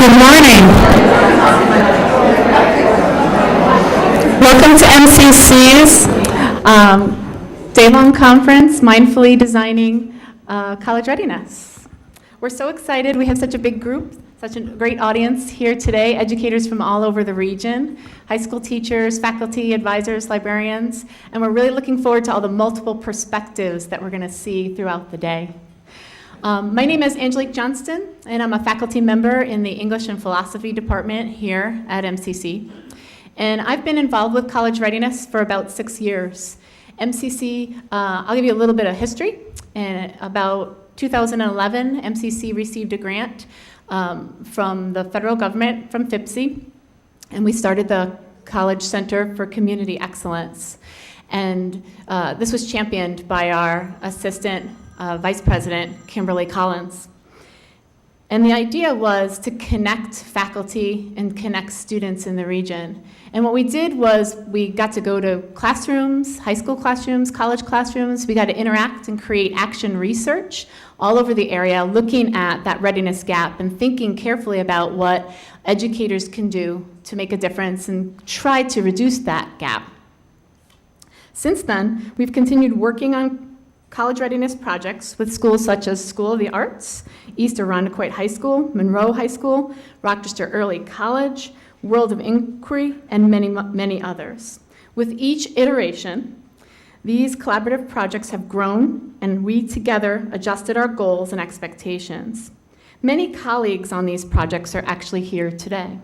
Good morning. Welcome to MCC's day-long conference, Mindfully Designing College Readiness. We're so excited. We have such a big group, such a great audience here today, educators from all over the region, high school teachers, faculty, advisors, librarians, and we're really looking forward to all the multiple perspectives that we're going to see throughout the day. My name is Angelique Johnston, and I'm a faculty member in the English and Philosophy department here at MCC. And I've been involved with college readiness for about 6 years. MCC, I'll give you a little bit of history. In about 2011, MCC received a grant from the federal government, from FIPSI, and we started the College Center for Community Excellence. And this was championed by our assistant Vice President, Kimberly Collins. And the idea was to connect faculty and connect students in the region. And what we did was we got to go to classrooms, high school classrooms, college classrooms. We got to interact and create action research all over the area, looking at that readiness gap and thinking carefully about what educators can do to make a difference and try to reduce that gap. Since then, we've continued working on college readiness projects with schools such as School of the Arts, East Irondequoit High School, Monroe High School, Rochester Early College, World of Inquiry, and many, many others. With each iteration, these collaborative projects have grown, and we together adjusted our goals and expectations. Many colleagues on these projects are actually here today.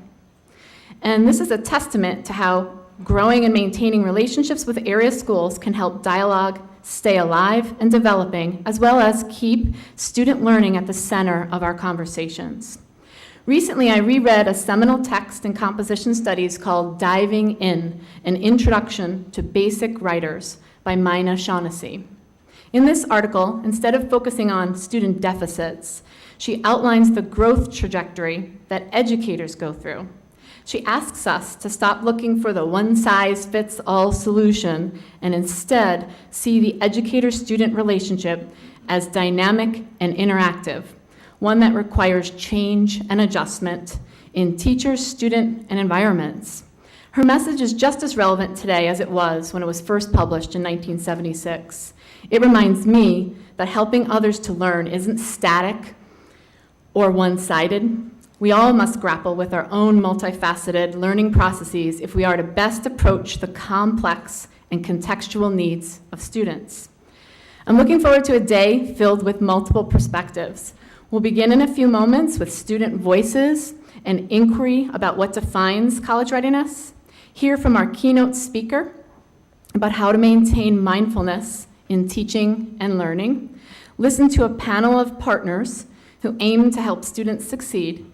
And this is a testament to how growing and maintaining relationships with area schools can help dialogue stay alive and developing, as well as keep student learning at the center of our conversations. Recently, I reread a seminal text in composition studies called Diving In, An Introduction to Basic Writers by Mina Shaughnessy. In this article, instead of focusing on student deficits, she outlines the growth trajectory that educators go through. She asks us to stop looking for the one-size-fits-all solution and instead see the educator-student relationship as dynamic and interactive, one that requires change and adjustment in teachers, student, and environments. Her message is just as relevant today as it was when it was first published in 1976. It reminds me that helping others to learn isn't static or one-sided. We all must grapple with our own multifaceted learning processes if we are to best approach the complex and contextual needs of students. I'm looking forward to a day filled with multiple perspectives. We'll begin in a few moments with student voices and inquiry about what defines college readiness, hear from our keynote speaker about how to maintain mindfulness in teaching and learning, listen to a panel of partners who aim to help students succeed,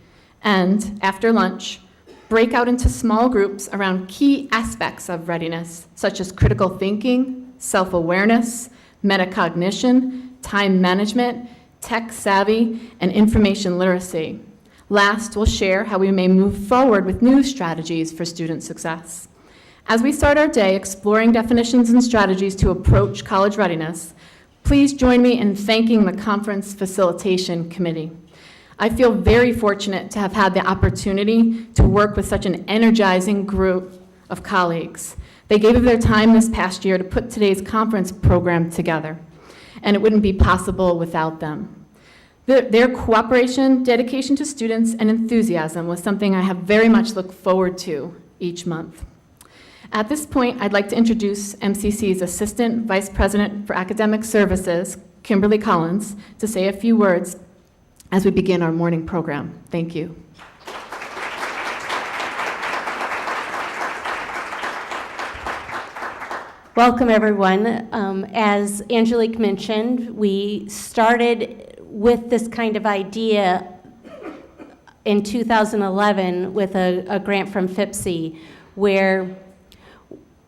and, after lunch, break out into small groups around key aspects of readiness, such as critical thinking, self-awareness, metacognition, time management, tech savvy, and information literacy. Last, we'll share how we may move forward with new strategies for student success. As we start our day exploring definitions and strategies to approach college readiness, please join me in thanking the Conference Facilitation Committee. I feel very fortunate to have had the opportunity to work with such an energizing group of colleagues. They gave of their time this past year to put today's conference program together, and it wouldn't be possible without them. Their cooperation, dedication to students, and enthusiasm was something I have very much looked forward to each month. At this point, I'd like to introduce MCC's Assistant Vice President for Academic Services, Kimberly Collins, to say a few words as we begin our morning program. Thank you. Welcome, everyone. As Angelique mentioned, we started with this kind of idea in 2011 with a grant from FIPSI, where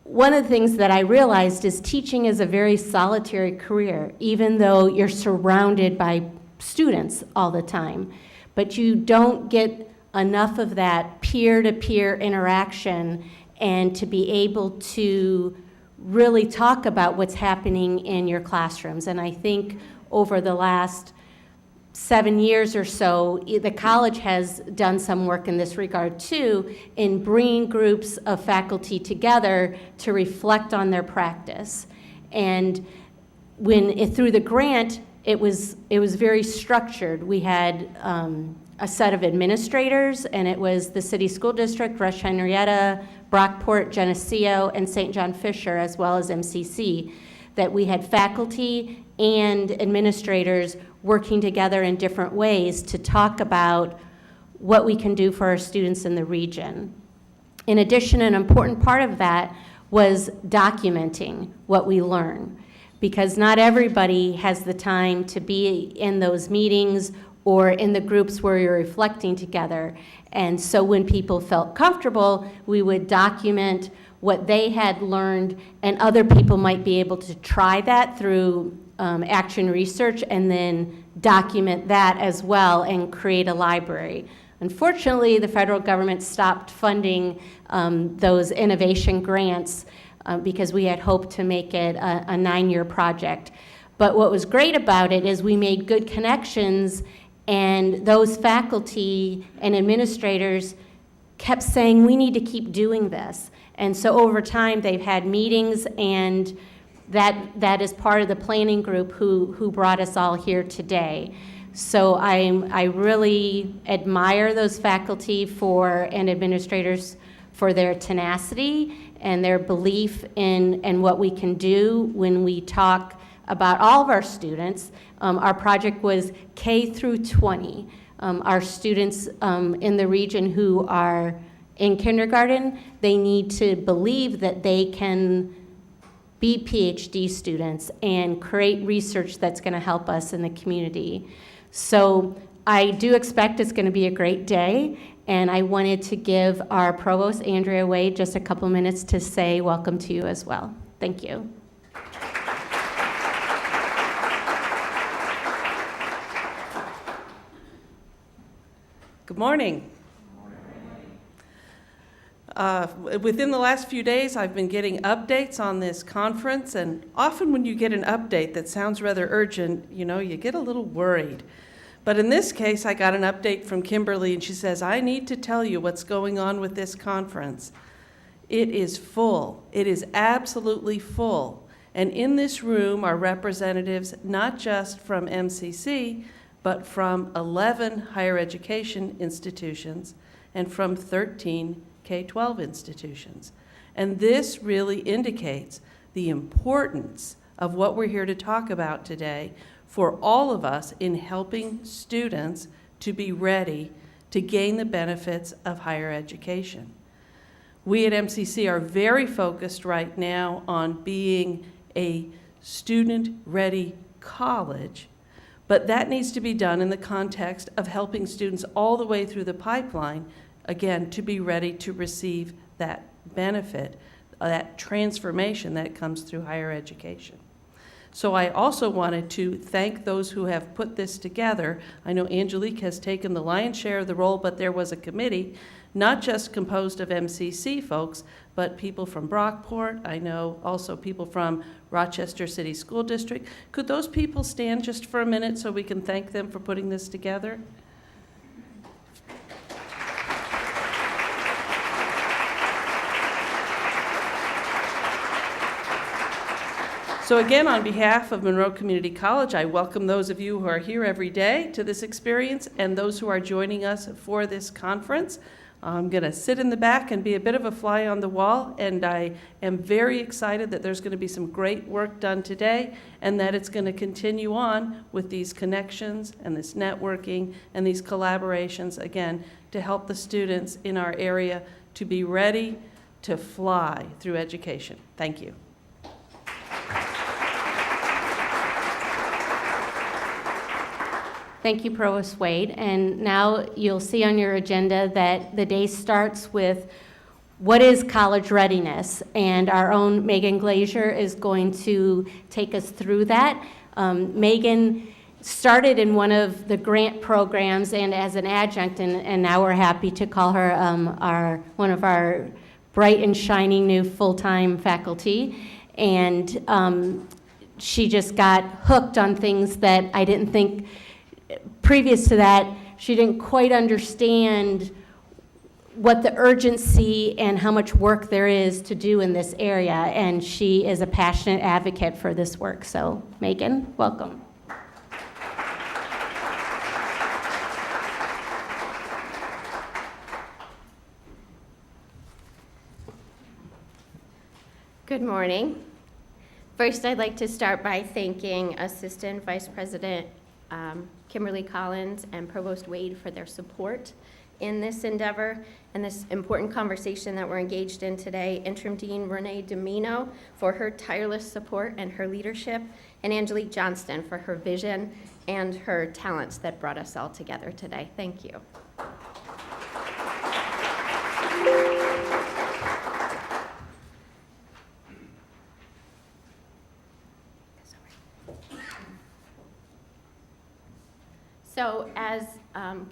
one of the things that I realized is teaching is a very solitary career, even though you're surrounded by students all the time, but you don't get enough of that peer-to-peer interaction and to be able to really talk about what's happening in your classrooms. And I think over the last 7 years or so, the college has done some work in this regard too, in bringing groups of faculty together to reflect on their practice. And through the grant, it was very structured. We had a set of administrators, and it was the city school district, Rush Henrietta, Brockport, Geneseo, and St. John Fisher, as well as MCC, that we had faculty and administrators working together in different ways to talk about what we can do for our students in the region. In addition, an important part of that was documenting what we learn, because not everybody has the time to be in those meetings or in the groups where you're reflecting together. And so when people felt comfortable, we would document what they had learned, and other people might be able to try that through action research and then document that as well and create a library. Unfortunately, the federal government stopped funding those innovation grants because we had hoped to make it a 9-year project. But what was great about it is we made good connections, and those faculty and administrators kept saying, we need to keep doing this. And so over time, they've had meetings, and that is part of the planning group who brought us all here today. So I really admire those faculty and administrators for their tenacity and their belief in what we can do when we talk about all of our students. Our project was K through 20. Our students in the region who are in kindergarten, they need to believe that they can be PhD students and create research that's going to help us in the community. So I do expect it's going to be a great day, and I wanted to give our provost, Andrea Wade, just a couple minutes to say welcome to you as well. Thank you. Good morning. Within the last few days, I've been getting updates on this conference, and often when you get an update that sounds rather urgent, you get a little worried. But in this case, I got an update from Kimberly, and she says, I need to tell you what's going on with this conference. It is full. It is absolutely full. And in this room are representatives not just from MCC, but from 11 higher education institutions and from 13 K-12 institutions. And this really indicates the importance of what we're here to talk about today for all of us in helping students to be ready to gain the benefits of higher education. We at MCC are very focused right now on being a student-ready college, but that needs to be done in the context of helping students all the way through the pipeline, again, to be ready to receive that benefit, that transformation that comes through higher education. So I also wanted to thank those who have put this together. I know Angelique has taken the lion's share of the role, but there was a committee, not just composed of MCC folks, but people from Brockport. I know also people from Rochester City School District. Could those people stand just for a minute so we can thank them for putting this together? So again, on behalf of Monroe Community College, I welcome those of you who are here every day to this experience and those who are joining us for this conference. I'm going to sit in the back and be a bit of a fly on the wall, and I am very excited that there's going to be some great work done today and that it's going to continue on with these connections and this networking and these collaborations, again, to help the students in our area to be ready to fly through education. Thank you. Thank you, Provost Wade. And now you'll see on your agenda that the day starts with what is college readiness, and our own Megan Glazier is going to take us through that. Megan started in one of the grant programs and as an adjunct, and now we're happy to call her one of our bright and shining new full-time faculty. And she just got hooked on things that I didn't think previous to that, she didn't quite understand what the urgency and how much work there is to do in this area, and she is a passionate advocate for this work. So, Megan, welcome. Good morning. First, I'd like to start by thanking Assistant Vice President Kimberly Collins and Provost Wade for their support in this endeavor and this important conversation that we're engaged in today. Interim Dean Renee Domino for her tireless support and her leadership, and Angelique Johnston for her vision and her talents that brought us all together today. Thank you. So as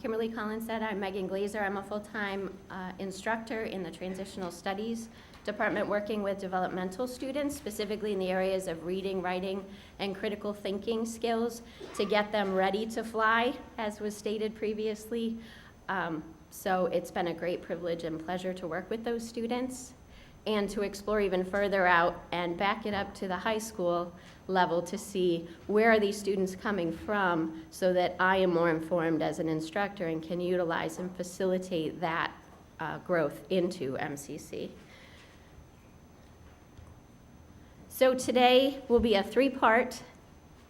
Kimberly Collins said, I'm Megan Glazer. I'm a full-time instructor in the Transitional Studies Department working with developmental students, specifically in the areas of reading, writing, and critical thinking skills to get them ready to fly, as was stated previously. So it's been a great privilege and pleasure to work with those students and to explore even further out and back it up to the high school level to see where are these students coming from so that I am more informed as an instructor and can utilize and facilitate that growth into MCC. So today will be a three-part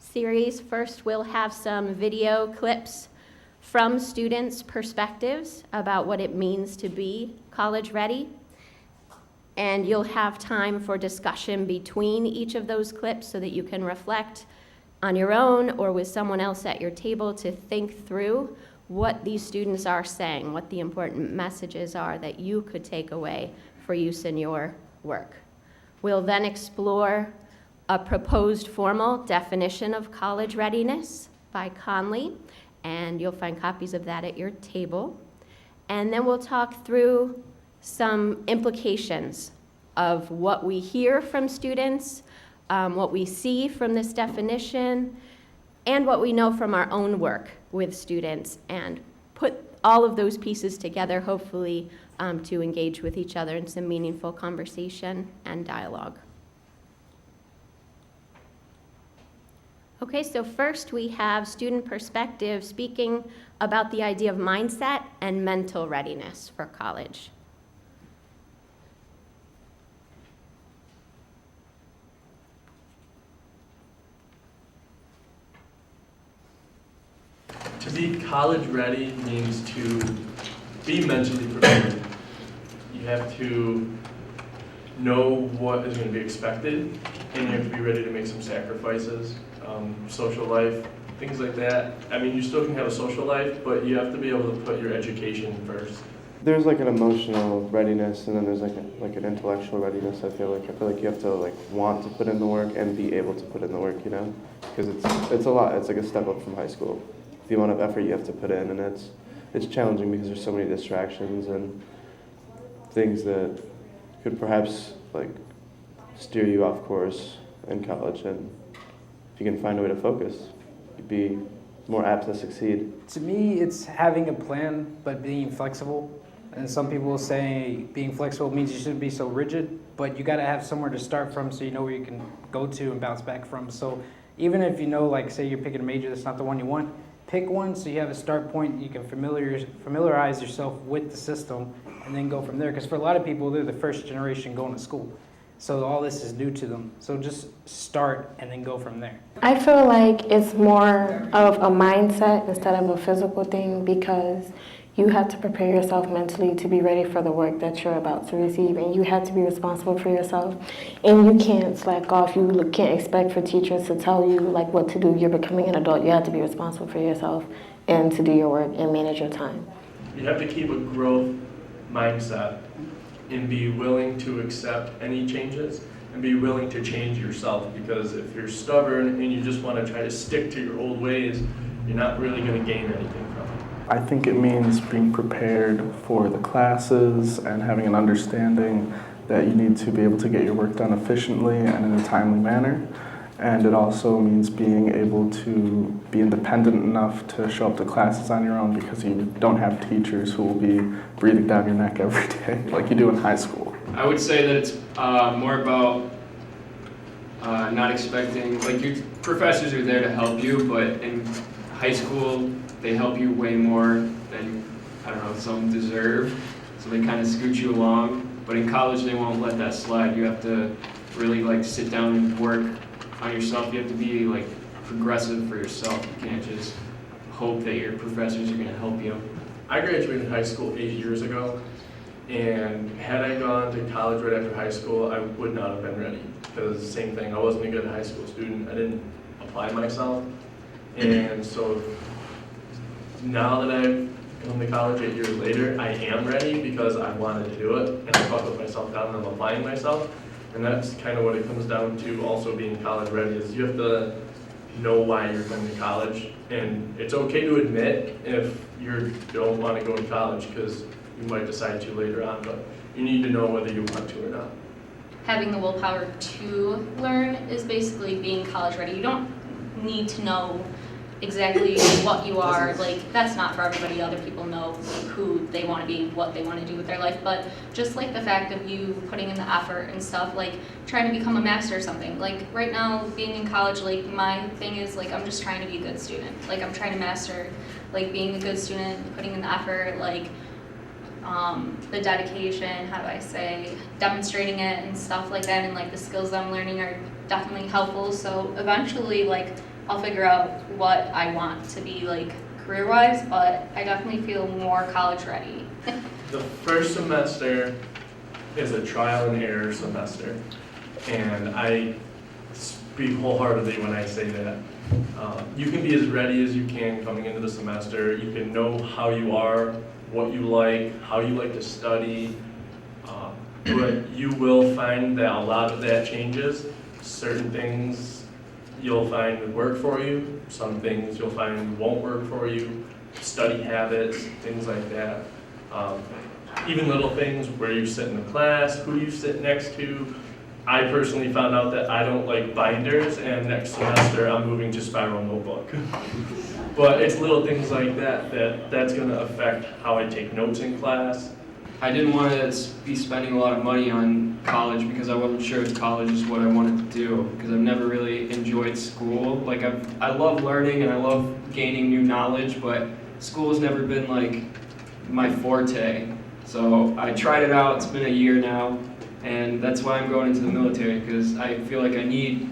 series. First, we'll have some video clips from students' perspectives about what it means to be college ready. And you'll have time for discussion between each of those clips so that you can reflect on your own or with someone else at your table to think through what these students are saying, what the important messages are that you could take away for use in your work. We'll then explore a proposed formal definition of college readiness by Conley, and you'll find copies of that at your table. And then we'll talk through some implications of what we hear from students, what we see from this definition, and what we know from our own work with students, and put all of those pieces together, hopefully, to engage with each other in some meaningful conversation and dialogue. Okay, so first we have student perspective speaking about the idea of mindset and mental readiness for college. To be college ready means to be mentally prepared. You have to know what is going to be expected, and you have to be ready to make some sacrifices, social life, things like that. I mean, you still can have a social life, but you have to be able to put your education first. There's like an emotional readiness, and then there's like an intellectual readiness. I feel like you have to like want to put in the work and be able to put in the work, you know, because it's a lot. It's like a step up from high school. The amount of effort you have to put in, and it's challenging because there's so many distractions and things that could perhaps like steer you off course in college. And if you can find a way to focus, you'd be more apt to succeed. To me, it's having a plan, but being flexible. And some people say being flexible means you shouldn't be so rigid, but you got to have somewhere to start from so you know where you can go to and bounce back from. So even if you know, like, say you're picking a major that's not the one you want, pick one so you have a start point. You can familiarize yourself with the system and then go from there. Because for a lot of people, they're the first generation going to school. So all this is new to them. So just start and then go from there. I feel like it's more of a mindset instead of a physical thing, because you have to prepare yourself mentally to be ready for the work that you're about to receive, and you have to be responsible for yourself, and you can't slack off. You can't expect for teachers to tell you like what to do. You're becoming an adult. You have to be responsible for yourself and to do your work and manage your time. You have to keep a growth mindset and be willing to accept any changes and be willing to change yourself, because if you're stubborn and you just want to try to stick to your old ways, you're not really going to gain anything from it. I think it means being prepared for the classes and having an understanding that you need to be able to get your work done efficiently and in a timely manner. And it also means being able to be independent enough to show up to classes on your own because you don't have teachers who will be breathing down your neck every day like you do in high school. I would say that it's more about not expecting, like your professors are there to help you, but in high school, they help you way more than, I don't know, some deserve. So they kind of scoot you along. But in college, they won't let that slide. You have to really like sit down and work on yourself. You have to be like progressive for yourself. You can't just hope that your professors are going to help you. I graduated high school 8 years ago, and had I gone to college right after high school, I would not have been ready. Because same thing, I wasn't a good high school student. I didn't apply myself. And so now that I've come to college 8 years later, I am ready because I wanted to do it, and I buckled myself down and I'm applying myself. And that's kind of what it comes down to also being college ready, is you have to know why you're going to college. And it's okay to admit if you don't want to go to college, because you might decide to later on, but you need to know whether you want to or not. Having the willpower to learn is basically being college ready. You don't need to know exactly what you are, like that's not for everybody. Other people know who they want to be, what they want to do with their life, but just like the fact of you putting in the effort and stuff, like trying to become a master or something. Like right now, being in college, like my thing is like I'm just trying to be a good student. Like I'm trying to master like being a good student, putting in the effort, like the dedication, how do I say, demonstrating it and stuff like that, and like the skills that I'm learning are definitely helpful. So eventually, like I'll figure out what I want to be like career-wise, but I definitely feel more college ready. The first semester is a trial and error semester, and I speak wholeheartedly when I say that. You can be as ready as you can coming into the semester. You can know how you are, what you like, how you like to study, but you will find that a lot of that changes. Certain things you'll find work for you, some things you'll find won't work for you, study habits, things like that. Even little things, where you sit in the class, who you sit next to. I personally found out that I don't like binders, and next semester I'm moving to spiral notebook. But it's little things like that's going to affect how I take notes in class. I didn't want to be spending a lot of money on college because I wasn't sure if college is what I wanted to do, because I've never really enjoyed school. Like I love learning and I love gaining new knowledge, but school has never been like my forte. So I tried it out. It's been a year now, and that's why I'm going into the military, because I feel like I need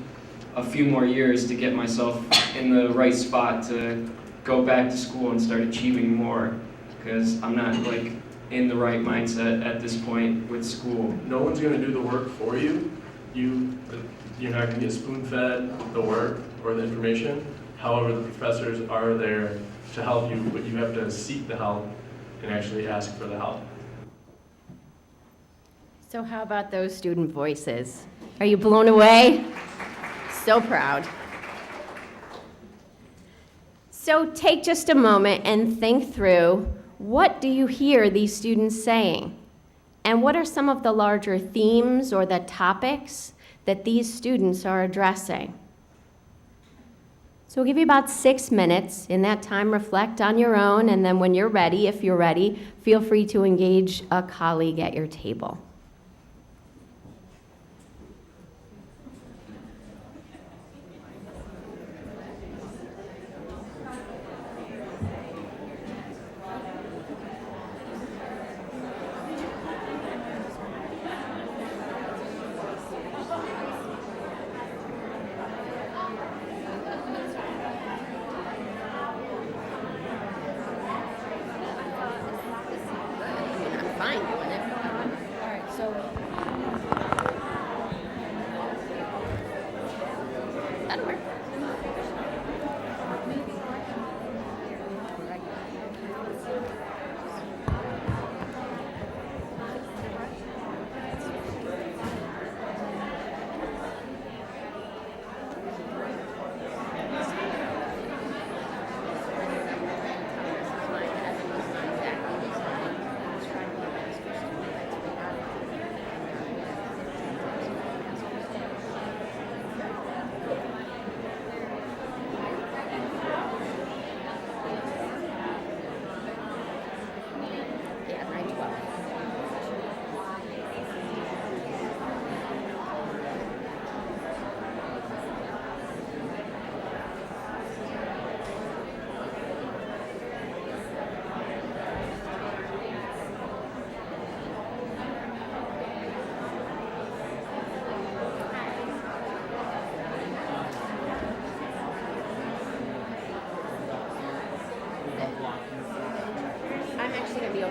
a few more years to get myself in the right spot to go back to school and start achieving more, because I'm not like in the right mindset at this point with school. No one's going to do the work for you. You're not going to get spoon-fed the work or the information. However, the professors are there to help you, but you have to seek the help and actually ask for the help. So how about those student voices? Are you blown away? So proud. So take just a moment and think through, what do you hear these students saying? And what are some of the larger themes or the topics that these students are addressing? So we'll give you about 6 minutes. In that time, reflect on your own, and then when you're ready, if you're ready, feel free to engage a colleague at your table.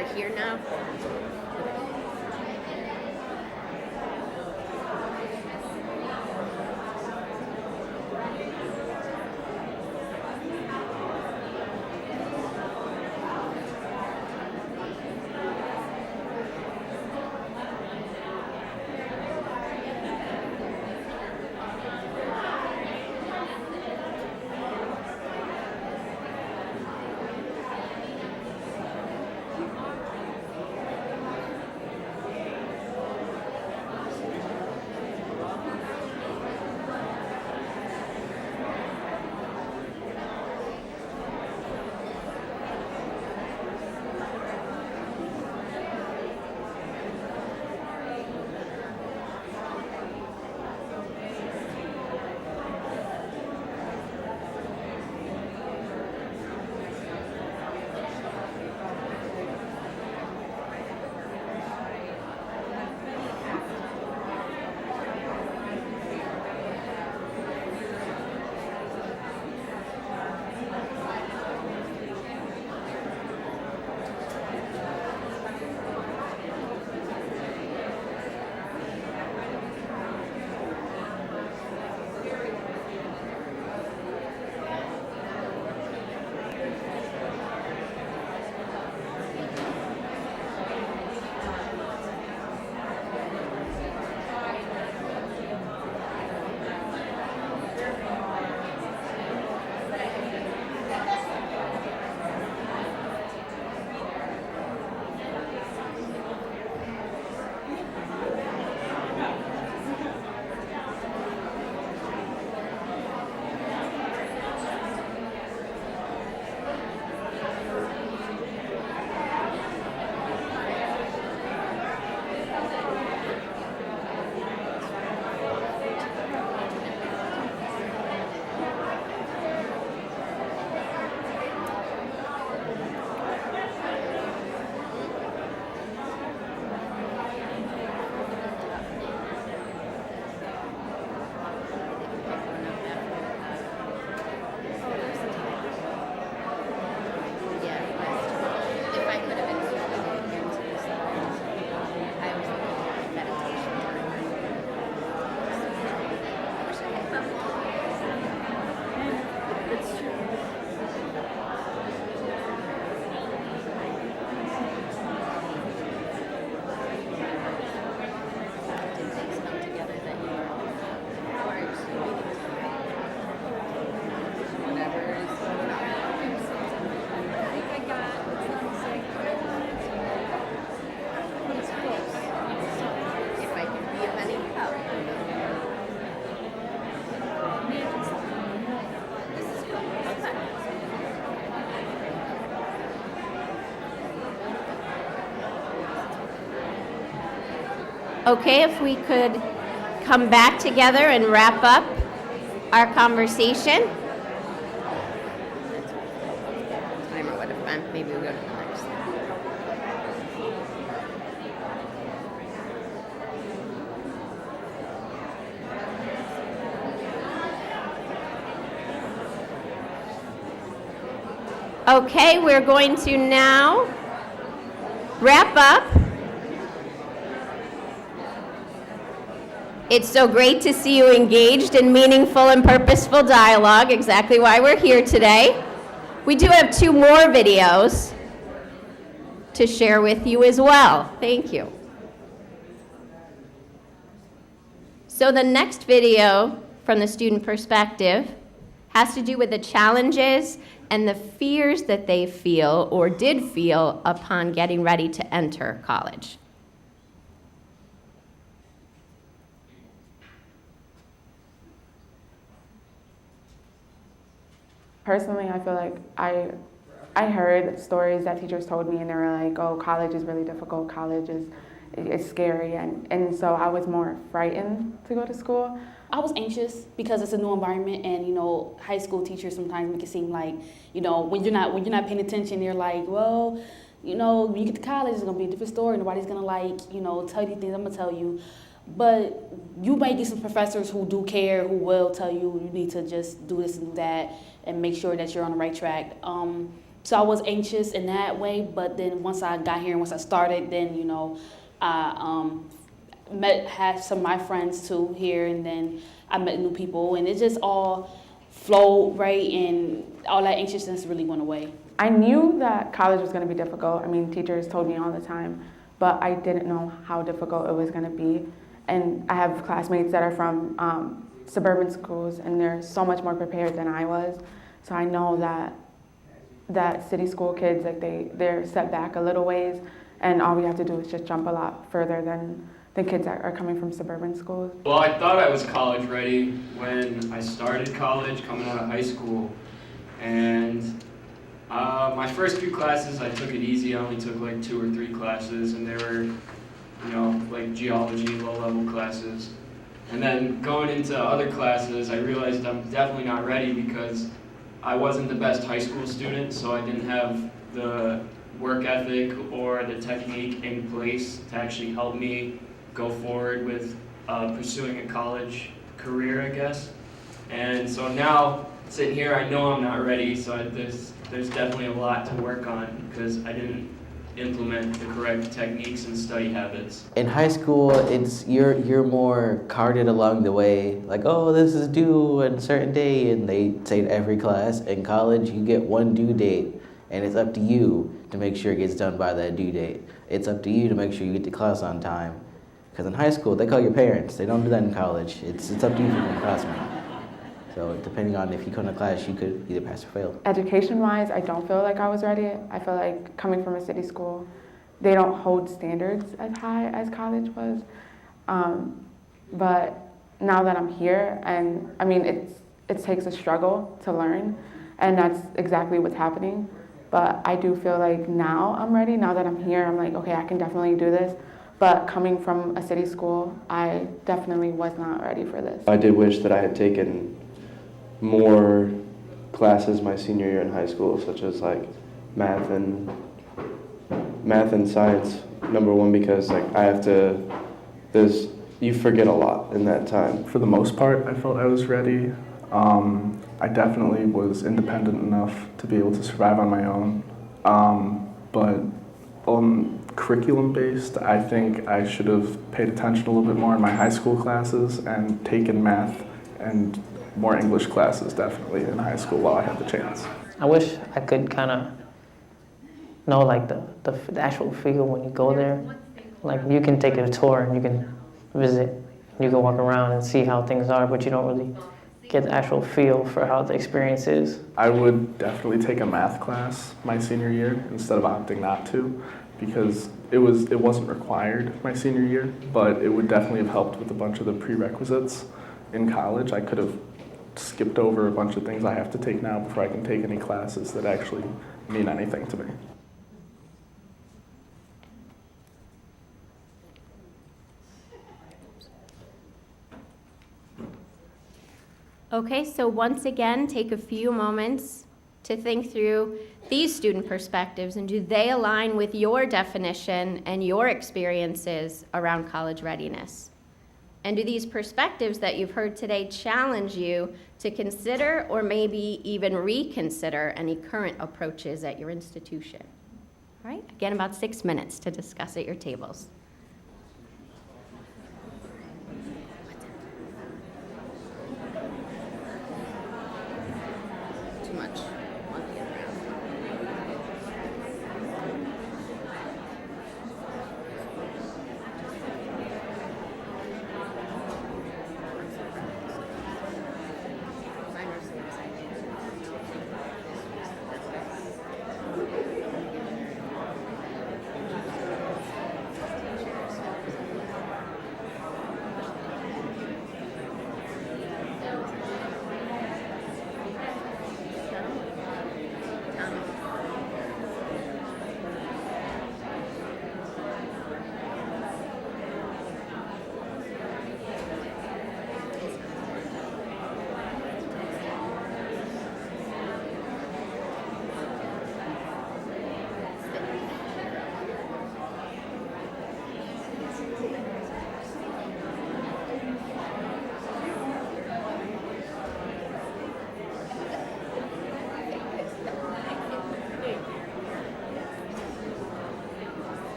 over here now. Okay, if we could come back together and wrap up our conversation. Timer would have been, maybe we'll go to the next. Okay, we're going to now wrap up. It's so great to see you engaged in meaningful and purposeful dialogue, exactly why we're here today. We do have 2 more videos to share with you as well. Thank you. So the next video from the student perspective has to do with the challenges and the fears that they feel or did feel upon getting ready to enter college. Personally, I feel like I heard stories that teachers told me, and they were like, oh, college is really difficult, college is it's scary, and so I was more frightened to go to school. I was anxious because it's a new environment, and you know, high school teachers sometimes make it seem like, you know, when you're not paying attention, they're like, well, you know, when you get to college, it's gonna be a different story. Nobody's gonna tell you things I'm gonna tell you. But you might get some professors who do care, who will tell you you need to just do this and do that and make sure that you're on the right track. so I was anxious in that way, but then once I got here and once I started, then, you know, I had some of my friends too here, and then I met new people, and it just all flowed right, and all that anxiousness really went away. I knew that college was going to be difficult. I mean, teachers told me all the time, but I didn't know how difficult it was going to be. And I have classmates that are from suburban schools, and they're so much more prepared than I was. So I know that city school kids, like they're set back a little ways, and all we have to do is just jump a lot further than the kids that are coming from suburban schools. Well, I thought I was college ready when I started college, coming out of high school. And my first few classes, I took it easy. I only took like 2 or 3 classes, and they were, you know, like geology, low-level classes. And then going into other classes, I realized I'm definitely not ready because I wasn't the best high school student, so I didn't have the work ethic or the technique in place to actually help me go forward with pursuing a college career, I guess. And so now, sitting here, I know I'm not ready, so there's definitely a lot to work on because I didn't implement the correct techniques and study habits. In high school, it's you're more carted along the way, like, oh, this is due on a certain day, and they say to every class. In college, you get one due date, and it's up to you to make sure it gets done by that due date. It's up to you to make sure you get to class on time. Because in high school, they call your parents. They don't do that in college. It's up to you for the classmate. So depending on if you come to class, you could either pass or fail. Education-wise, I don't feel like I was ready. I feel like coming from a city school, they don't hold standards as high as college was. But now that I'm here, and I mean, it takes a struggle to learn, and that's exactly what's happening. But I do feel like now I'm ready. Now that I'm here, I'm like, okay, I can definitely do this. But coming from a city school, I definitely was not ready for this. I did wish that I had taken more classes my senior year in high school, such as like math and science. Number one, because like you forget a lot in that time. For the most part, I felt I was ready. I definitely was independent enough to be able to survive on my own. But curriculum-based, I think I should have paid attention a little bit more in my high school classes and taken math and more English classes definitely in high school while I had the chance. I wish I could kind of know like the actual feel when you go there. Like you can take a tour and you can visit, you can walk around and see how things are, but you don't really get the actual feel for how the experience is. I would definitely take a math class my senior year instead of opting not to, because it wasn't required my senior year, but it would definitely have helped with a bunch of the prerequisites in college. I could have skipped over a bunch of things I have to take now before I can take any classes that actually mean anything to me. Okay, so once again, take a few moments to think through these student perspectives, and do they align with your definition and your experiences around college readiness? And do these perspectives that you've heard today challenge you to consider or maybe even reconsider any current approaches at your institution? All right, again, about 6 minutes to discuss at your tables. Too much.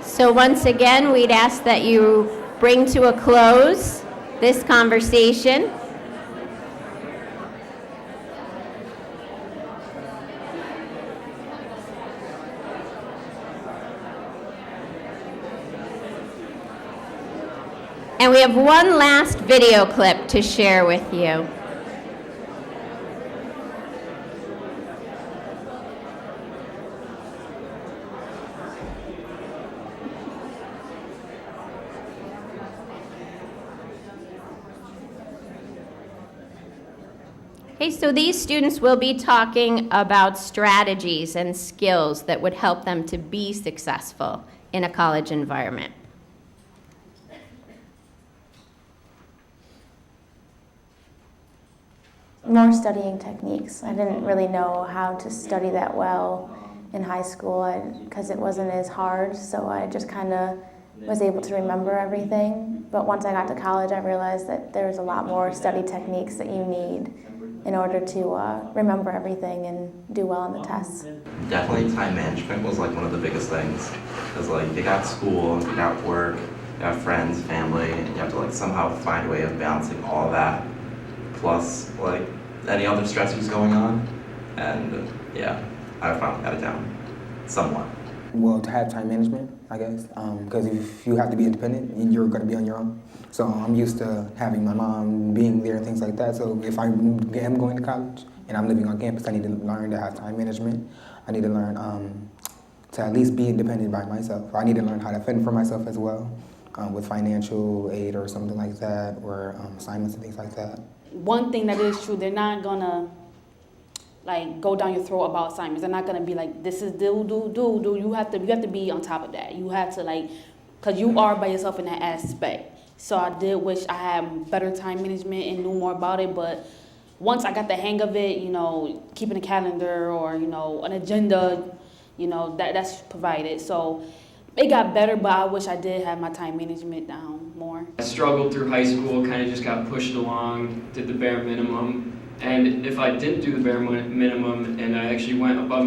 So once again, we'd ask that you bring to a close this conversation. And we have one last video clip to share with you. Okay, so these students will be talking about strategies and skills that would help them to be successful in a college environment. More studying techniques. I didn't really know how to study that well in high school because it wasn't as hard, so I just kind of was able to remember everything. But once I got to college, I realized that there's a lot more study techniques that you need in order to remember everything and do well on the tests. Definitely time management was like one of the biggest things, because like you got school, you got work, you got friends, family, and you have to like somehow find a way of balancing all that, plus like any other stresses going on, and yeah, I finally got it down, somewhat. Well, to have time management, I guess, because if you have to be independent, you're going to be on your own. So I'm used to having my mom being there and things like that. So if I am going to college and I'm living on campus, I need to learn to have time management. I need to learn to at least be independent by myself. I need to learn how to fend for myself as well, with financial aid or something like that, or assignments and things like that. One thing that is true, they're not gonna like go down your throat about assignments. They're not gonna be like, this is do. You have to be on top of that. You have to like, cause you are by yourself in that aspect. So I did wish I had better time management and knew more about it. But once I got the hang of it, you know, keeping a calendar or you know an agenda, you know that's provided. So it got better, but I wish I did have my time management down more. I struggled through high school, kind of just got pushed along, did the bare minimum. And if I didn't do the bare minimum and I actually went above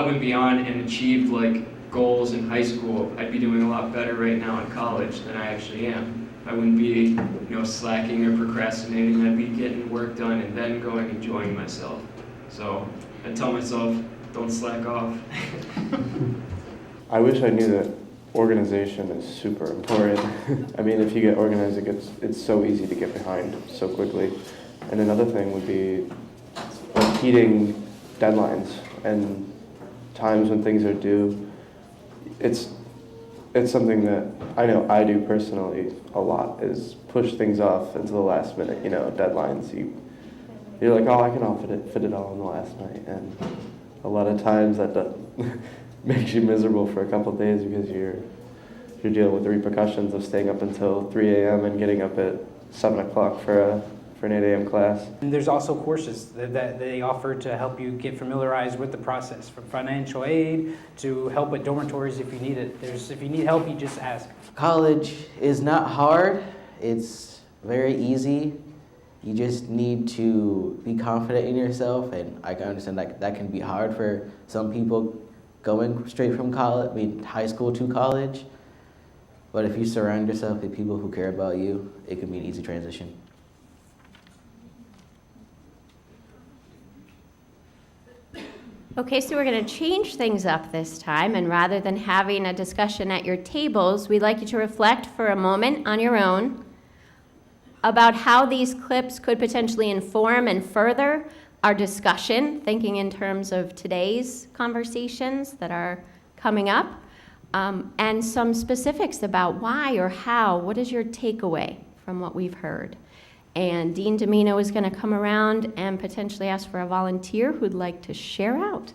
and beyond and achieved like goals in high school, I'd be doing a lot better right now in college than I actually am. I wouldn't be, slacking or procrastinating. I'd be getting work done and then going enjoying myself. So I tell myself, don't slack off. I wish I knew that organization is super important. I mean, if you get organized, it's so easy to get behind so quickly. And another thing would be repeating deadlines and times when things are due. It's something that I know I do personally a lot, is push things off until the last minute, deadlines. You're like, oh, I can fit it all in the last night. And a lot of times that makes you miserable for a couple of days because you're dealing with the repercussions of staying up until 3 a.m. and getting up at 7 o'clock for an 8 a.m. class. And there's also courses that they offer to help you get familiarized with the process, from financial aid to help with dormitories if you need it. If you need help, you just ask. College is not hard. It's very easy. You just need to be confident in yourself, and I can understand that can be hard for some people going straight from high school to college. But if you surround yourself with people who care about you, it can be an easy transition. Okay, so we're going to change things up this time, and rather than having a discussion at your tables, we'd like you to reflect for a moment on your own about how these clips could potentially inform and further our discussion, thinking in terms of today's conversations that are coming up, and some specifics about why or how. What is your takeaway from what we've heard? And Dean Domino is going to come around and potentially ask for a volunteer who'd like to share out.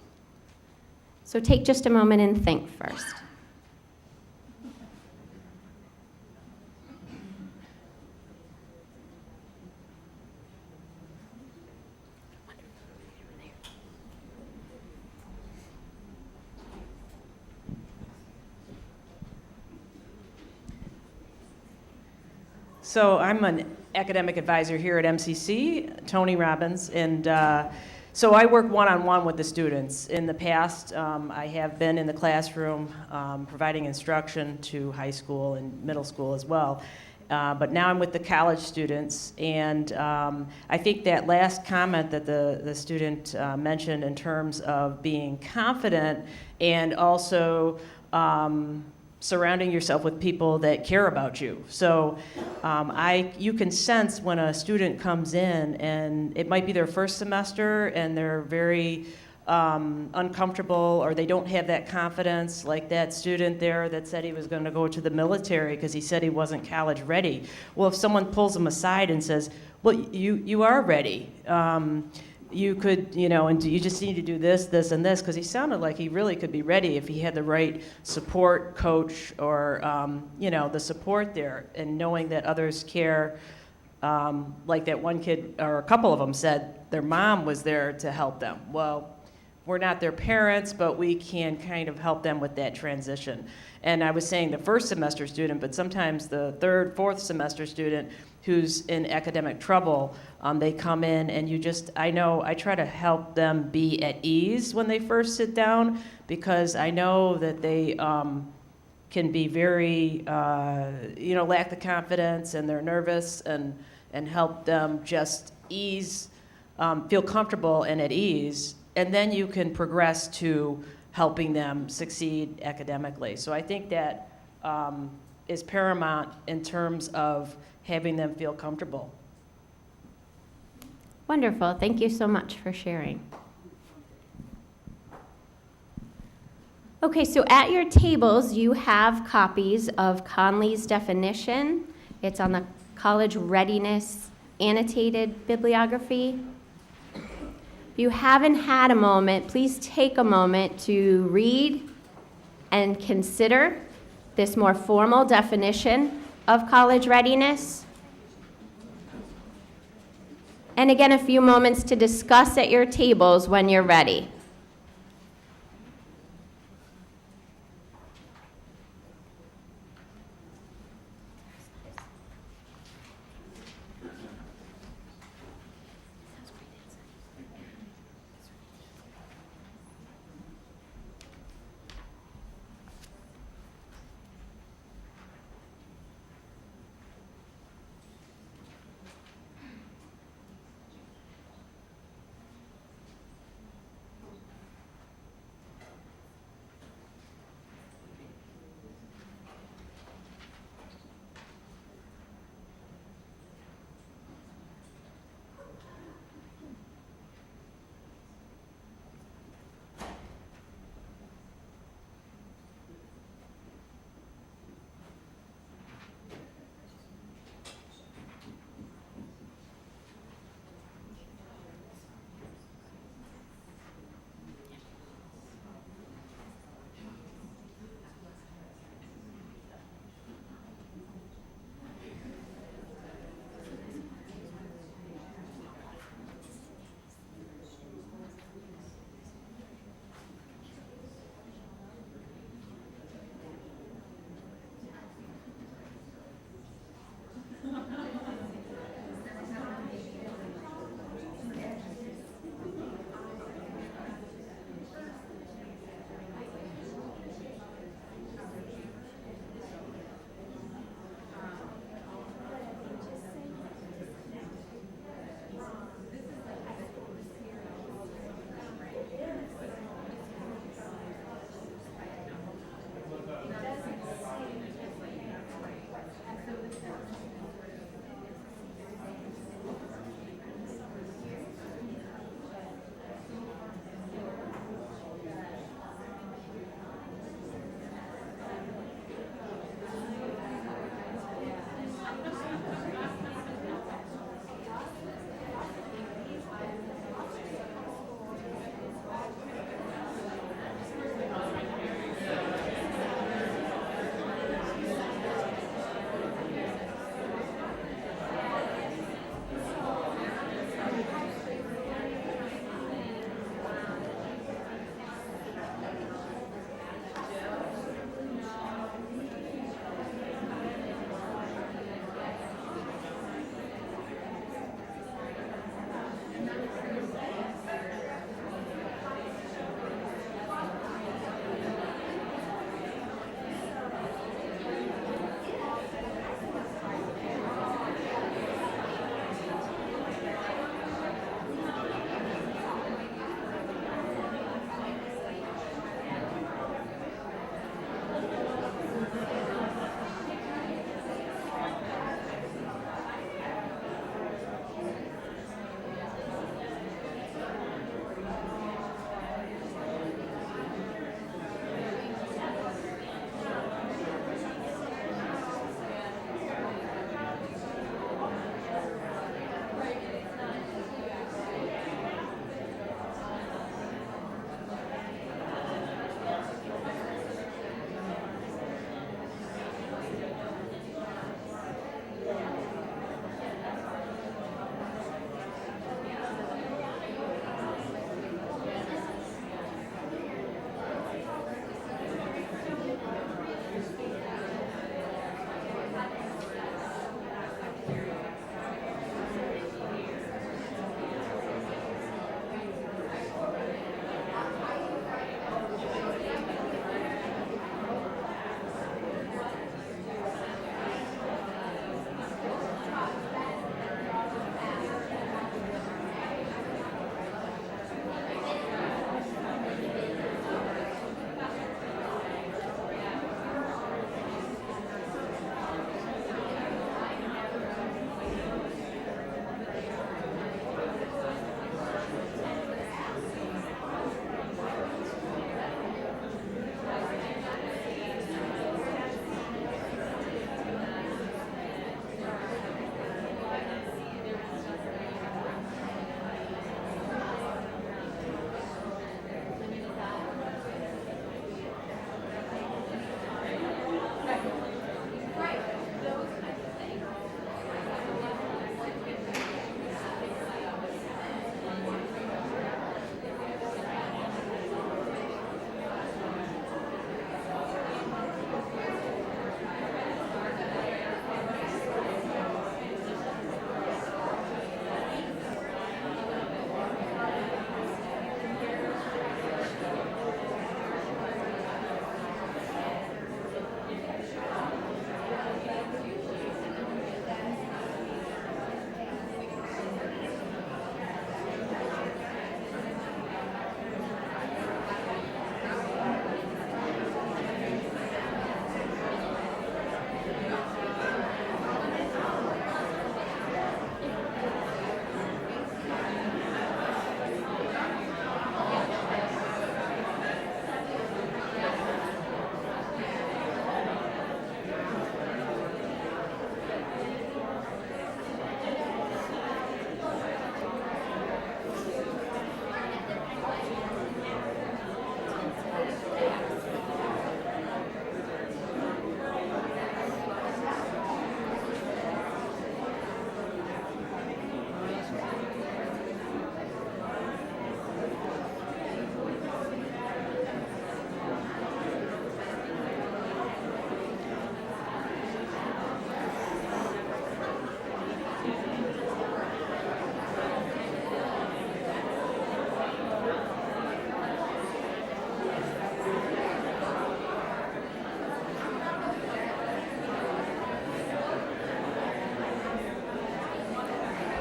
So take just a moment and think first. So I'm an academic advisor here at MCC, Tony Robbins, and so I work one-on-one with the students. In the past, I have been in the classroom providing instruction to high school and middle school as well. But now I'm with the college students, and I think that last comment that the student mentioned in terms of being confident and also surrounding yourself with people that care about you. So you can sense when a student comes in, and it might be their first semester, and they're very uncomfortable, or they don't have that confidence, like that student there that said he was going to go to the military because he said he wasn't college ready. Well, if someone pulls him aside and says, well, you are ready. You could, and you just need to do this, this, and this, because he sounded like he really could be ready if he had the right support coach or, the support there, and knowing that others care. Like that one kid, or a couple of them said their mom was there to help them. Well, we're not their parents, but we can kind of help them with that transition. And I was saying the first semester student, but sometimes the third, fourth semester student who's in academic trouble, they come in and I try to help them be at ease when they first sit down, because I know that they can be very, lack the confidence, and they're nervous, and help them just ease, feel comfortable and at ease. And then you can progress to helping them succeed academically. So I think that is paramount in terms of having them feel comfortable. Wonderful. Thank you so much for sharing. Okay, so at your tables, you have copies of Conley's definition. It's on the College Readiness annotated bibliography. If you haven't had a moment, please take a moment to read and consider this more formal definition of college readiness. And again, a few moments to discuss at your tables when you're ready.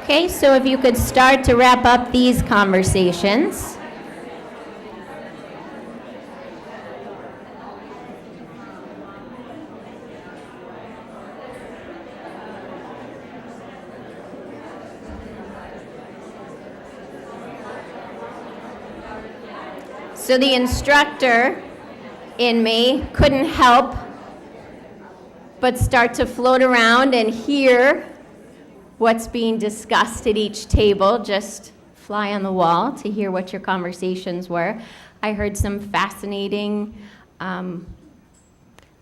Okay, so if you could start to wrap up these conversations. So the instructor in me couldn't help but start to float around and hear what's being discussed at each table, just fly on the wall to hear what your conversations were. I heard some fascinating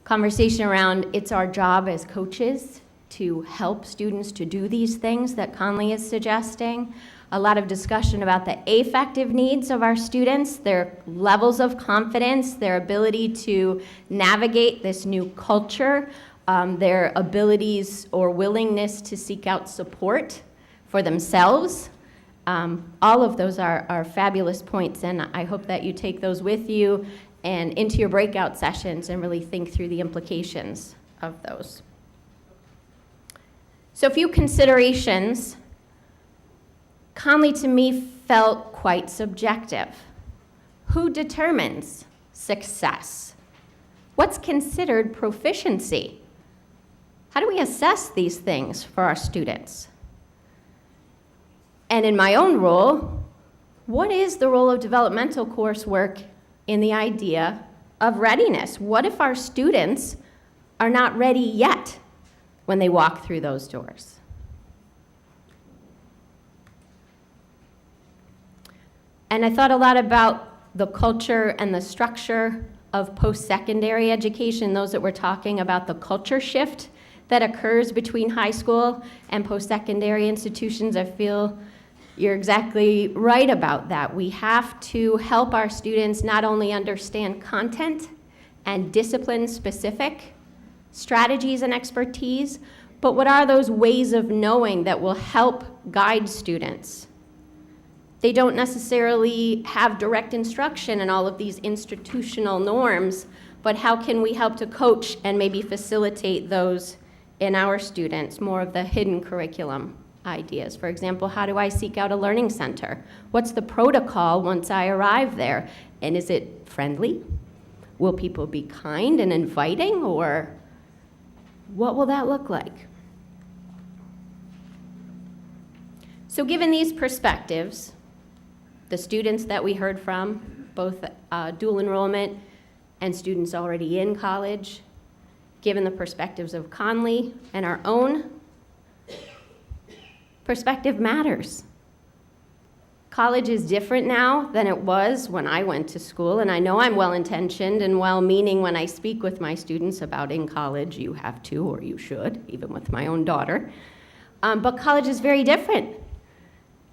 conversation around it's our job as coaches to help students to do these things that Conley is suggesting. A lot of discussion about the affective needs of our students, their levels of confidence, their ability to navigate this new culture, their abilities or willingness to seek out support for themselves. All of those are fabulous points, and I hope that you take those with you and into your breakout sessions and really think through the implications of those. So a few considerations. Conley to me felt quite subjective. Who determines success? What's considered proficiency? How do we assess these things for our students? And in my own role, what is the role of developmental coursework in the idea of readiness? What if our students are not ready yet when they walk through those doors? And I thought a lot about the culture and the structure of post-secondary education, those that were talking about the culture shift that occurs between high school and post-secondary institutions. I feel you're exactly right about that. We have to help our students not only understand content and discipline-specific strategies and expertise, but what are those ways of knowing that will help guide students? They don't necessarily have direct instruction in all of these institutional norms, but how can we help to coach and maybe facilitate those in our students, more of the hidden curriculum ideas? For example, how do I seek out a learning center? What's the protocol once I arrive there? And is it friendly? Will people be kind and inviting, or what will that look like? So given these perspectives, the students that we heard from, both dual enrollment and students already in college, given the perspectives of Conley and our own, perspective matters. College is different now than it was when I went to school, and I know I'm well-intentioned and well-meaning when I speak with my students about in college, you have to or you should, even with my own daughter. But college is very different.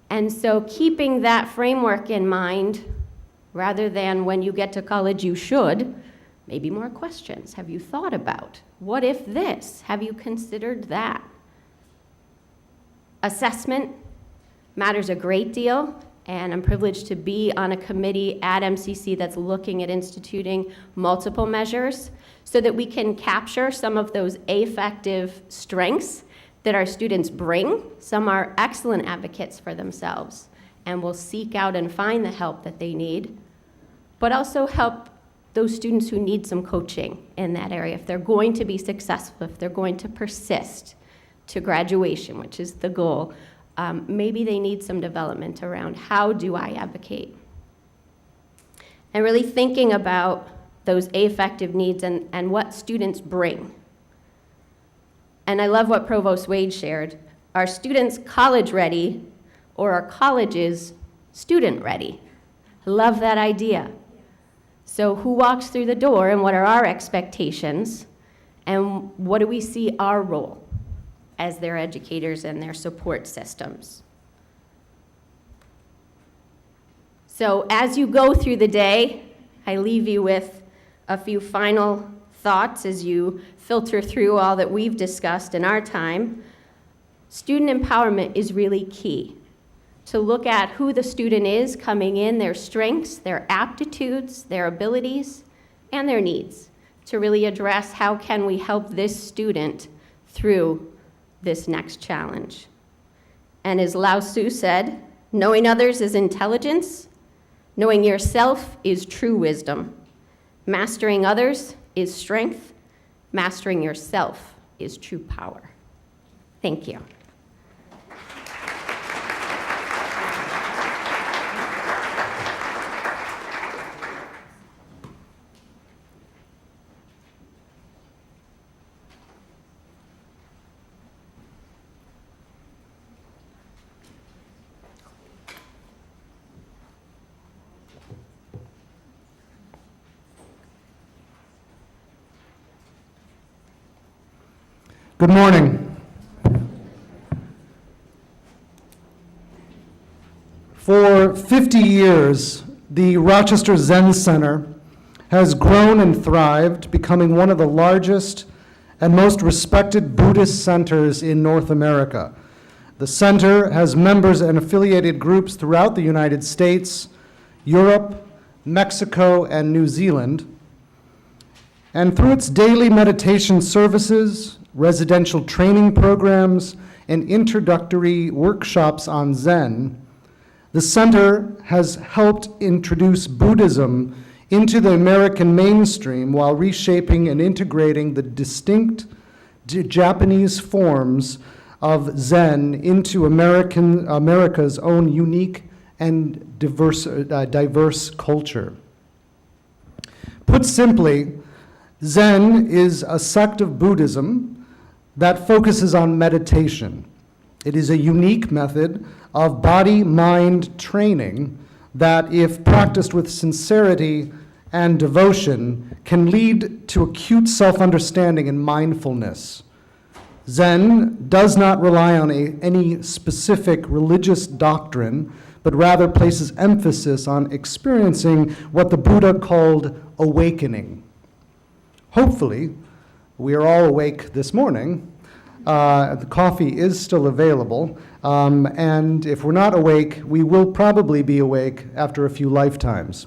And so keeping that framework in mind, rather than when you get to college you should, maybe more questions. Have you thought about? What if this? Have you considered that? Assessment matters a great deal, and I'm privileged to be on a committee at MCC that's looking at instituting multiple measures so that we can capture some of those affective strengths that our students bring. Some are excellent advocates for themselves and will seek out and find the help that they need, but also help those students who need some coaching in that area. If they're going to be successful, if they're going to persist to graduation, which is the goal, maybe they need some development around how do I advocate? And really thinking about those affective needs and what students bring. And I love what Provost Wade shared. Are students college ready, or are colleges student ready? I love that idea. So who walks through the door, and what are our expectations, and what do we see our role as their educators and their support systems? So as you go through the day, I leave you with a few final thoughts as you filter through all that we've discussed in our time. Student empowerment is really key. To look at who the student is coming in, their strengths, their aptitudes, their abilities, and their needs, to really address how can we help this student through this next challenge. And as Lao Tzu said, knowing others is intelligence, knowing yourself is true wisdom, mastering others is strength, mastering yourself is true power. Thank you. Good morning. For 50 years, the Rochester Zen Center has grown and thrived, becoming one of the largest and most respected Buddhist centers in North America. The center has members and affiliated groups throughout the United States, Europe, Mexico, and New Zealand. And through its daily meditation services, residential training programs, and introductory workshops on Zen, the center has helped introduce Buddhism into the American mainstream while reshaping and integrating the distinct Japanese forms of Zen into America's own unique and diverse culture. Put simply, Zen is a sect of Buddhism that focuses on meditation. It is a unique method of body-mind training that, if practiced with sincerity and devotion, can lead to acute self-understanding and mindfulness. Zen does not rely on any specific religious doctrine, but rather places emphasis on experiencing what the Buddha called awakening. Hopefully, we are all awake this morning. The coffee is still available, and if we're not awake, we will probably be awake after a few lifetimes.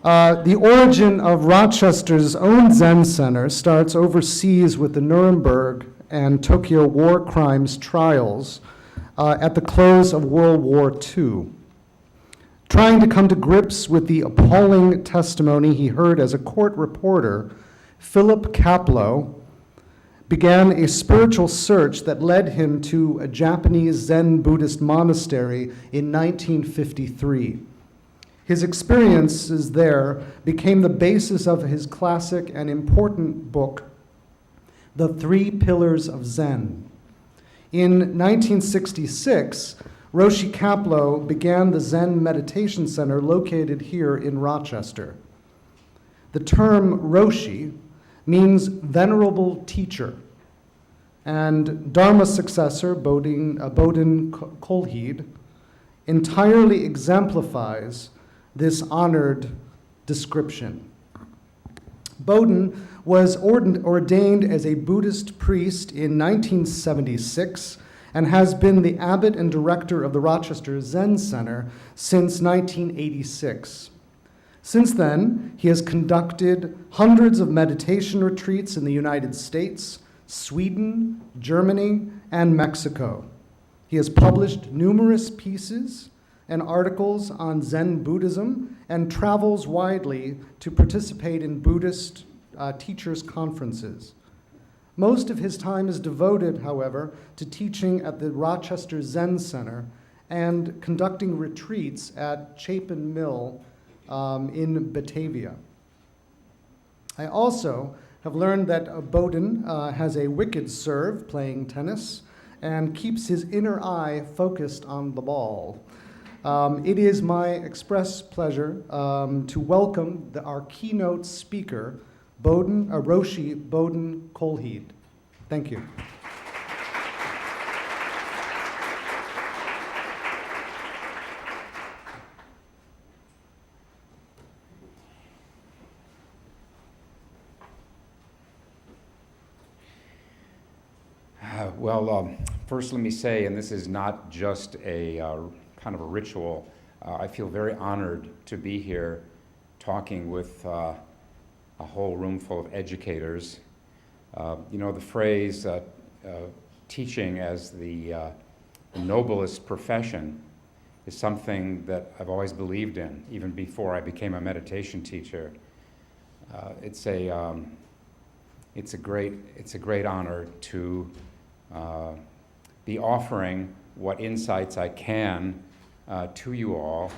The origin of Rochester's own Zen Center starts overseas with the Nuremberg and Tokyo war crimes trials at the close of World War II. Trying to come to grips with the appalling testimony he heard as a court reporter, Philip Kapleau began a spiritual search that led him to a Japanese Zen Buddhist monastery in 1953. His experiences there became the basis of his classic and important book, The Three Pillars of Zen. In 1966, Roshi Kapleau began the Zen Meditation Center located here in Rochester. The term Roshi means venerable teacher, and Dharma successor Bodhin Kolhid entirely exemplifies this honored description. Bodhin was ordained as a Buddhist priest in 1976 and has been the abbot and director of the Rochester Zen Center since 1986. Since then, he has conducted hundreds of meditation retreats in the United States, Sweden, Germany, and Mexico. He has published numerous pieces and articles on Zen Buddhism and travels widely to participate in Buddhist teachers' conferences. Most of his time is devoted, however, to teaching at the Rochester Zen Center and conducting retreats at Chapin Mill in Batavia. I also have learned that Bodhin has a wicked serve playing tennis and keeps his inner eye focused on the ball. It is my express pleasure to welcome our keynote speaker, Roshi Bodhin Kolhid. Thank you. First let me say, and this is not just a kind of a ritual, I feel very honored to be here talking with a whole room full of educators. You know, the phrase teaching as the the noblest profession is something that I've always believed in, even before I became a meditation teacher. It's a great honor to be offering what insights I can to you all.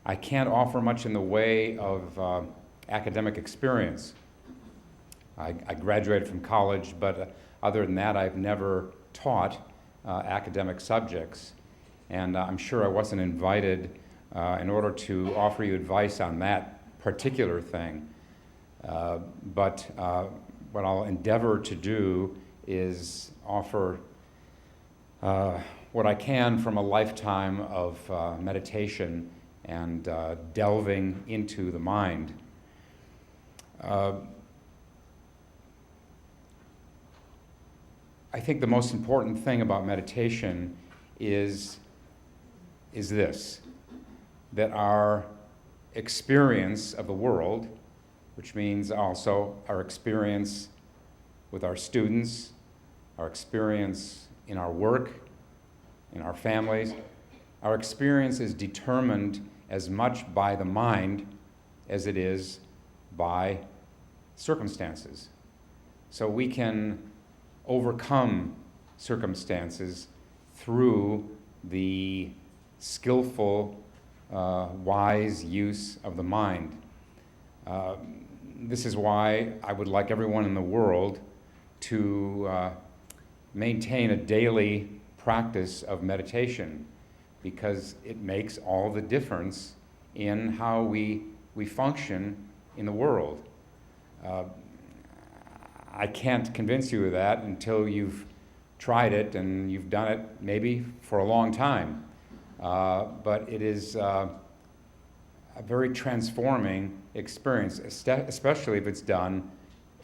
I can't offer much in the way of academic experience. I graduated from college, but other than that, I've never taught academic subjects. And I'm sure I wasn't invited in order to offer you advice on that particular thing. But what I'll endeavor to do is offer what I can from a lifetime of meditation and delving into the mind. I think the most important thing about meditation is this, that our experience of the world, which means also our experience with our students, our experience in our work, in our families, our experience is determined as much by the mind as it is by circumstances. So we can overcome circumstances through the skillful, wise use of the mind. This is why I would like everyone in the world to maintain a daily practice of meditation, because it makes all the difference in how we function in the world. I can't convince you of that until you've tried it and you've done it maybe for a long time. But it is a very transforming experience, especially if it's done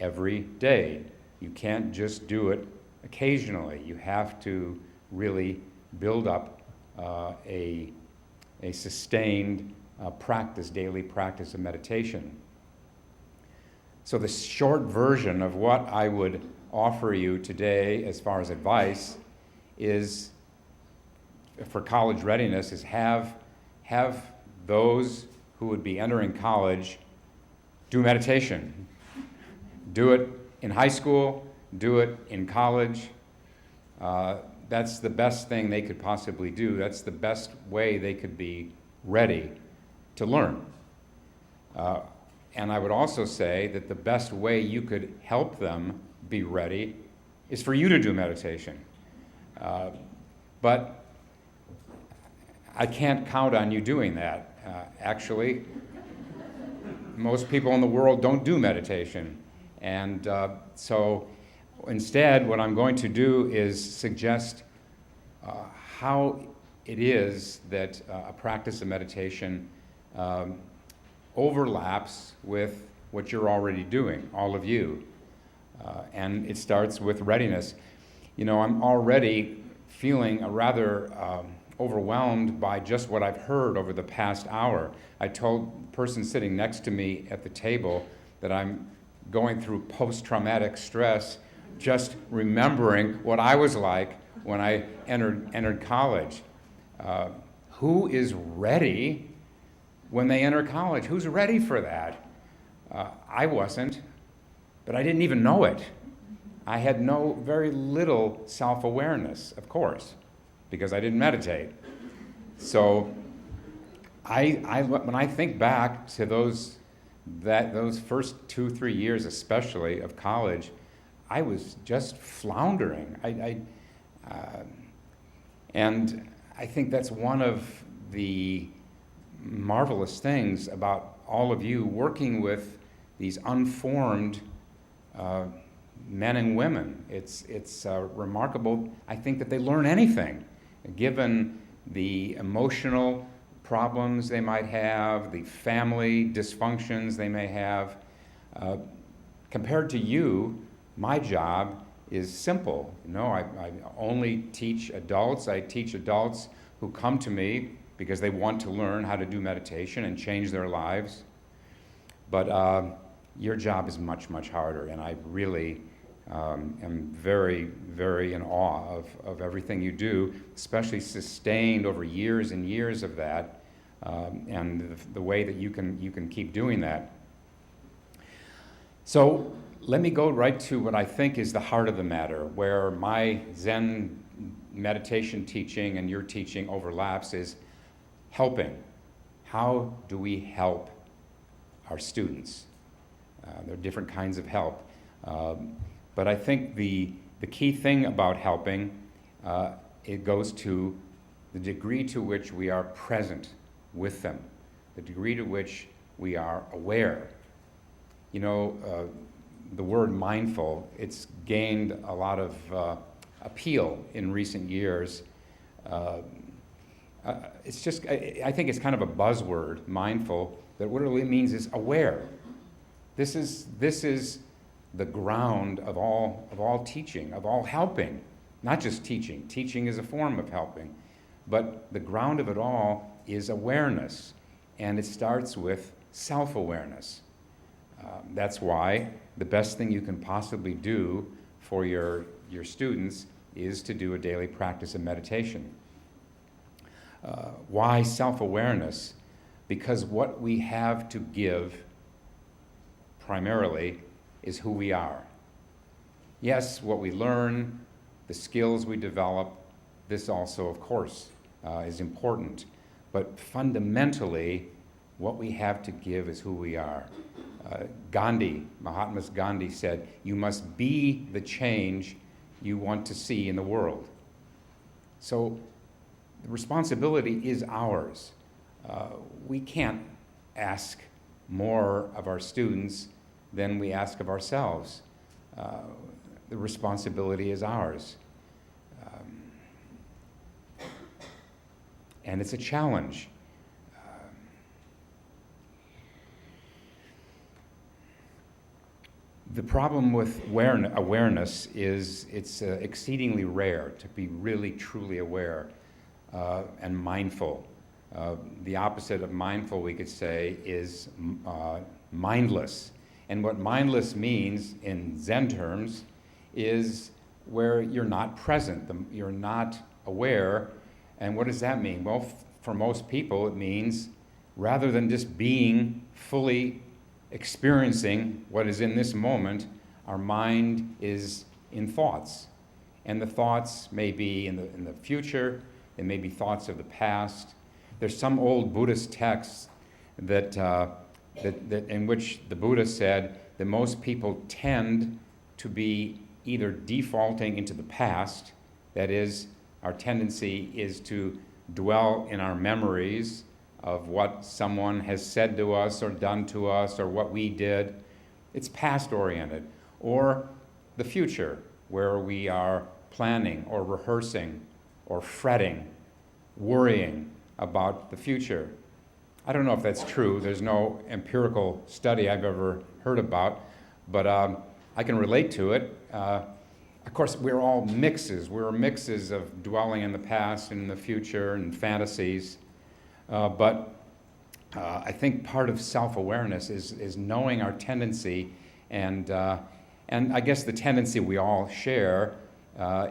every day. You can't just do it occasionally. You have to really build up a sustained practice, daily practice of meditation. So the short version of what I would offer you today as far as advice is, for college readiness, is have those who would be entering college do meditation. Do it in high school, do it in college. That's the best thing they could possibly do. That's the best way they could be ready to learn. And I would also say that the best way you could help them be ready is for you to do meditation. But I can't count on you doing that. Actually, most people in the world don't do meditation. And so instead, what I'm going to do is suggest how it is that a practice of meditation overlaps with what you're already doing, all of you. And it starts with readiness. You know, I'm already feeling a rather overwhelmed by just what I've heard over the past hour. I told the person sitting next to me at the table that I'm going through post-traumatic stress, just remembering what I was like when I entered college. Who is ready when they enter college? Who's ready for that? I wasn't, but I didn't even know it. I had very little self-awareness, of course, because I didn't meditate. So when I think back to those first 2-3 years, especially of college, I was just floundering. And I think that's one of the marvelous things about all of you working with these unformed men and women. It's remarkable, I think, that they learn anything, given the emotional problems they might have, the family dysfunctions they may have. Compared to you, my job is simple. You know, I only teach adults. I teach adults who come to me because they want to learn how to do meditation and change their lives. But your job is much, much harder, and I really am very, very in awe of everything you do, especially sustained over years and years of that, and the way that you can keep doing that. So let me go right to what I think is the heart of the matter, where my Zen meditation teaching and your teaching overlaps, is helping. How do we help our students? There are different kinds of help. But I think the key thing about helping, it goes to the degree to which we are present with them, the degree to which we are aware. You know, the word mindful, it's gained a lot of appeal in recent years. It's just, I think it's kind of a buzzword, mindful, that what it really means is aware. This is the ground of all teaching, of all helping. Not just teaching. Teaching is a form of helping. But the ground of it all is awareness. And it starts with self-awareness. That's why the best thing you can possibly do for your students is to do a daily practice of meditation. Why self-awareness? Because what we have to give primarily is who we are. Yes, what we learn, the skills we develop, this also, of course, is important. But fundamentally, what we have to give is who we are. Mahatma Gandhi said, you must be the change you want to see in the world. So the responsibility is ours. We can't ask more of our students than we ask of ourselves. The responsibility is ours. And it's a challenge. The problem with awareness is it's exceedingly rare to be really truly aware and mindful. The opposite of mindful, we could say, is mindless. And what mindless means in Zen terms is where you're not present, you're not aware. And what does that mean? Well, for most people, it means rather than just being fully experiencing what is in this moment, our mind is in thoughts. And the thoughts may be in the future, they may be thoughts of the past. There's some old Buddhist texts that in which the Buddha said that most people tend to be either defaulting into the past, that is, our tendency is to dwell in our memories of what someone has said to us or done to us or what we did. It's past-oriented. Or the future, where we are planning or rehearsing or fretting, worrying about the future. I don't know if that's true. There's no empirical study I've ever heard about, but I can relate to it. Of course, we're all mixes. We're mixes of dwelling in the past and in the future and fantasies. But I think part of self-awareness is knowing our tendency, and I guess the tendency we all share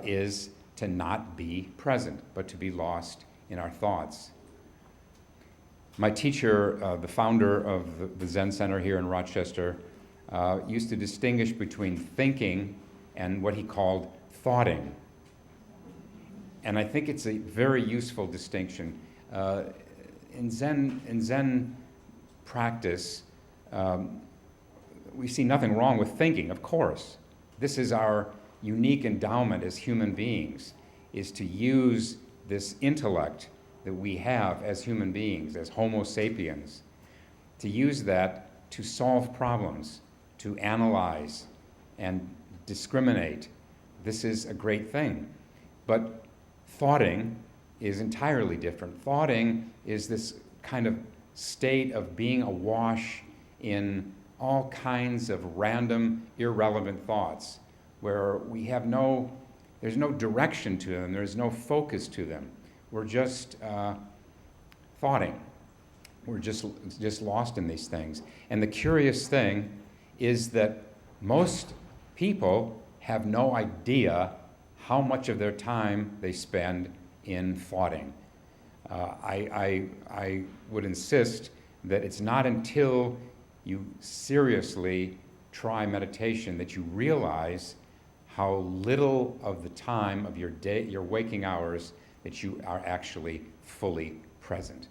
is to not be present, but to be lost in our thoughts. My teacher, the founder of the Zen Center here in Rochester, used to distinguish between thinking and what he called thoughting. And I think it's a very useful distinction. In Zen practice, we see nothing wrong with thinking, of course. This is our unique endowment as human beings, is to use this intellect that we have as human beings, as Homo sapiens, to use that to solve problems, to analyze and discriminate. This is a great thing. But thoughting is entirely different. Thoughting is this kind of state of being awash in all kinds of random, irrelevant thoughts, where we have there's no direction to them, there's no focus to them. We're just thoughting. We're just lost in these things. And the curious thing is that most people have no idea how much of their time they spend in thoughting. I would insist that it's not until you seriously try meditation that you realize how little of the time of your day, your waking hours, that you are actually fully present.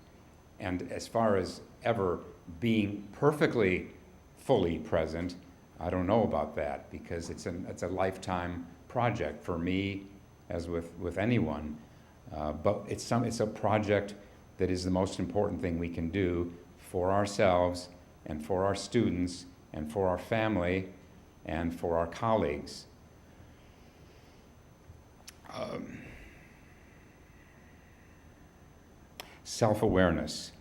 And as far as ever being perfectly fully present, I don't know about that, because it's a lifetime project for me, as with anyone. But it's a project that is the most important thing we can do for ourselves and for our students and for our family and for our colleagues. Self-awareness.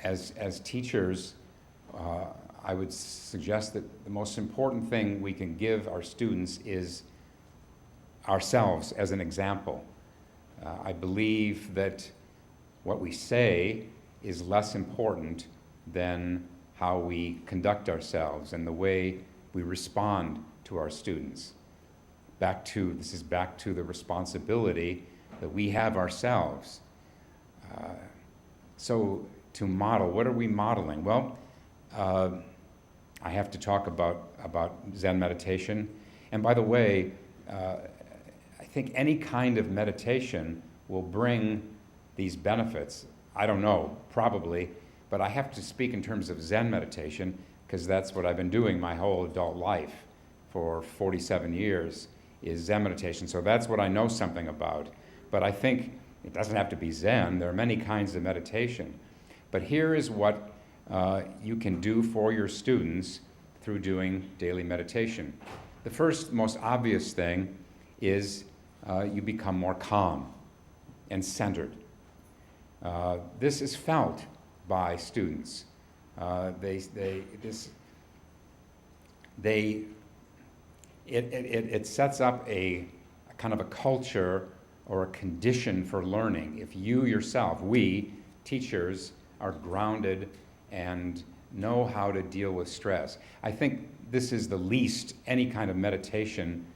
As teachers, I would suggest that the most important thing we can give our students is ourselves as an example. I believe that what we say is less important than how we conduct ourselves and the way we respond to our students. This is back to the responsibility that we have ourselves. So to model, what are we modeling? Well, I have to talk about Zen meditation. And by the way, I think any kind of meditation will bring these benefits. I don't know, probably, but I have to speak in terms of Zen meditation because that's what I've been doing my whole adult life for 47 years is Zen meditation. So that's what I know something about. But I think it doesn't have to be Zen. There are many kinds of meditation. But here is what you can do for your students through doing daily meditation. The first, most obvious thing is you become more calm and centered. This is felt by students. It sets up a kind of a culture or a condition for learning. If you yourself, we teachers, are grounded and know how to deal with stress. I think this is the least any kind of meditation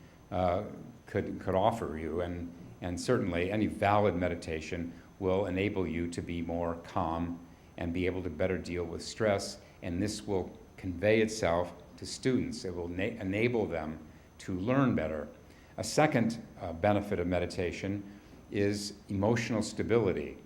could offer you, and certainly any valid meditation will enable you to be more calm and be able to better deal with stress, and this will convey itself to students. It will enable them to learn better. A second benefit of meditation is emotional stability.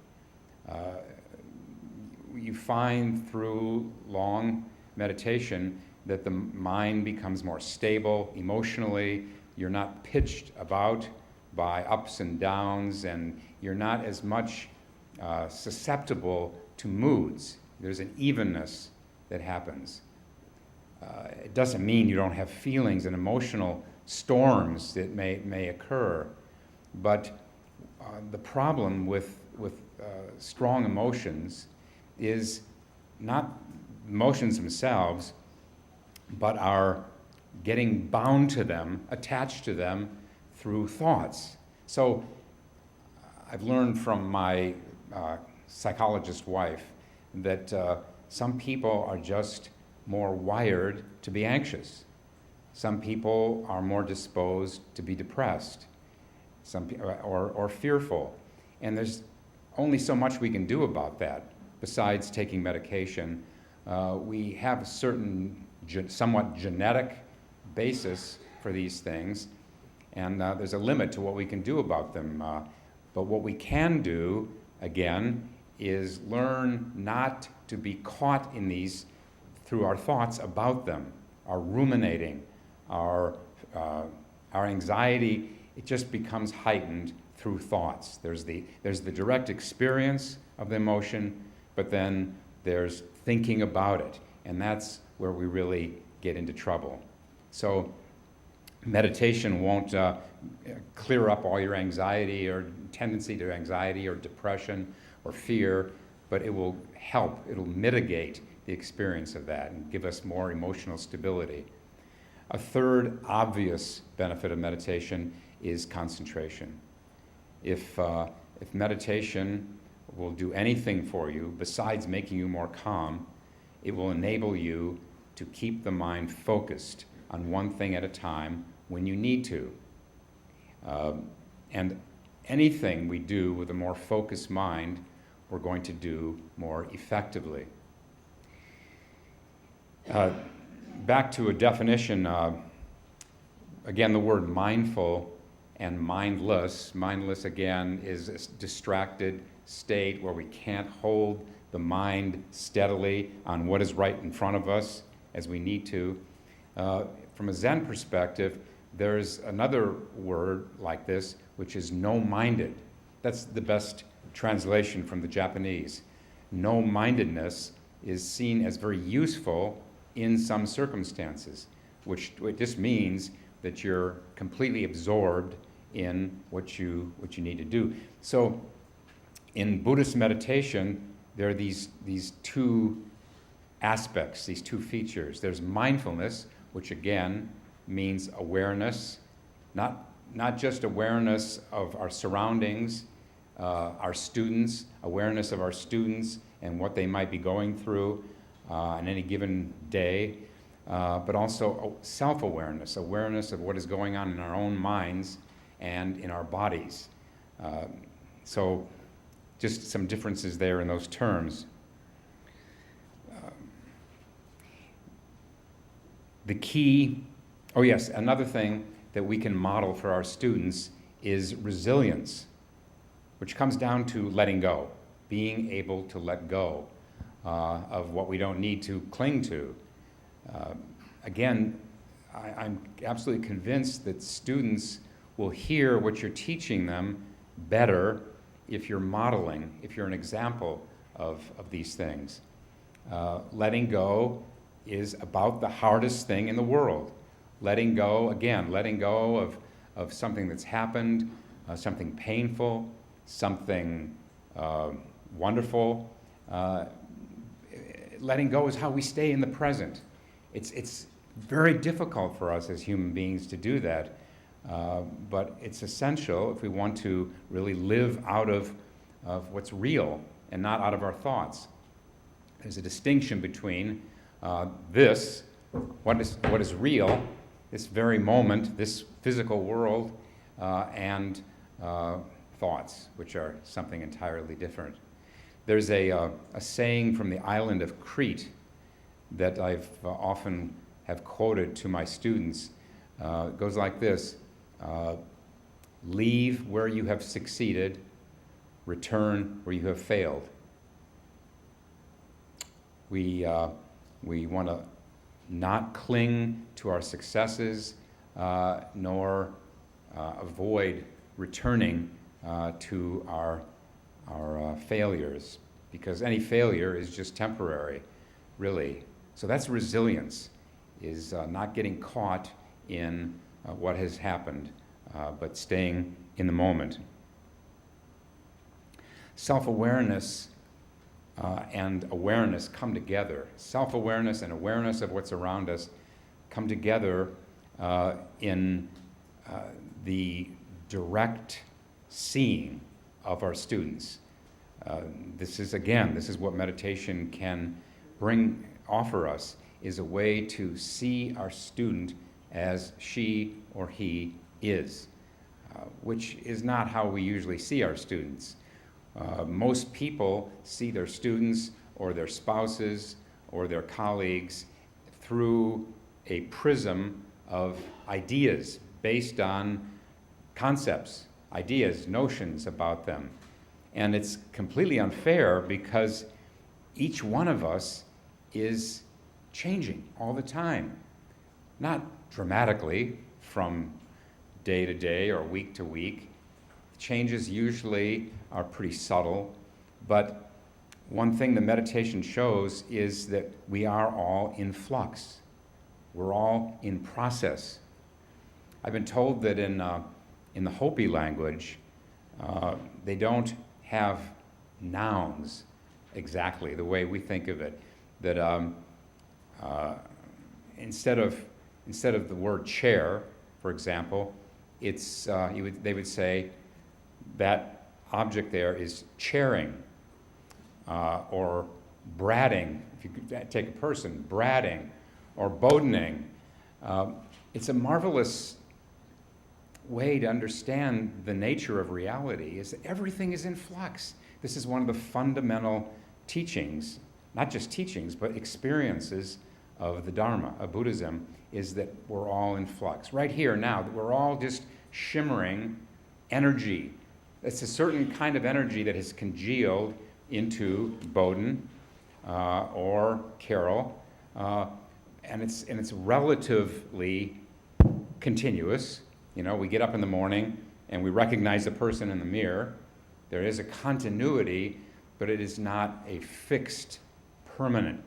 You find through long meditation that the mind becomes more stable emotionally. You're not pitched about by ups and downs, and you're not as much susceptible to moods. There's an evenness that happens. It doesn't mean you don't have feelings and emotional storms that may occur, but the problem with strong emotions is not emotions themselves, but our getting bound to them, attached to them through thoughts. So I've learned from my psychologist wife that some people are just more wired to be anxious. Some people are more disposed to be depressed, or fearful. And there's only so much we can do about that besides taking medication. We have a certain somewhat genetic basis for these things, and there's a limit to what we can do about them. But what we can do, again, is learn not to be caught in these through our thoughts about them, our ruminating, our anxiety. It just becomes heightened through thoughts. There's the direct experience of the emotion, but then there's thinking about it, and that's where we really get into trouble. So meditation won't clear up all your anxiety or tendency to anxiety or depression or fear, but it will help, it'll mitigate the experience of that and give us more emotional stability. A third obvious benefit of meditation is concentration. If meditation will do anything for you besides making you more calm, it will enable you to keep the mind focused on one thing at a time when you need to. And anything we do with a more focused mind, we're going to do more effectively. Back to a definition, again, the word mindful and mindless. Mindless, again, is a distracted state where we can't hold the mind steadily on what is right in front of us as we need to. From a Zen perspective, there's another word like this, which is no-minded. That's the best translation from the Japanese. No-mindedness is seen as very useful in some circumstances, which just means that you're completely absorbed in what you need to do. So in Buddhist meditation, there are these two aspects, these two features. There's mindfulness, which again means awareness, not just awareness of our surroundings, our students, awareness of our students and what they might be going through on any given day, but also self-awareness, awareness of what is going on in our own minds and in our bodies. So just some differences there in those terms. The key, oh yes, another thing that we can model for our students is resilience, which comes down to letting go, being able to let go of what we don't need to cling to. Again, I'm absolutely convinced that students will hear what you're teaching them better if you're modeling, if you're an example of these things. Letting go is about the hardest thing in the world. Letting go, again, letting go of something that's happened, something painful, something wonderful. Letting go is how we stay in the present. It's very difficult for us as human beings to do that, but it's essential if we want to really live out of what's real and not out of our thoughts. There's a distinction between what is real, this very moment, this physical world, and thoughts, which are something entirely different. There's a saying from the island of Crete that I've often have quoted to my students. It goes like this: leave where you have succeeded, return where you have failed. We want to not cling to our successes, nor avoid returning to our failures, because any failure is just temporary, really. So that's resilience, is not getting caught in what has happened, but staying in the moment. Self-awareness and awareness come together. Self-awareness and awareness of what's around us come together in the direct seeing of our students. This is what meditation can offer us, is a way to see our student as she or he is, which is not how we usually see our students. Most people see their students or their spouses or their colleagues through a prism of ideas based on concepts, ideas, notions about them. And it's completely unfair because each one of us is changing all the time. Not dramatically from day to day or week to week. Changes usually are pretty subtle, but one thing the meditation shows is that we are all in flux. We're all in process. I've been told that in the Hopi language, they don't have nouns exactly the way we think of it. That instead of the word chair, for example, it's they would say that object there is chairing or bratting. If you take a person, bratting or bodening. It's a marvelous way to understand the nature of reality, is that everything is in flux. This is one of the fundamental teachings, not just teachings, but experiences of the Dharma, of Buddhism, is that we're all in flux. Right here now, that we're all just shimmering energy. It's a certain kind of energy that has congealed into Bowden or Carol, and it's relatively continuous. You know, we get up in the morning and we recognize the person in the mirror. There is a continuity, but it is not a fixed, permanent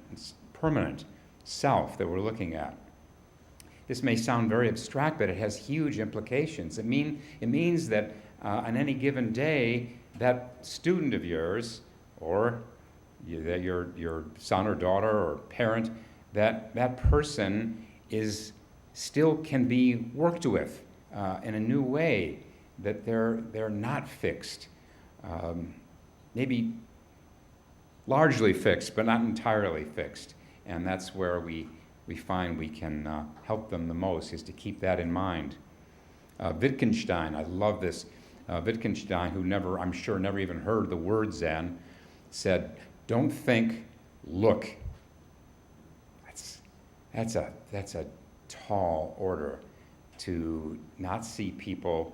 self that we're looking at. This may sound very abstract, but it has huge implications. It means that on any given day, that student of yours, or your son or daughter or parent, that person still can be worked with in a new way, that they're not fixed. Maybe largely fixed, but not entirely fixed. And that's where we find we can help them the most, is to keep that in mind. Wittgenstein, I love this. Wittgenstein, who I'm sure never even heard the word Zen, said, "Don't think, look." That's a tall order, to not see people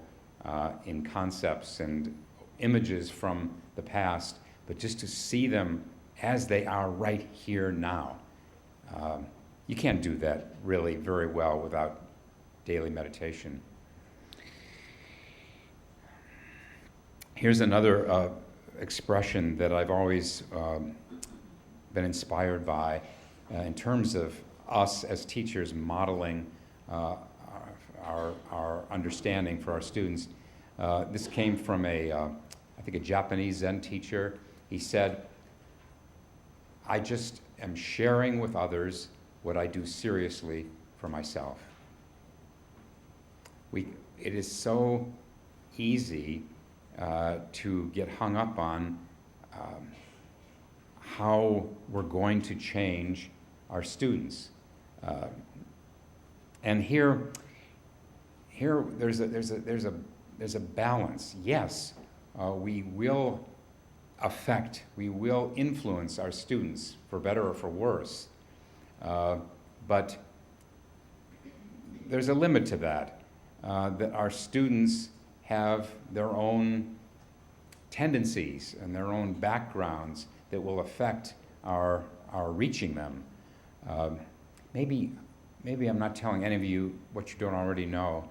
in concepts and images from the past, but just to see them as they are right here now. You can't do that really very well without daily meditation. Here's another expression that I've always been inspired by in terms of us as teachers modeling our understanding for our students. This came from I think a Japanese Zen teacher. He said, "I just am sharing with others what I do seriously for myself." It is so easy to get hung up on how we're going to change our students. And here there's a balance. Yes, we will influence our students for better or for worse, but there's a limit to that. That our students have their own tendencies and their own backgrounds that will affect our reaching them. Maybe I'm not telling any of you what you don't already know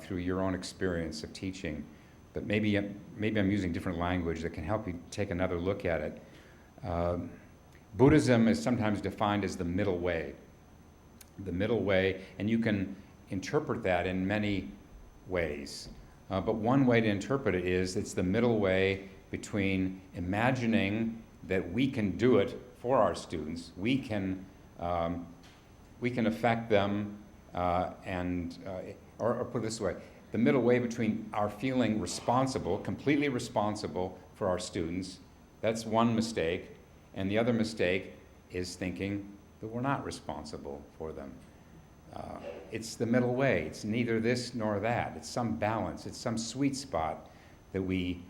through your own experience of teaching, but maybe I'm using different language that can help you take another look at it. Buddhism is sometimes defined as the middle way. The middle way, and you can interpret that in many ways. But one way to interpret it is it's the middle way between imagining that we can do it for our students, we can affect them, or put it this way, the middle way between our feeling responsible, completely responsible for our students. That's one mistake. And the other mistake is thinking that we're not responsible for them. It's the middle way. It's neither this nor that. It's some balance. It's some sweet spot that we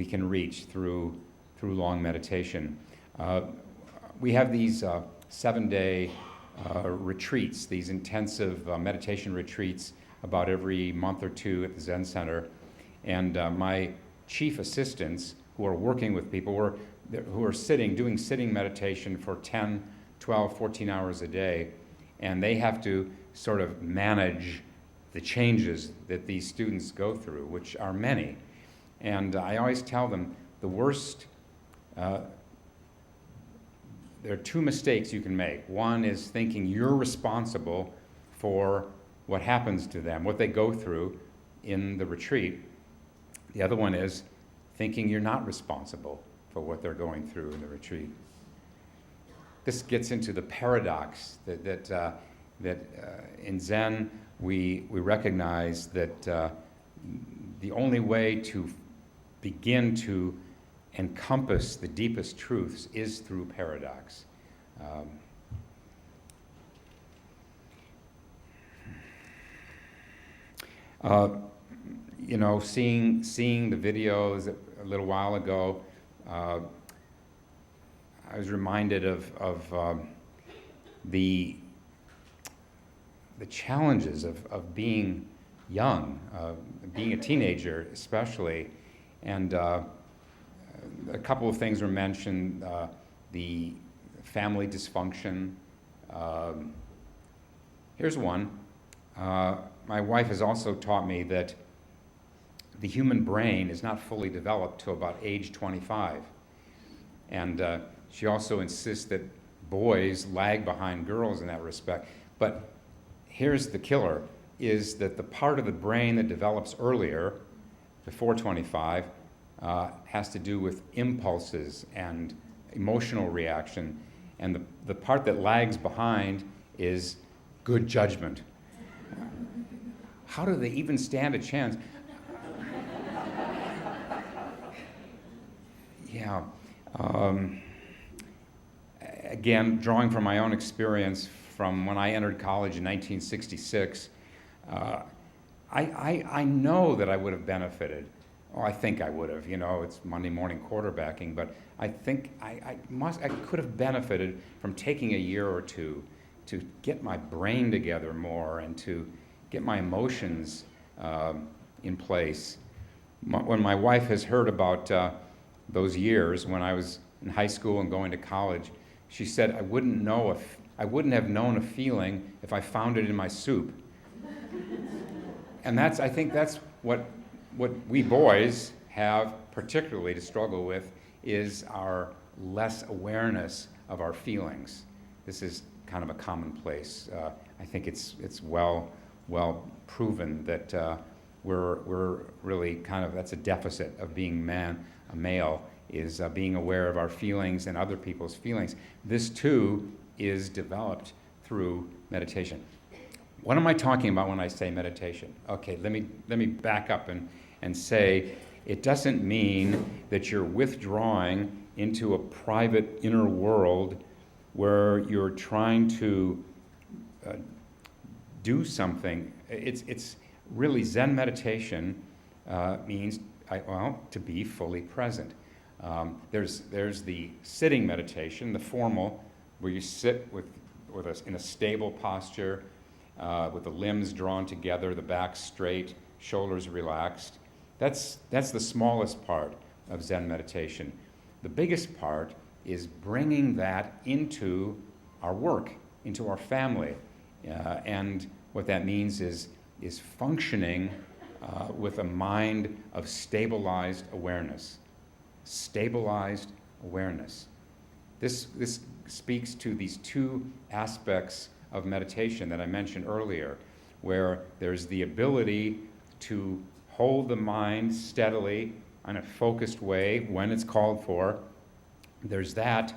can reach through long meditation. We have these 7-day retreats, these intensive meditation retreats about every month or two at the Zen Center. And my chief assistants who are working with people who are doing sitting meditation for 10, 12, 14 hours a day, and they have to sort of manage the changes that these students go through, which are many. And I always tell them the worst, there are two mistakes you can make. One is thinking you're responsible for what happens to them, what they go through in the retreat. The other one is thinking you're not responsible for what they're going through in the retreat. This gets into the paradox that in Zen we recognize that the only way to begin to encompass the deepest truths is through paradox. You know, seeing the videos a little while ago, I was reminded of the challenges of being young, being a teenager especially, and a couple of things were mentioned, the family dysfunction. Here's one. My wife has also taught me that the human brain is not fully developed till about age 25. And she also insists that boys lag behind girls in that respect. But here's the killer, is that the part of the brain that develops earlier, before 25, has to do with impulses and emotional reaction. And the part that lags behind is good judgment. How do they even stand a chance? Yeah. Again, drawing from my own experience from when I entered college in 1966, I know that I would have benefited. Oh, I think I would have. You know, it's Monday morning quarterbacking, but I think I could have benefited from taking a year or two to get my brain together more and to get my emotions in place. When my wife has heard about those years when I was in high school and going to college, she said I wouldn't have known a feeling if I found it in my soup. And I think that's what we boys have particularly to struggle with, is our less awareness of our feelings. This is kind of a commonplace. I think it's well proven that we're really kind of, that's a deficit of being a male, is being aware of our feelings and other people's feelings. This too is developed through meditation. What am I talking about when I say meditation? Okay, let me back up and say it doesn't mean that you're withdrawing into a private inner world where you're trying to do something. It's really, Zen meditation means to be fully present. There's the sitting meditation, the formal, where you sit in a stable posture, with the limbs drawn together, the back straight, shoulders relaxed. That's the smallest part of Zen meditation. The biggest part is bringing that into our work, into our family. And what that means is functioning with a mind of stabilized awareness. Stabilized awareness. This speaks to these two aspects of meditation that I mentioned earlier, where there's the ability to hold the mind steadily in a focused way when it's called for. There's that,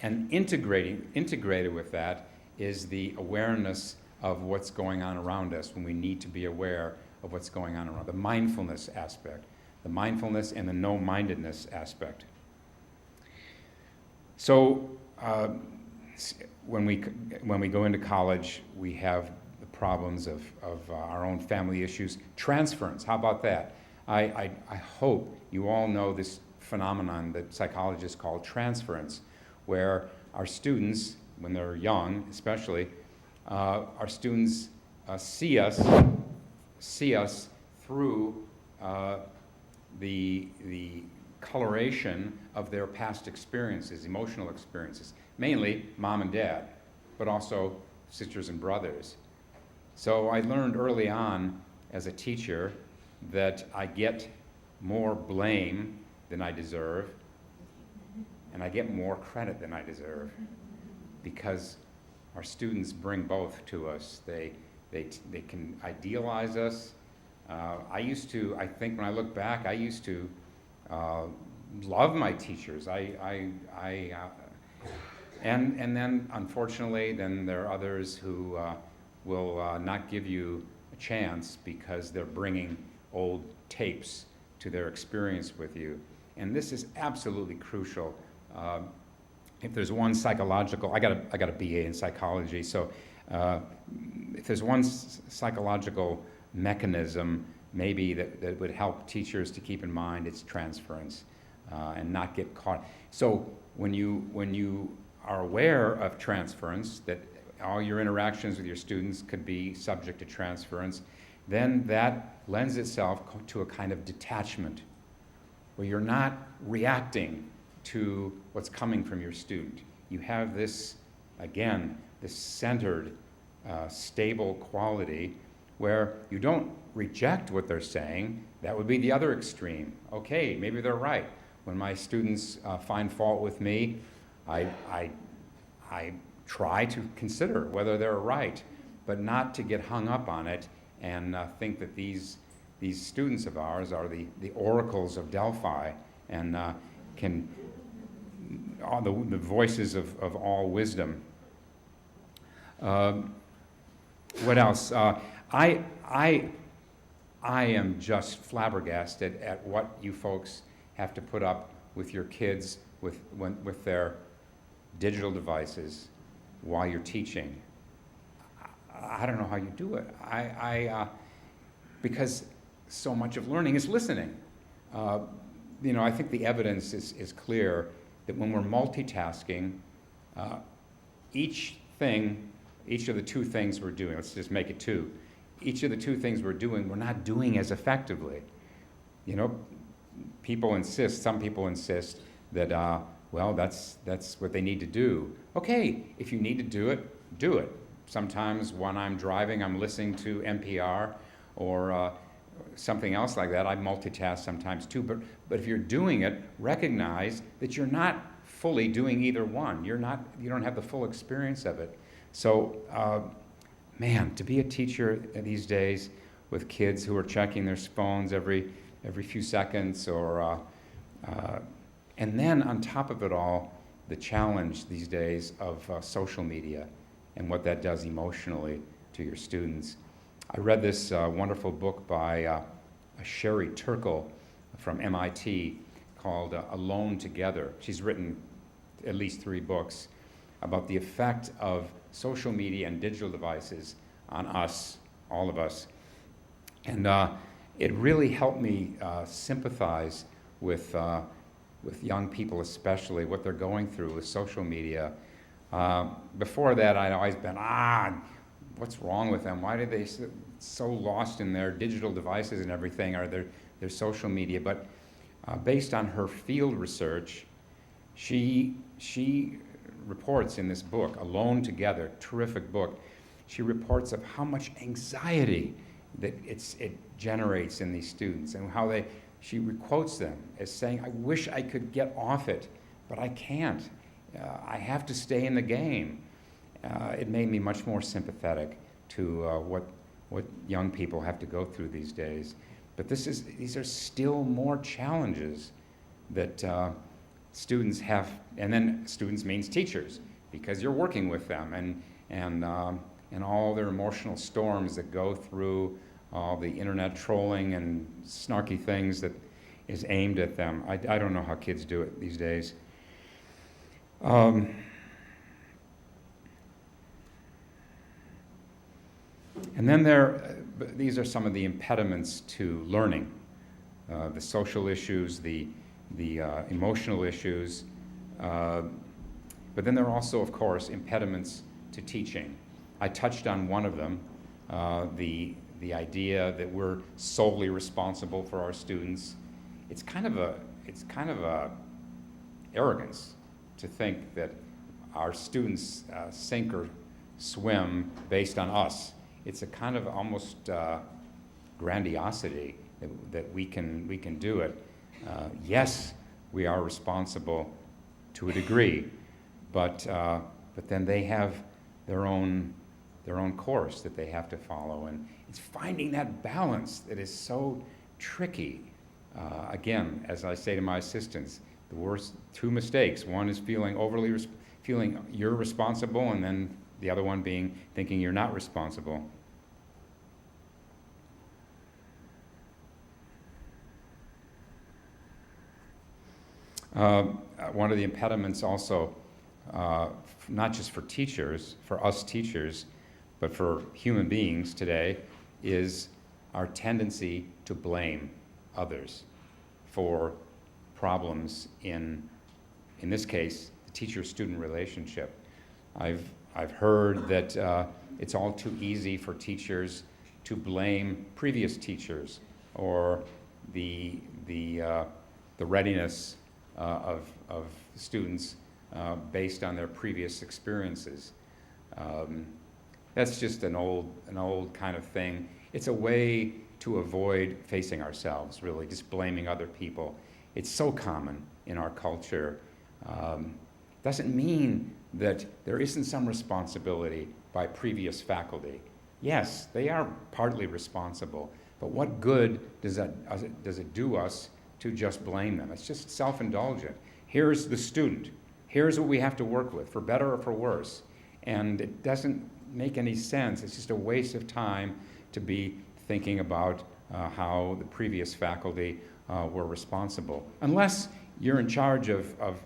and integrated with that is the awareness of what's going on around us when we need to be aware of what's going on around, the mindfulness aspect, the mindfulness and the no-mindedness aspect. So when we go into college, we have the problems of our own family issues. Transference, how about that? I hope you all know this phenomenon that psychologists call transference, where our students, when they're young especially, our students see us through the coloration of their past experiences, emotional experiences, mainly mom and dad, but also sisters and brothers. So I learned early on as a teacher that I get more blame than I deserve, and I get more credit than I deserve, because our students bring both to us. They can idealize us. I think when I look back, I used to love my teachers. And then unfortunately, then there are others who will not give you a chance because they're bringing old tapes to their experience with you. And this is absolutely crucial. If there's one psychological, I got a BA in psychology, so if there's one psychological mechanism maybe that would help teachers to keep in mind its transference and not get caught. So when you are aware of transference, that all your interactions with your students could be subject to transference, then that lends itself to a kind of detachment where you're not reacting to what's coming from your student. You have this, again, this centered, stable quality where you don't reject what they're saying. That would be the other extreme. Okay, maybe they're right. When my students find fault with me, I try to consider whether they're right, but not to get hung up on it and think that these students of ours are the oracles of Delphi and can the voices of all wisdom. What else? I am just flabbergasted at what you folks have to put up with your kids with their digital devices while you're teaching. I don't know how you do it. Because so much of learning is listening. I think the evidence is clear that when we're multitasking, each of the two things we're doing, let's just make it two, each of the two things we're doing, we're not doing as effectively. Some people insist that, that's what they need to do. Okay, if you need to do it, do it. Sometimes when I'm driving, I'm listening to NPR or something else like that. I multitask sometimes too, but if you're doing it, recognize that you're not fully doing either one. You don't have the full experience of it. So, to be a teacher these days with kids who are checking their phones every few seconds, and then on top of it all, the challenge these days of social media and what that does emotionally to your students. I read this wonderful book by Sherry Turkle from MIT called Alone Together. She's written at least 3 books about the effect of social media and digital devices on us, all of us. And it really helped me sympathize with young people, especially what they're going through with social media. Before that, I'd always been, what's wrong with them? Why are they so lost in their digital devices and everything, or their social media? But based on her field research, she reports in this book, Alone Together, terrific book, she reports of how much anxiety that it generates in these students and how she quotes them as saying, I wish I could get off it, but I can't. I have to stay in the game. It made me much more sympathetic to what young people have to go through these days. But these are still more challenges that students have, and then students means teachers, because you're working with them and all their emotional storms that go through all the internet trolling and snarky things that is aimed at them. I don't know how kids do it these days. And then these are some of the impediments to learning, the social issues, the emotional issues, but then there are also, of course, impediments to teaching. I touched on one of them, the idea that we're solely responsible for our students. It's kind of a arrogance to think that our students sink or swim based on us. It's a kind of almost grandiosity that we can do it. Yes, we are responsible to a degree, but then they have their own course that they have to follow, and it's finding that balance that is so tricky. Again, as I say to my assistants, the worst 2 mistakes. One is feeling you're responsible, and then the other one being thinking you're not responsible. One of the impediments also, not just for teachers, for us teachers, but for human beings today, is our tendency to blame others for problems in this case, the teacher-student relationship. I've heard that it's all too easy for teachers to blame previous teachers or the readiness of students based on their previous experiences. That's just an old kind of thing. It's a way to avoid facing ourselves, really, just blaming other people. It's so common in our culture. Doesn't mean that there isn't some responsibility by previous faculty. Yes, they are partly responsible, but what good does it do us to just blame them? It's just self-indulgent. Here's the student. Here's what we have to work with, for better or for worse. And it doesn't make any sense. It's just a waste of time to be thinking about how the previous faculty were responsible. Unless you're in charge of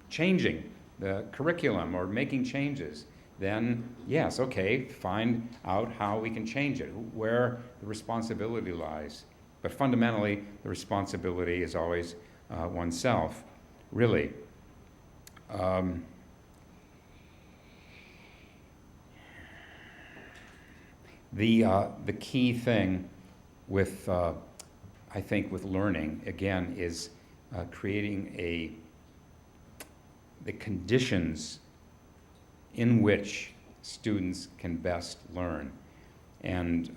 changing the curriculum or making changes, then yes, okay, find out how we can change it, where the responsibility lies. But fundamentally, the responsibility is always oneself, really. The key thing with, I think, with learning, again, is creating the conditions in which students can best learn. And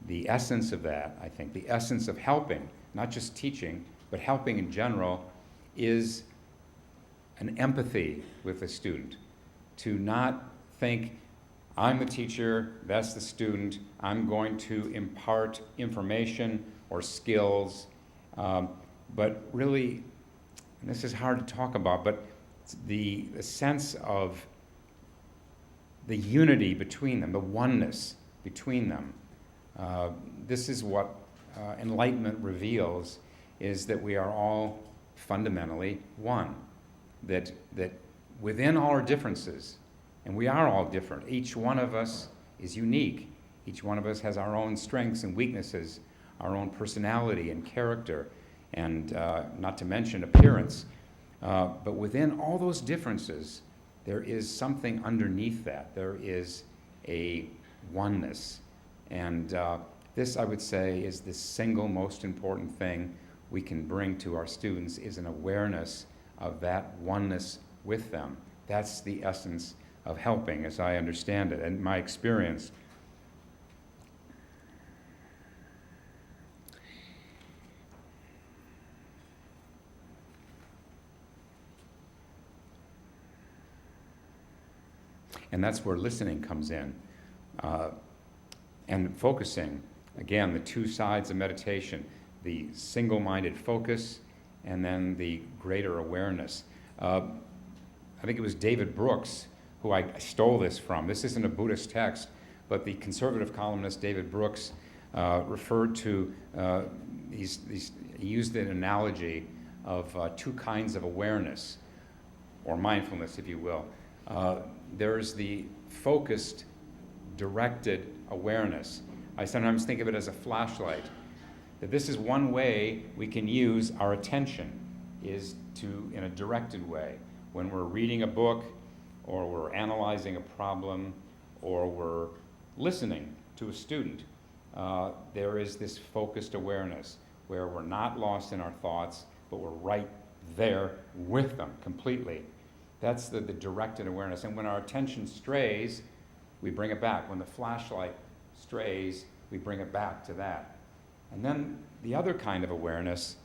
the essence of that, I think, the essence of helping, not just teaching, but helping in general, is an empathy with the student. To not think, I'm the teacher, that's the student, I'm going to impart information or skills, but really, and this is hard to talk about, but the sense of the unity between them, the oneness between them. This is what enlightenment reveals, is that we are all fundamentally one. That within all our differences, and we are all different, each one of us is unique. Each one of us has our own strengths and weaknesses, our own personality and character, and not to mention appearance. But within all those differences, there is something underneath that. There is a oneness. And this, I would say, is the single most important thing we can bring to our students, is an awareness of that oneness with them. That's the essence of helping, as I understand it, and my experience. And that's where listening comes in. And focusing, again, the two sides of meditation, the single-minded focus and then the greater awareness. I think it was David Brooks who I stole this from. This isn't a Buddhist text, but the conservative columnist David Brooks referred to, he used an analogy of two kinds of awareness, or mindfulness, if you will. There's the focused, directed awareness. I sometimes think of it as a flashlight. That this is one way we can use our attention, is to, in a directed way. When we're reading a book, or we're analyzing a problem, or we're listening to a student, there is this focused awareness where we're not lost in our thoughts, but we're right there with them completely. That's the directed awareness. And when our attention strays, we bring it back. When the flashlight strays, we bring it back to that. And then the other kind of awareness,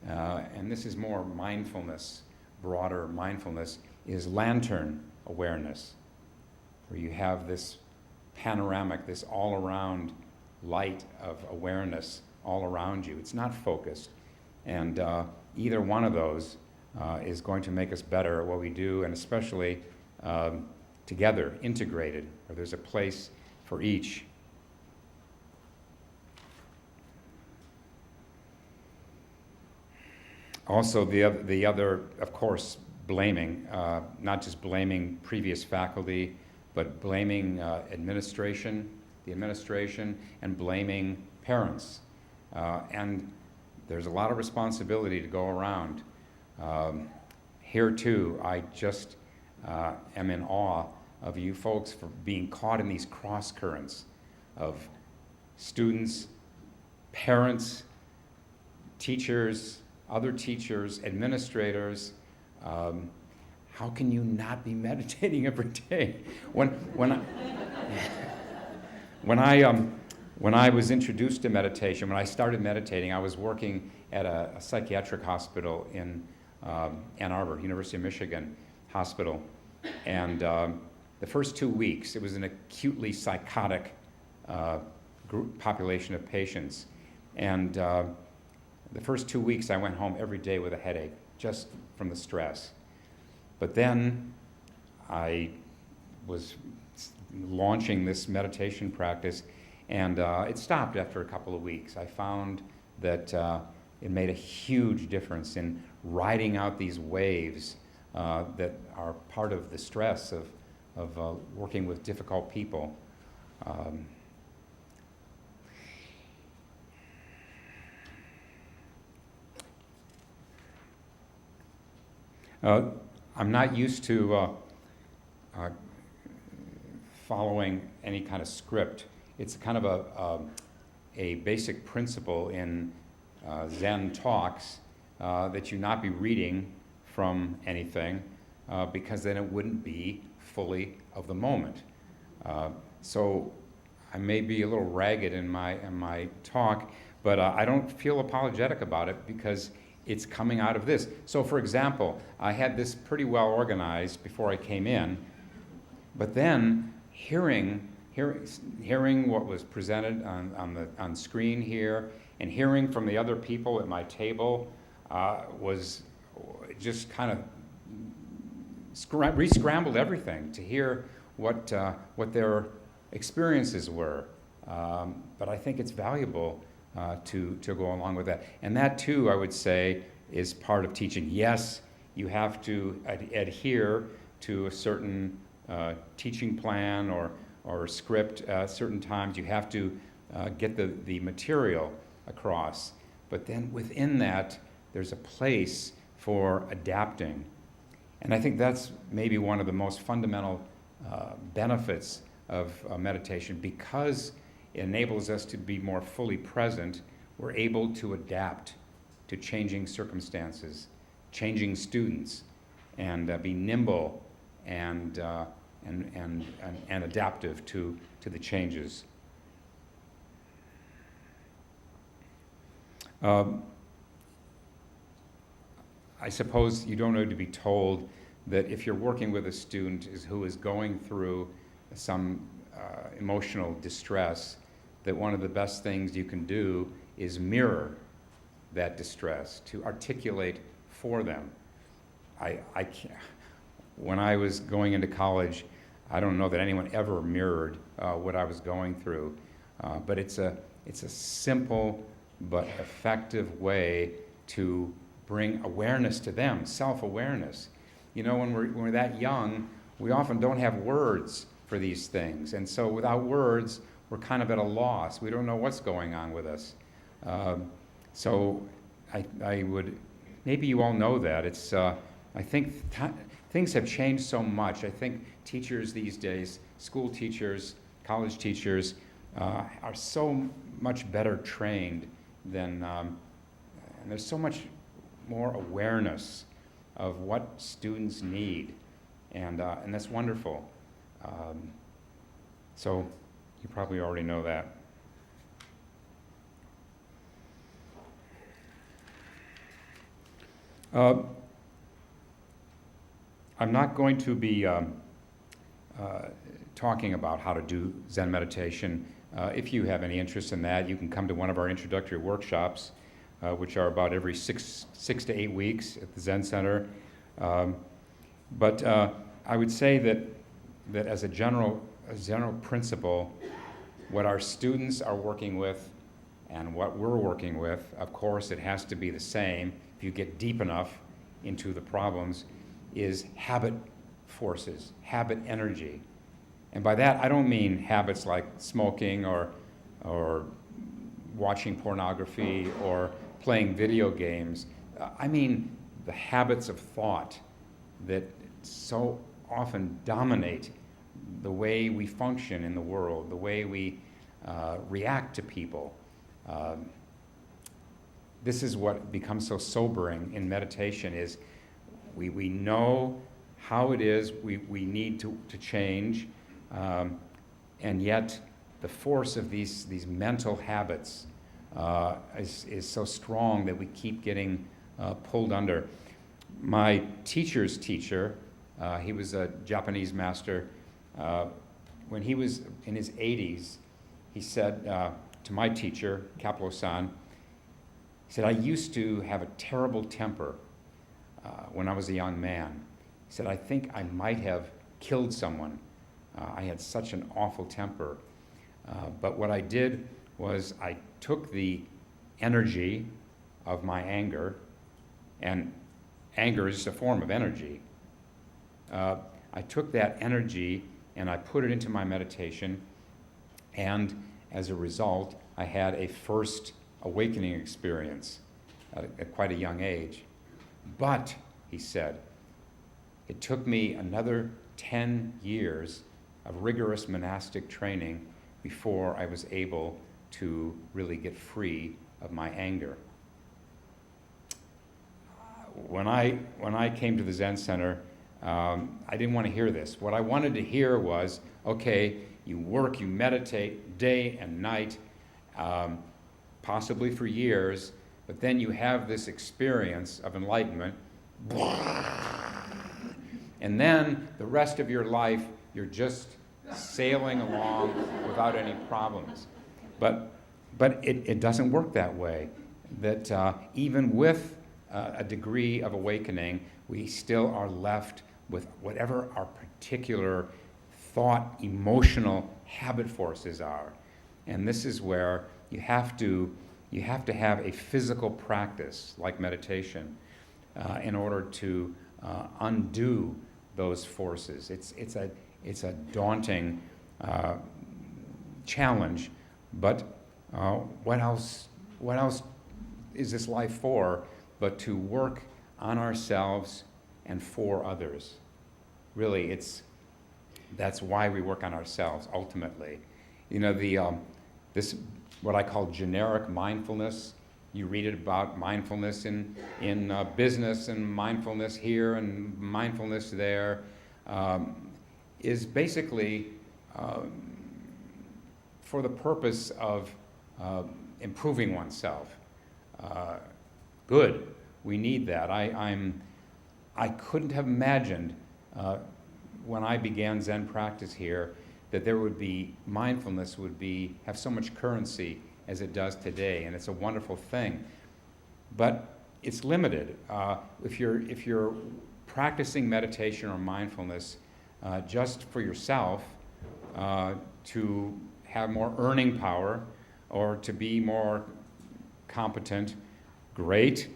and this is more mindfulness, broader mindfulness, is lantern awareness, where you have this panoramic, this all-around light of awareness all around you. It's not focused. And either one of those is going to make us better at what we do, and especially together, integrated, where there's a place for each. Also, the other, of course, blaming, not just blaming previous faculty, but blaming administration, the administration, and blaming parents. And there's a lot of responsibility to go around. Here too, I just am in awe of you folks for being caught in these cross currents of students, parents, teachers, other teachers, administrators. How can you not be meditating every day? When I was introduced to meditation, when I started meditating, I was working at a psychiatric hospital in Ann Arbor, University of Michigan Hospital, and the first 2 weeks, it was an acutely psychotic population of patients, and the first 2 weeks, I went home every day with a headache, just from the stress. But then I was launching this meditation practice, and it stopped after a couple of weeks. I found that it made a huge difference in riding out these waves that are part of the stress of working with difficult people. I'm not used to following any kind of script. It's kind of a basic principle in Zen talks that you not be reading from anything because then it wouldn't be fully of the moment. So I may be a little ragged in my talk, but I don't feel apologetic about it because it's coming out of this. So for example, I had this pretty well organized before I came in, but then hearing what was presented on screen here and hearing from the other people at my table was just kind of re-scrambled everything to hear what their experiences were. But I think it's valuable to go along with that. And that too, I would say, is part of teaching. Yes, you have to adhere to a certain teaching plan or script. Certain times you have to get the material across. But then within that, there's a place for adapting. And I think that's maybe one of the most fundamental benefits of meditation. Because it enables us to be more fully present, we're able to adapt to changing circumstances, changing students, and be nimble and adaptive to the changes. I suppose you don't need to be told that if you're working with a student who is going through some emotional distress, that one of the best things you can do is mirror that distress, to articulate for them. I can't, when I was going into college, I don't know that anyone ever mirrored what I was going through, but it's a simple but effective way to bring awareness to them, self-awareness. You know, when we're that young, we often don't have words for these things, and so without words, we're kind of at a loss. We don't know what's going on with us. So I would, maybe you all know that. It's, I think things have changed so much. I think teachers these days, school teachers, college teachers, are so much better trained than, and there's so much more awareness of what students need, and that's wonderful. So you probably already know that. I'm not going to be talking about how to do Zen meditation. If you have any interest in that, you can come to one of our introductory workshops, which are about every six to 8 weeks at the Zen Center. But I would say that as a general principle, what our students are working with and what we're working with, of course, it has to be the same if you get deep enough into the problems, is habit forces, habit energy. And by that, I don't mean habits like smoking or watching pornography or playing video games. I mean the habits of thought that so often dominate the way we function in the world, the way we react to people. This is what becomes so sobering in meditation is we know how it is we need to change, and yet the force of these mental habits is so strong that we keep getting pulled under. My teacher's teacher, he was a Japanese master, when he was in his 80s, he said to my teacher, Kaplo-san, he said, I used to have a terrible temper when I was a young man. He said, I think I might have killed someone. I had such an awful temper. But what I did was I took the energy of my anger, and anger is just a form of energy. I took that energy and I put it into my meditation, and as a result, I had a first awakening experience at quite a young age. But, he said, it took me another 10 years of rigorous monastic training before I was able to really get free of my anger. When I came to the Zen Center, I didn't want to hear this. What I wanted to hear was, okay, you work, you meditate day and night, possibly for years, but then you have this experience of enlightenment, and then the rest of your life, you're just sailing along without any problems. But it doesn't work that way. That even with a degree of awakening, we still are left with whatever our particular thought, emotional habit forces are. And this is where you have to have a physical practice like meditation in order to undo those forces. It's a daunting challenge, but what else is this life for but to work on ourselves and for others? Really, that's why we work on ourselves ultimately. You know, this what I call generic mindfulness. You read it about mindfulness in business and mindfulness here and mindfulness there, is basically for the purpose of improving oneself. Good, we need that. I couldn't have imagined when I began Zen practice here that there would be, mindfulness would have so much currency as it does today, and it's a wonderful thing. But it's limited. If you're practicing meditation or mindfulness just for yourself, to have more earning power or to be more competent, great,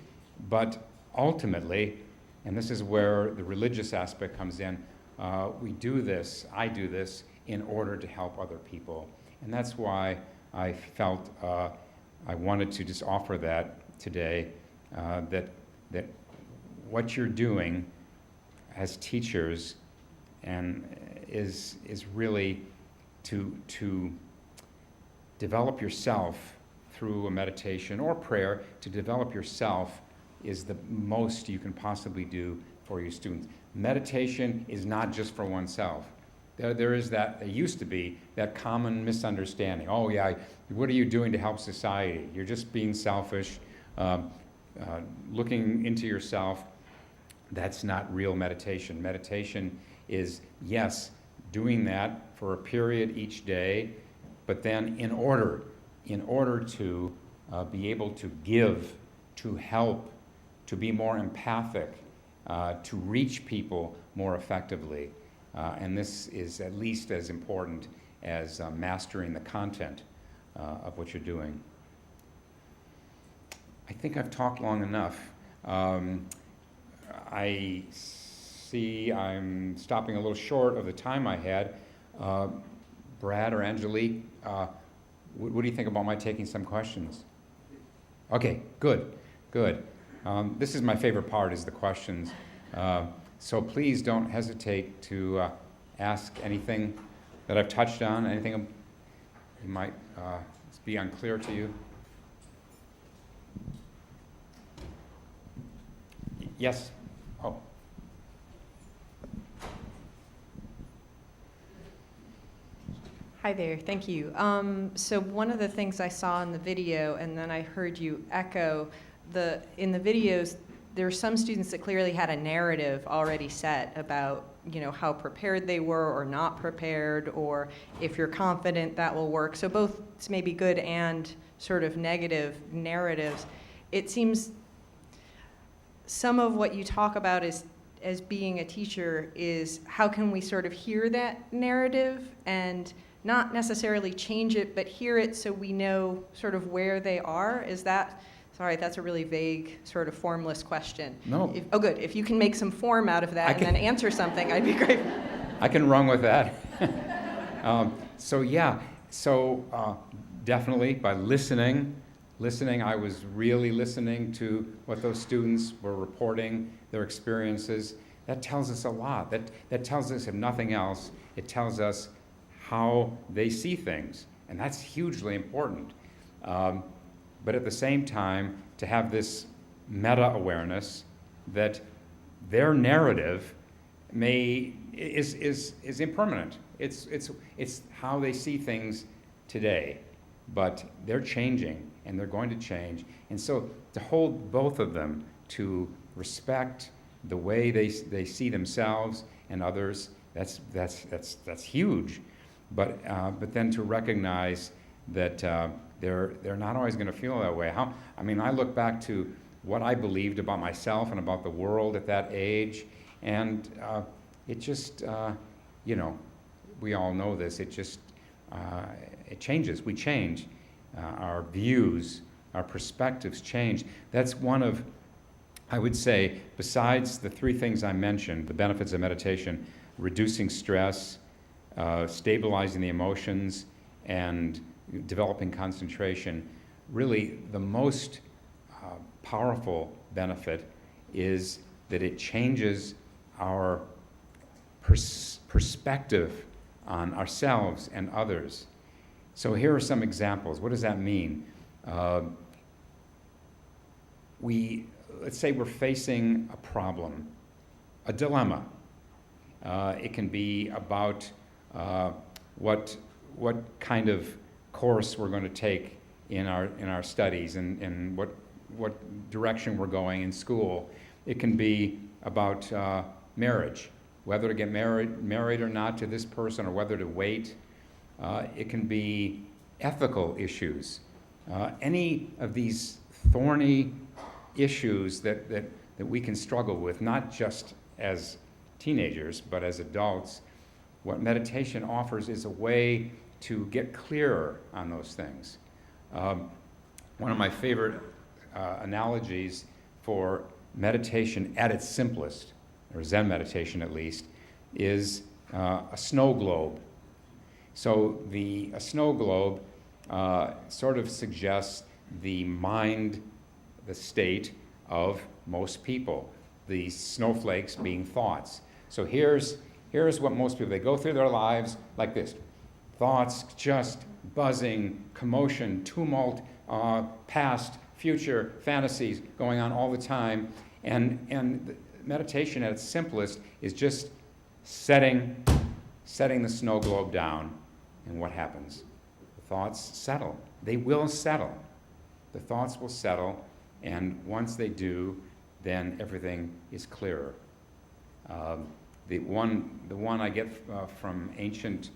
but ultimately, and this is where the religious aspect comes in, I do this in order to help other people. And that's why I felt I wanted to just offer that today, that what you're doing as teachers and is really to develop yourself through a meditation or prayer. To develop yourself is the most you can possibly do for your students. Meditation is not just for oneself. There used to be that common misunderstanding. Oh yeah, what are you doing to help society? You're just being selfish, looking into yourself. That's not real meditation. Meditation is, yes, doing that for a period each day, but then in order to be able to give, to help, to be more empathic, to reach people more effectively. And this is at least as important as mastering the content of what you're doing. I think I've talked long enough. I see I'm stopping a little short of the time I had. Brad or Angelique, what do you think about my taking some questions? Okay, good. This is my favorite part, is the questions. So please don't hesitate to ask anything that I've touched on, anything you might be unclear to you. Yes? Oh. Hi there, thank you. So one of the things I saw in the video, and then I heard you echo, in the videos, there are some students that clearly had a narrative already set about, how prepared they were or not prepared, or if you're confident that will work. So both maybe good and sort of negative narratives. It seems some of what you talk about as being a teacher is how can we sort of hear that narrative and not necessarily change it, but hear it so we know sort of where they are? Is that, sorry, that's a really vague, sort of formless question. No. Good. If you can make some form out of that and then answer something, I'd be grateful. I can run with that. Definitely by listening, I was really listening to what those students were reporting, their experiences. That tells us a lot. That tells us, if nothing else, it tells us how they see things, and that's hugely important. But at the same time, to have this meta-awareness that their narrative is impermanent. It's how they see things today, but they're changing, and they're going to change. And so to hold both of them to respect the way they see themselves and others, that's huge. But then to recognize that they're not always going to feel that way. I look back to what I believed about myself and about the world at that age, and it just, we all know this. It just it changes. We change. Our views, our perspectives change. That's one of, I would say, besides the three things I mentioned, the benefits of meditation, reducing stress, stabilizing the emotions, and developing concentration, really the most powerful benefit is that it changes our perspective on ourselves and others. So here are some examples. What does that mean? Let's say we're facing a problem, a dilemma. It can be about what kind of course we're going to take in our studies and what direction we're going in school. It can be about marriage, whether to get married or not to this person, or whether to wait. It can be ethical issues. Any of these thorny issues that we can struggle with, not just as teenagers, but as adults. What meditation offers is a way to get clearer on those things. One of my favorite analogies for meditation at its simplest, or Zen meditation at least, is a snow globe. So a snow globe sort of suggests the mind, the state of most people, the snowflakes being thoughts. So here's what most people, they go through their lives like this. Thoughts just buzzing, commotion, tumult, past, future, fantasies going on all the time. And meditation at its simplest is just setting the snow globe down. And what happens? The thoughts settle. They will settle. The thoughts will settle, and once they do, then everything is clearer. The one I get from ancient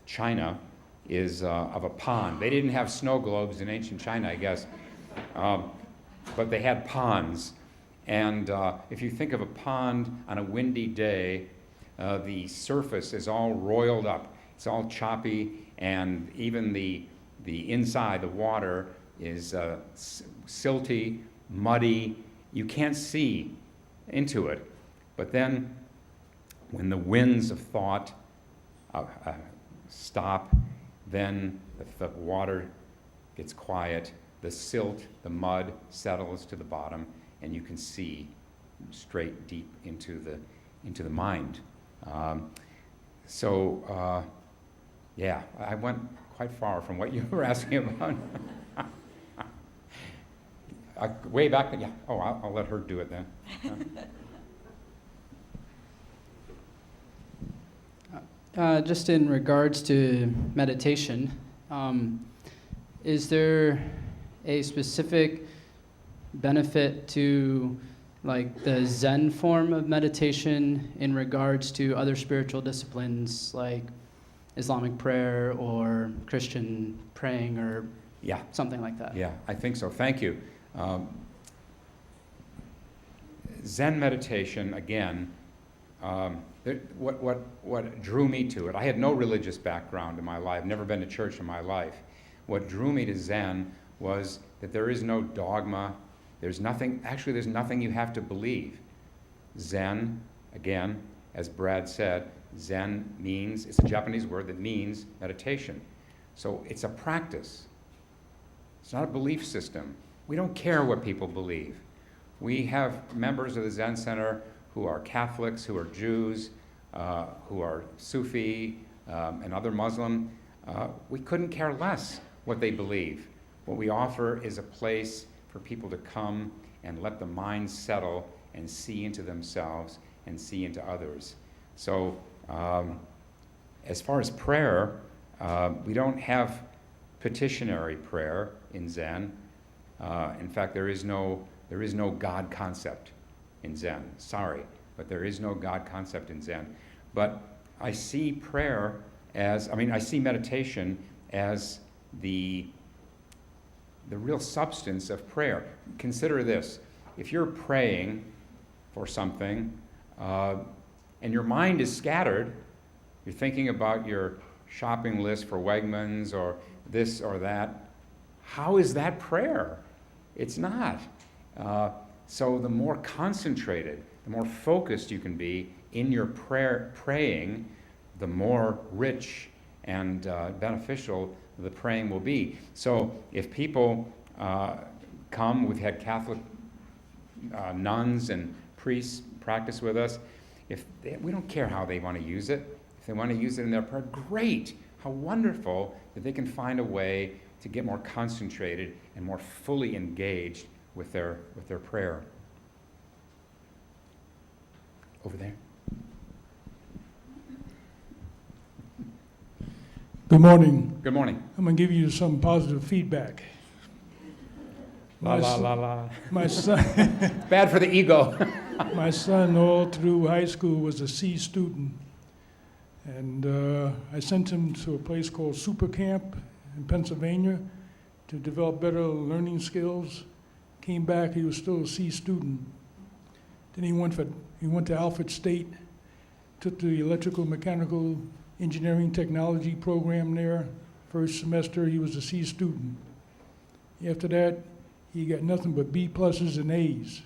China is of a pond. They didn't have snow globes in ancient China, I guess, but they had ponds. And if you think of a pond on a windy day, the surface is all roiled up. It's all choppy, and even the inside, the water, is silty, muddy. You can't see into it. But then when the winds of thought stop, then the water gets quiet, the silt, the mud settles to the bottom, and you can see straight deep into the mind. Yeah, I went quite far from what you were asking about. Way back, yeah. Oh, I'll let her do it then. Just in regards to meditation, is there a specific benefit to like the Zen form of meditation in regards to other spiritual disciplines like Islamic prayer or Christian praying or something like that? Yeah, I think so. Thank you. Zen meditation, again, what drew me to it, I had no religious background in my life, never been to church in my life. What drew me to Zen was that there is no dogma, there's nothing you have to believe. Zen, again, as Brad said, Zen means, it's a Japanese word that means meditation. So it's a practice. It's not a belief system. We don't care what people believe. We have members of the Zen Center who are Catholics, who are Jews, who are Sufi, and other Muslim. We couldn't care less what they believe. What we offer is a place for people to come and let the mind settle and see into themselves and see into others. So as far as prayer, we don't have petitionary prayer in Zen. In fact, there is no God concept in Zen. Sorry, but there is no God concept in Zen. But I see prayer I see meditation as the real substance of prayer. Consider this. If you're praying for something and your mind is scattered, you're thinking about your shopping list for Wegmans or this or that, how is that prayer? It's not. So the more concentrated, the more focused you can be in your praying, the more rich and beneficial the praying will be. So if people come, we've had Catholic nuns and priests practice with us. We don't care how they want to use it. If they want to use it in their prayer, great. How wonderful that they can find a way to get more concentrated and more fully engaged with their prayer. Over there. Good morning. Good morning. I'm going to give you some positive feedback. My son. Bad for the ego. My son, all through high school, was a C student. And I sent him to a place called Super Camp in Pennsylvania to develop better learning skills. Came back, he was still a C student. Then he went to Alfred State, took the electrical mechanical engineering technology program there. First semester, he was a C student. After that, he got nothing but B pluses and A's.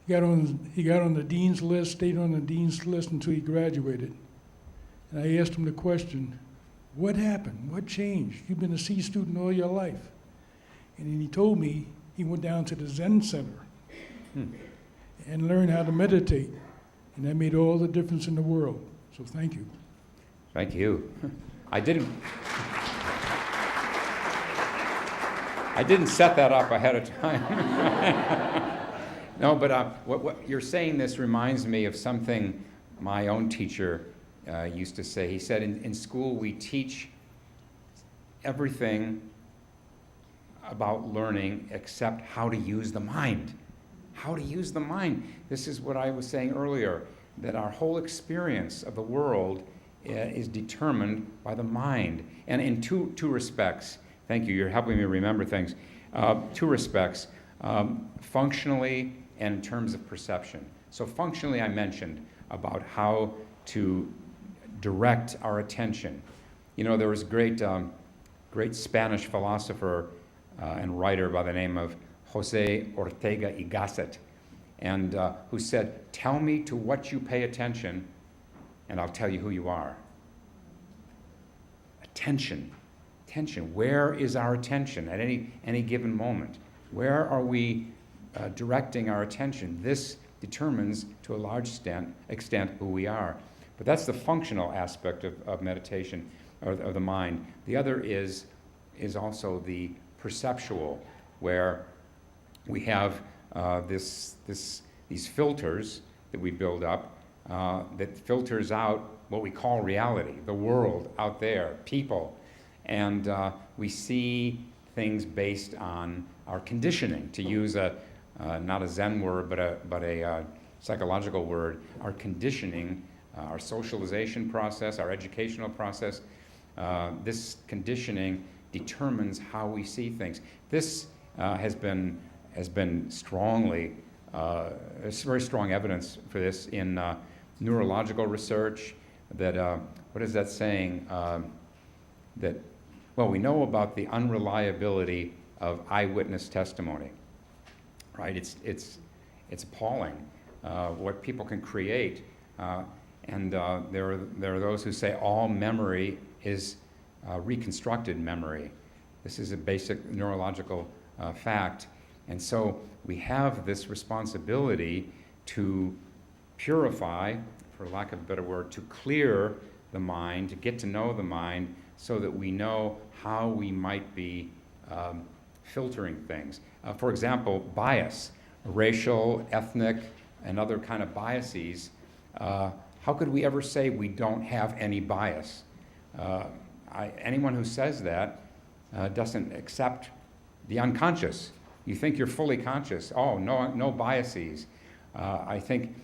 He got on the dean's list, stayed on the dean's list until he graduated. And I asked him the question, what happened? What changed? You've been a C student all your life. And then he told me he went down to the Zen Center and learned how to meditate. And that made all the difference in the world. So thank you. Thank you. I didn't set that up ahead of time. No, but what you're saying this reminds me of something my own teacher used to say. He said, in school we teach everything about learning except how to use the mind. How to use the mind. This is what I was saying earlier, that our whole experience of the world is determined by the mind. And in two respects, thank you, you're helping me remember things. Two respects, functionally and in terms of perception. So functionally, I mentioned about how to direct our attention. You know, there was a great Spanish philosopher and writer by the name of Jose Ortega y Gasset, and who said, "Tell me to what you pay attention, and I'll tell you who you are." tension. Where is our attention at any given moment? Where are we directing our attention? This determines to a large extent who we are. But that's the functional aspect of meditation, or of the mind. The other is also the perceptual, where we have these filters that we build up that filters out what we call reality, the world out there, people. And we see things based on our conditioning, to use not a Zen word, but a psychological word, our conditioning, our socialization process, our educational process. This conditioning determines how we see things. This has been strongly, there's very strong evidence for this in neurological research. That what is that saying? Well, we know about the unreliability of eyewitness testimony, right? It's appalling what people can create, and there are those who say all memory is reconstructed memory. This is a basic neurological fact, and so we have this responsibility to purify, for lack of a better word, to clear the mind, to get to know the mind, so that we know how we might be filtering things. For example, bias, racial, ethnic, and other kind of biases. How could we ever say we don't have any bias? Anyone who says that doesn't accept the unconscious. You think you're fully conscious. Oh, no biases. I think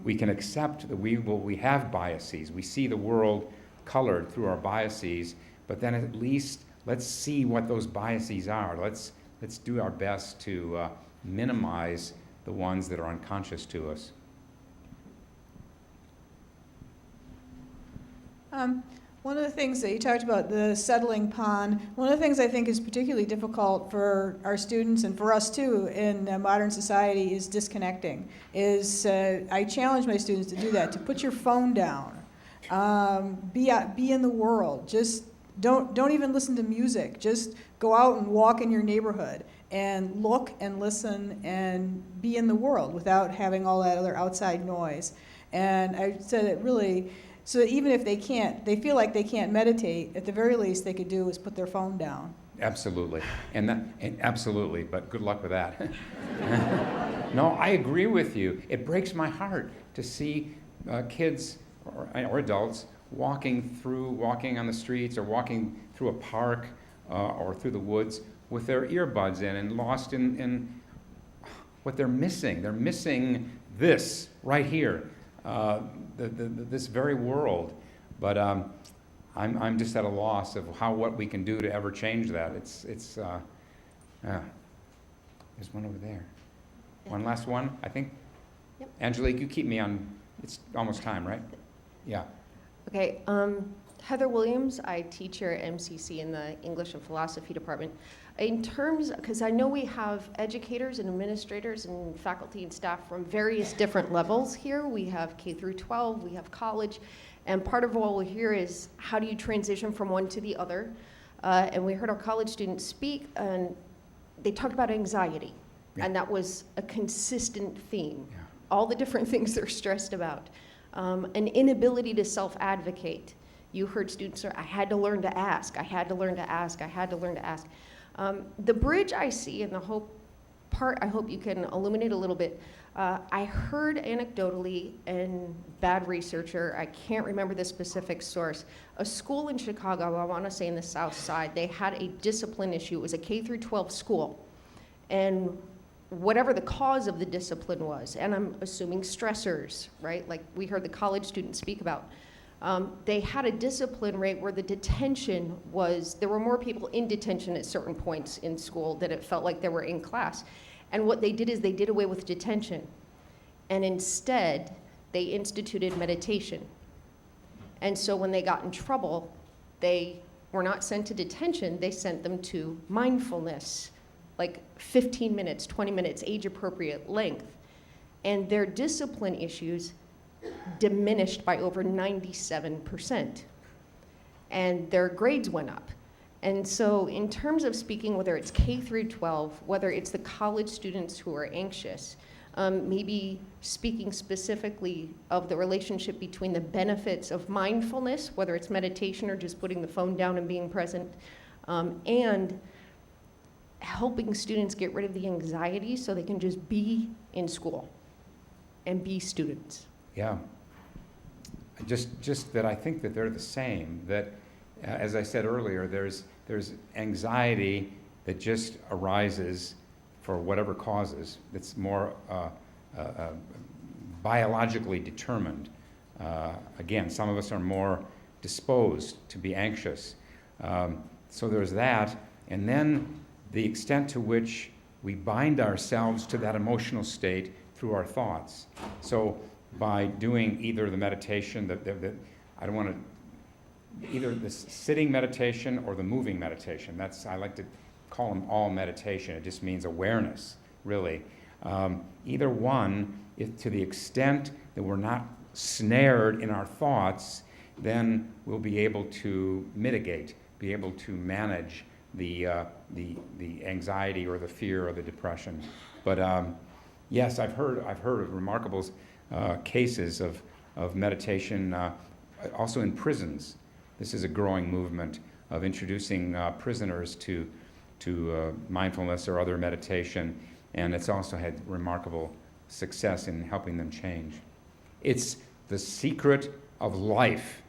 we can accept that we have biases. We see the world colored through our biases, but then at least let's see what those biases are. Let's do our best to minimize the ones that are unconscious to us. One of the things that you talked about, the settling pond, one of the things I think is particularly difficult for our students and for us too in modern society is disconnecting. I challenge my students to do that, to put your phone down, be in the world. Just don't even listen to music. Just go out and walk in your neighborhood and look and listen and be in the world without having all that other outside noise. And I said it really, so that even if they feel like they can't meditate, at the very least they could do is put their phone down. Absolutely, absolutely, but good luck with that. No, I agree with you. It breaks my heart to see kids or adults walking on the streets or walking through a park or through the woods with their earbuds in and lost in what they're missing. They're missing this right here. This very world, but I'm just at a loss of what we can do to ever change that. There's one over there. One last one, I think. Yep. Angelique, you keep me on. It's almost time, right? Yeah. Okay. Heather Williams, I teach here at MCC in the English and Philosophy department. In terms, because I know we have educators and administrators and faculty and staff from various different levels here. We have K through 12, we have college, and part of what we'll hear is how do you transition from one to the other? And we heard our college students speak, and they talked about anxiety, and that was a consistent theme. Yeah. All the different things they're stressed about. An inability to self-advocate. You heard students say, I had to learn to ask, I had to learn to ask, I had to learn to ask. The bridge I see, and the hope part I hope you can illuminate a little bit, I heard anecdotally, and bad researcher, I can't remember the specific source, a school in Chicago, I want to say in the South Side, they had a discipline issue. It was a K through 12 school. And whatever the cause of the discipline was, and I'm assuming stressors, right? Like we heard the college students speak about. They had a discipline rate where the detention was, there were more people in detention at certain points in school than it felt like they were in class. And what they did is they did away with detention. And instead, they instituted meditation. And so when they got in trouble, they were not sent to detention, they sent them to mindfulness, like 15 minutes, 20 minutes, age-appropriate length. And their discipline issues diminished by over 97%. and their grades went up. And so in terms of speaking, whether it's K through 12, whether it's the college students who are anxious, maybe speaking specifically of the relationship between the benefits of mindfulness, whether it's meditation or just putting the phone down and being present, and helping students get rid of the anxiety so they can just be in school and be students. Yeah. Just that I think that they're the same, that as I said earlier, there's anxiety that just arises for whatever causes. It's more biologically determined. Again, some of us are more disposed to be anxious. So there's that. And then the extent to which we bind ourselves to that emotional state through our thoughts. So by doing either the meditation, I don't want to, either the sitting meditation or the moving meditation. I like to call them all meditation. It just means awareness, really. Either one, if to the extent that we're not snared in our thoughts, then we'll be able to mitigate, be able to manage the anxiety or the fear or the depression. But yes, I've heard of remarkable cases of meditation, also in prisons. This is a growing movement of introducing prisoners to mindfulness or other meditation, and it's also had remarkable success in helping them change. It's the secret of life,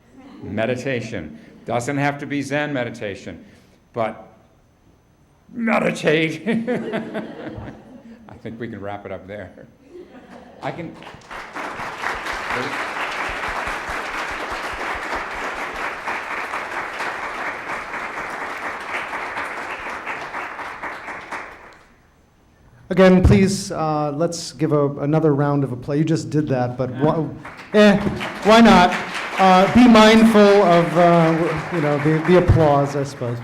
meditation. Doesn't have to be Zen meditation, but meditate. I think we can wrap it up there. Again, please, let's give another round of applause. You just did that, but why not? Be mindful of the applause, I suppose.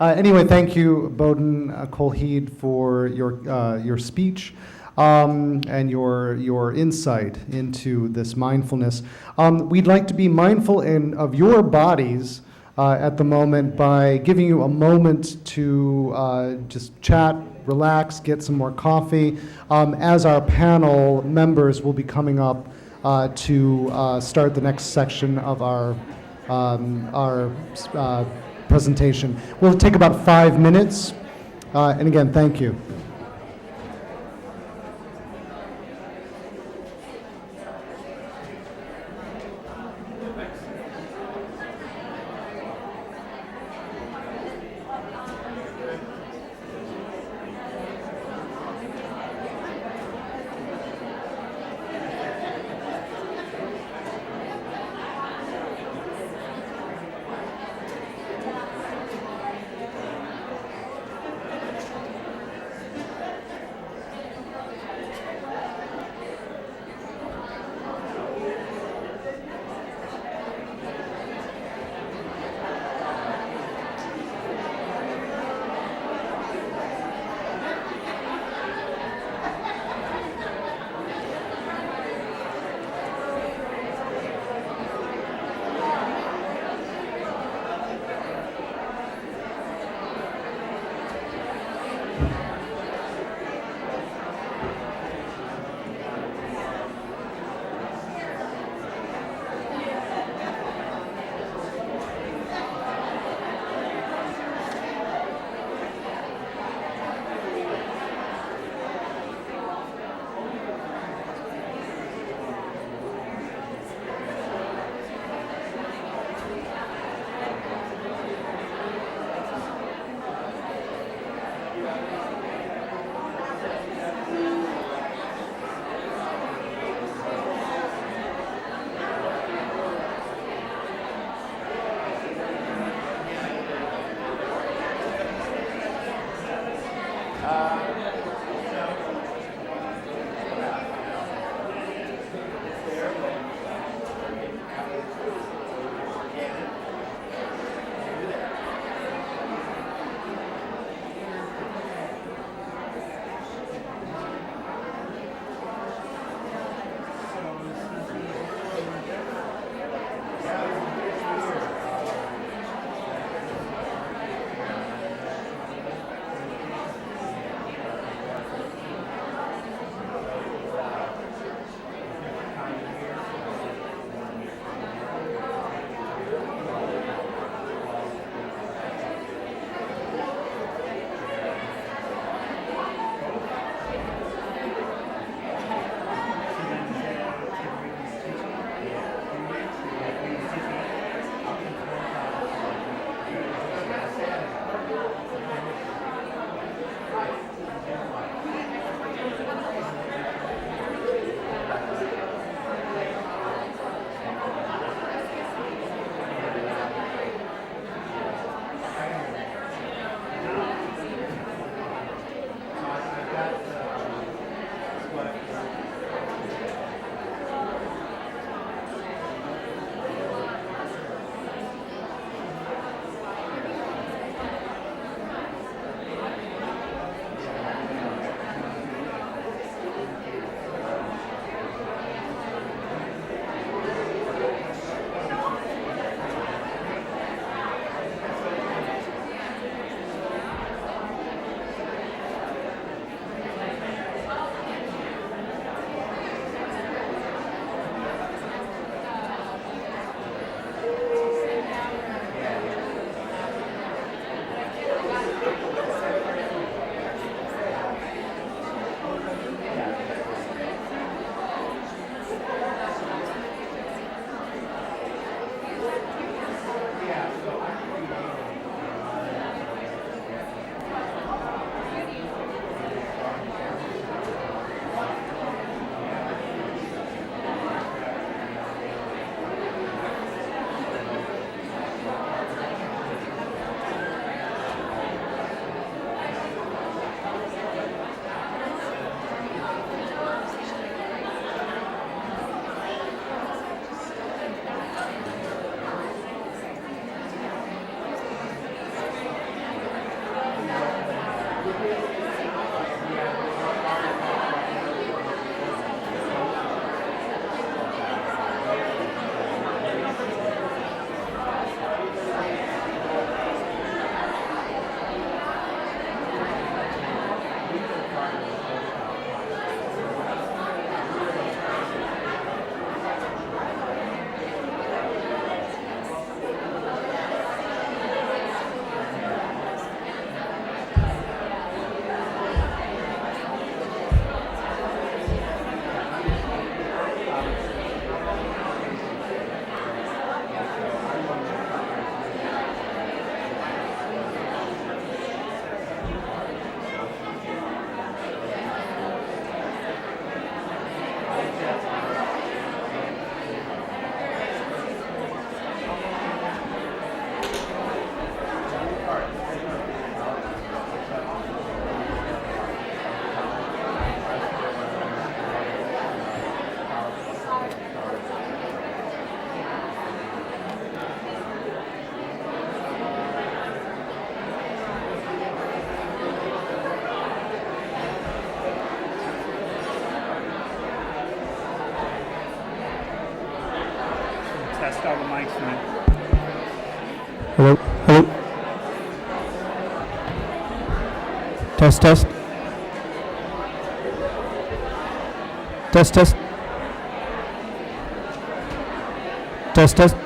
Anyway, thank you, Bowden Colheed, for your speech and your insight into this mindfulness. We'd like to be mindful of your bodies at the moment by giving you a moment to just chat, relax, get some more coffee, as our panel members will be coming up to start the next section of our presentation. We'll take about 5 minutes, and again, thank you. Test all the mics, man. Hello? Hello? Test, test. Test, test. Test, test.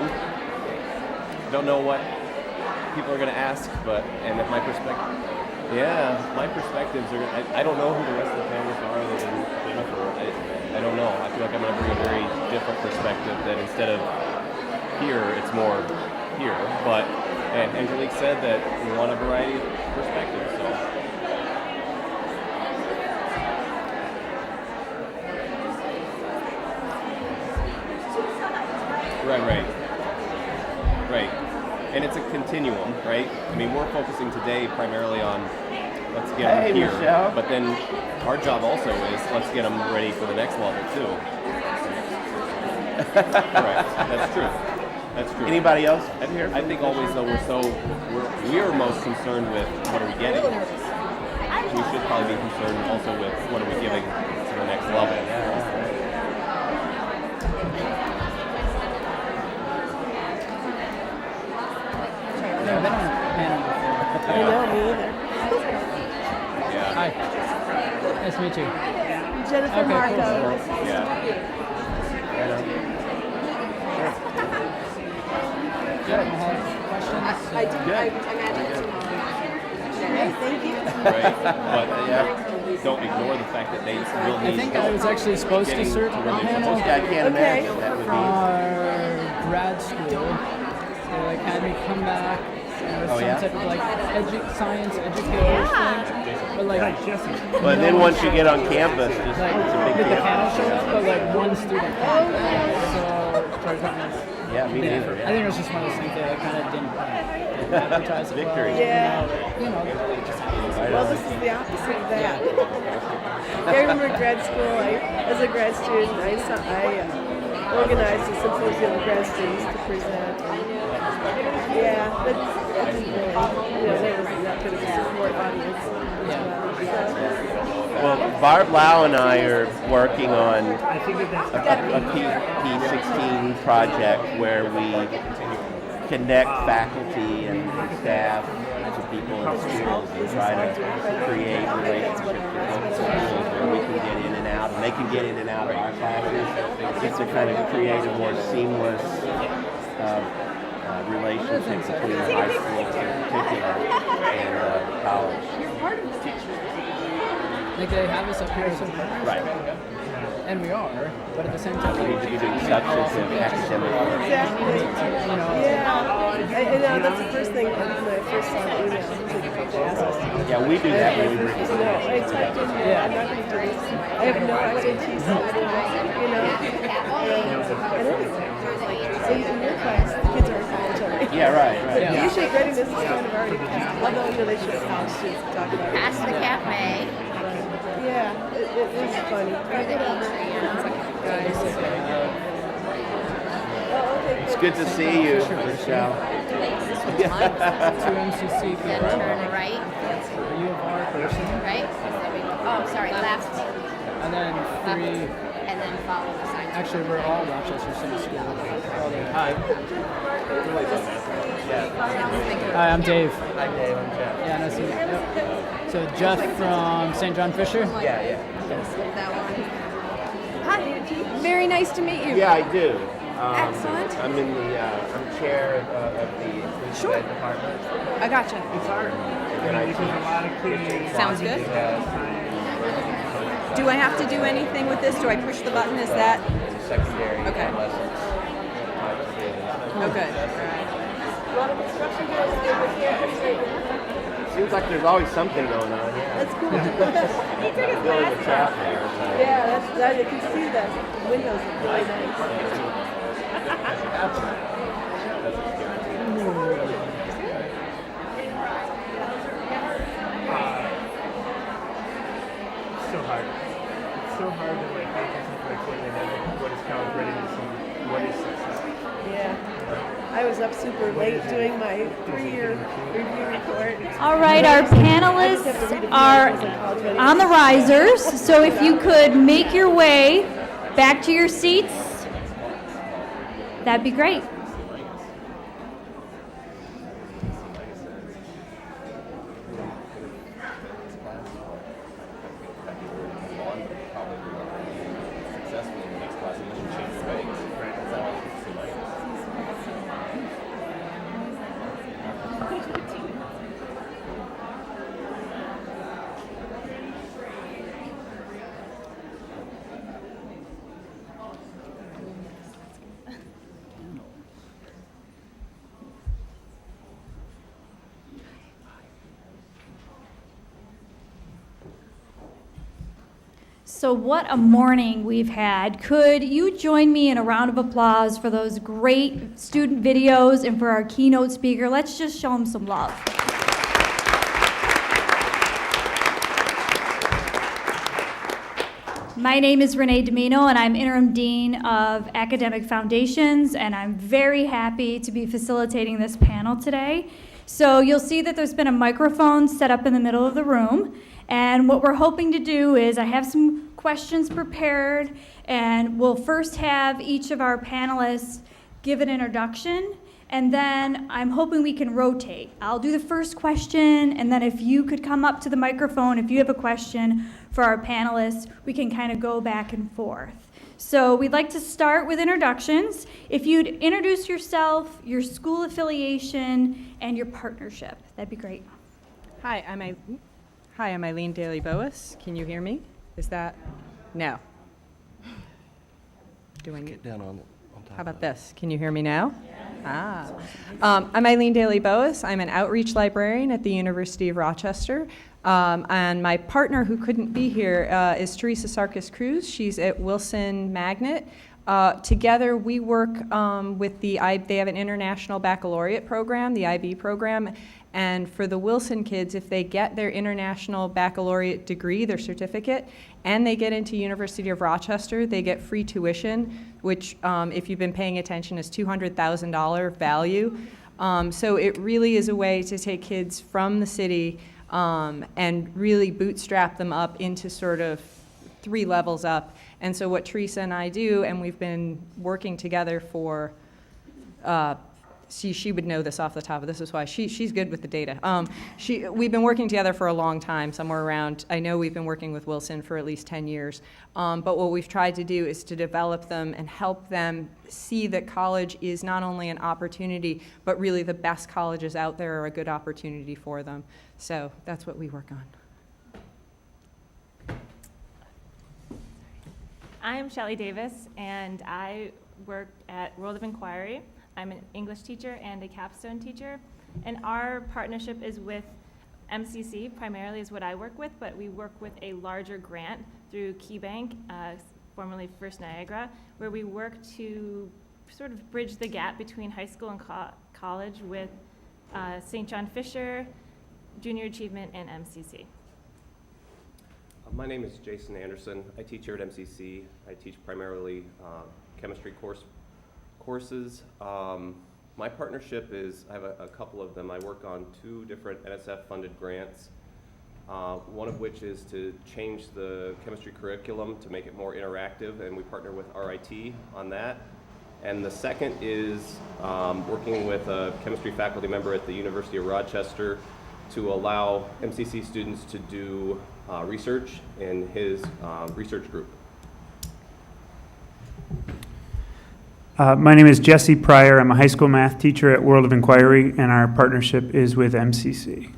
problem. Don't know what people are going to ask, and if my perspective, my perspectives are. I don't know who the rest of the panelists are other than Jennifer. I don't know. I feel like I'm going to bring a very different perspective. That instead of here, it's more here. But Angelique said that we want a variety of perspectives. So. Right. And it's a continuum, right? I mean, we're focusing today primarily on let's get them here, Michelle. but then our job also is let's get them ready for the next level too. Correct. That's true. Anybody else here? I think always though we're most concerned with what are we getting. We should probably be concerned also with what are we giving to the next level. Never been on a panel before. I know, me either. Hi. Nice to meet you. Jennifer Okay, Marco. cool. Nice to meet you. Good. Questions? I did. Good. I imagine tomorrow. Okay, thank you. Right, but don't ignore the fact that they will need I think help I was actually supposed to getting serve to a where they're panel supposed to. I can't imagine that would for our grad school. They like had me come back with some type of like science educator thing. But like, But then once you get on campus, just like, it's a big did the deal. panel show up? But like one student came. So sorry, Yeah, me neither. I think it was just one of those things that I kind of didn't advertise it Victory. well. Yeah. You know, just happens. Well, this is the opposite of that. I remember grad school, as a grad student, I organized a symposium of grad students to present. Yeah, but that didn't really, there wasn't that good of a support audience as well. Well, Barb Lau and I are working on a P16 project where we connect faculty and staff to people in schools and try to create relationships with folks in schools where we can get in and out, and they can get in and out of our classes, just to kind of create a more seamless relationship between high schools in particular and college. Like they have us up here, so Right. And we are, but at the same time, We need to be doing substantive academic work. Exactly. Yeah. I know, that's the first thing when I first saw the email to ask us. Yeah, we do that when we bring No, I typed in, I'm not going to do this. I have no expertise in it, you know? And anyway, so in your class, the kids are in college already. Yeah, right. But usually readiness is kind of already passed, although, they should have college students to talk about it. Pass the cafe. Yeah, it is funny. It's good to see you, Michelle. Two MCC people. Then turn right. Are you a bar person? Right? Oh, sorry, left. And then three. And then follow the sign. Actually, we're all Rochester City School. Hi. Hi, I'm Dave. Hi, Dave. I'm Jeff. Yeah, nice to meet you. Yep. So Jeff from St. John Fisher? Yeah. Hi, very nice to meet you. Yeah, I do. Excellent. I'm in the I'm chair of the inclusive ed department. I gotcha. It's hard. And I teach a lot of kids. Sounds good. Do I have to do anything with this? Do I push the button? Is that? It's a secondary Okay. adolescent. Oh, good. A lot of construction guys over here. Seems like there's always something going on. Yeah. That's cool. You take a Building a class. trap there. So. Yeah, I can see the windows are really nice. So hard. It's so hard to make something when they know what is college readiness and what is success. Yeah. I was up super late doing my 3-year review report. All right, our panelists are on the risers, so if you could make your way back to your seats, that'd be great. So what a morning we've had. Could you join me in a round of applause for those great student videos and for our keynote speaker? Let's just show them some love. My name is Renee Domino, and I'm Interim Dean of Academic Foundations, and I'm very happy to be facilitating this panel today. So you'll see that there's been a microphone set up in the middle of the room, and what we're hoping to do is I have some questions prepared, and we'll first have each of our panelists give an introduction, and then I'm hoping we can rotate. I'll do the first question, and then if you could come up to the microphone, if you have a question for our panelists, we can kind of go back and forth. So we'd like to start with introductions. If you'd introduce yourself, your school affiliation, and your partnership, that'd be great. Hi, I'm Eileen Daly-Boas. Can you hear me? Is that? No. Do I need? Get down on top. How about this? Can you hear me now? I'm Eileen Daly-Boas. I'm an outreach librarian at the University of Rochester. And my partner who couldn't be here is Teresa Sarkis-Cruz. She's at Wilson Magnet. Together we work with they have an international baccalaureate program, the IB program. And for the Wilson kids, if they get their international baccalaureate degree, their certificate, and they get into University of Rochester, they get free tuition, which if you've been paying attention is $200,000 value. So it really is a way to take kids from the city and really bootstrap them up into sort of 3 levels up. And so what Teresa and I do, and we've been working together for, she would know this off the top of this is why she's good with the data. We've been working together for a long time, somewhere around, I know we've been working with Wilson for at least 10 years. But what we've tried to do is to develop them and help them see that college is not only an opportunity, but really the best colleges out there are a good opportunity for them. So that's what we work on. I'm Shelly Davis, and I work at World of Inquiry. I'm an English teacher and a capstone teacher, and our partnership is with MCC, primarily is what I work with, but we work with a larger grant through KeyBank, formerly First Niagara, where we work to sort of bridge the gap between high school and college with St. John Fisher, Junior Achievement, and MCC. My name is Jason Anderson. I teach here at MCC. I teach primarily chemistry courses. My partnership is, I have a couple of them. I work on 2 different NSF-funded grants, one of which is to change the chemistry curriculum to make it more interactive, and we partner with RIT on that. And the second is working with a chemistry faculty member at the University of Rochester to allow MCC students to do research in his research group. My name is Jesse Pryor. I'm a high school math teacher at World of Inquiry, and our partnership is with MCC.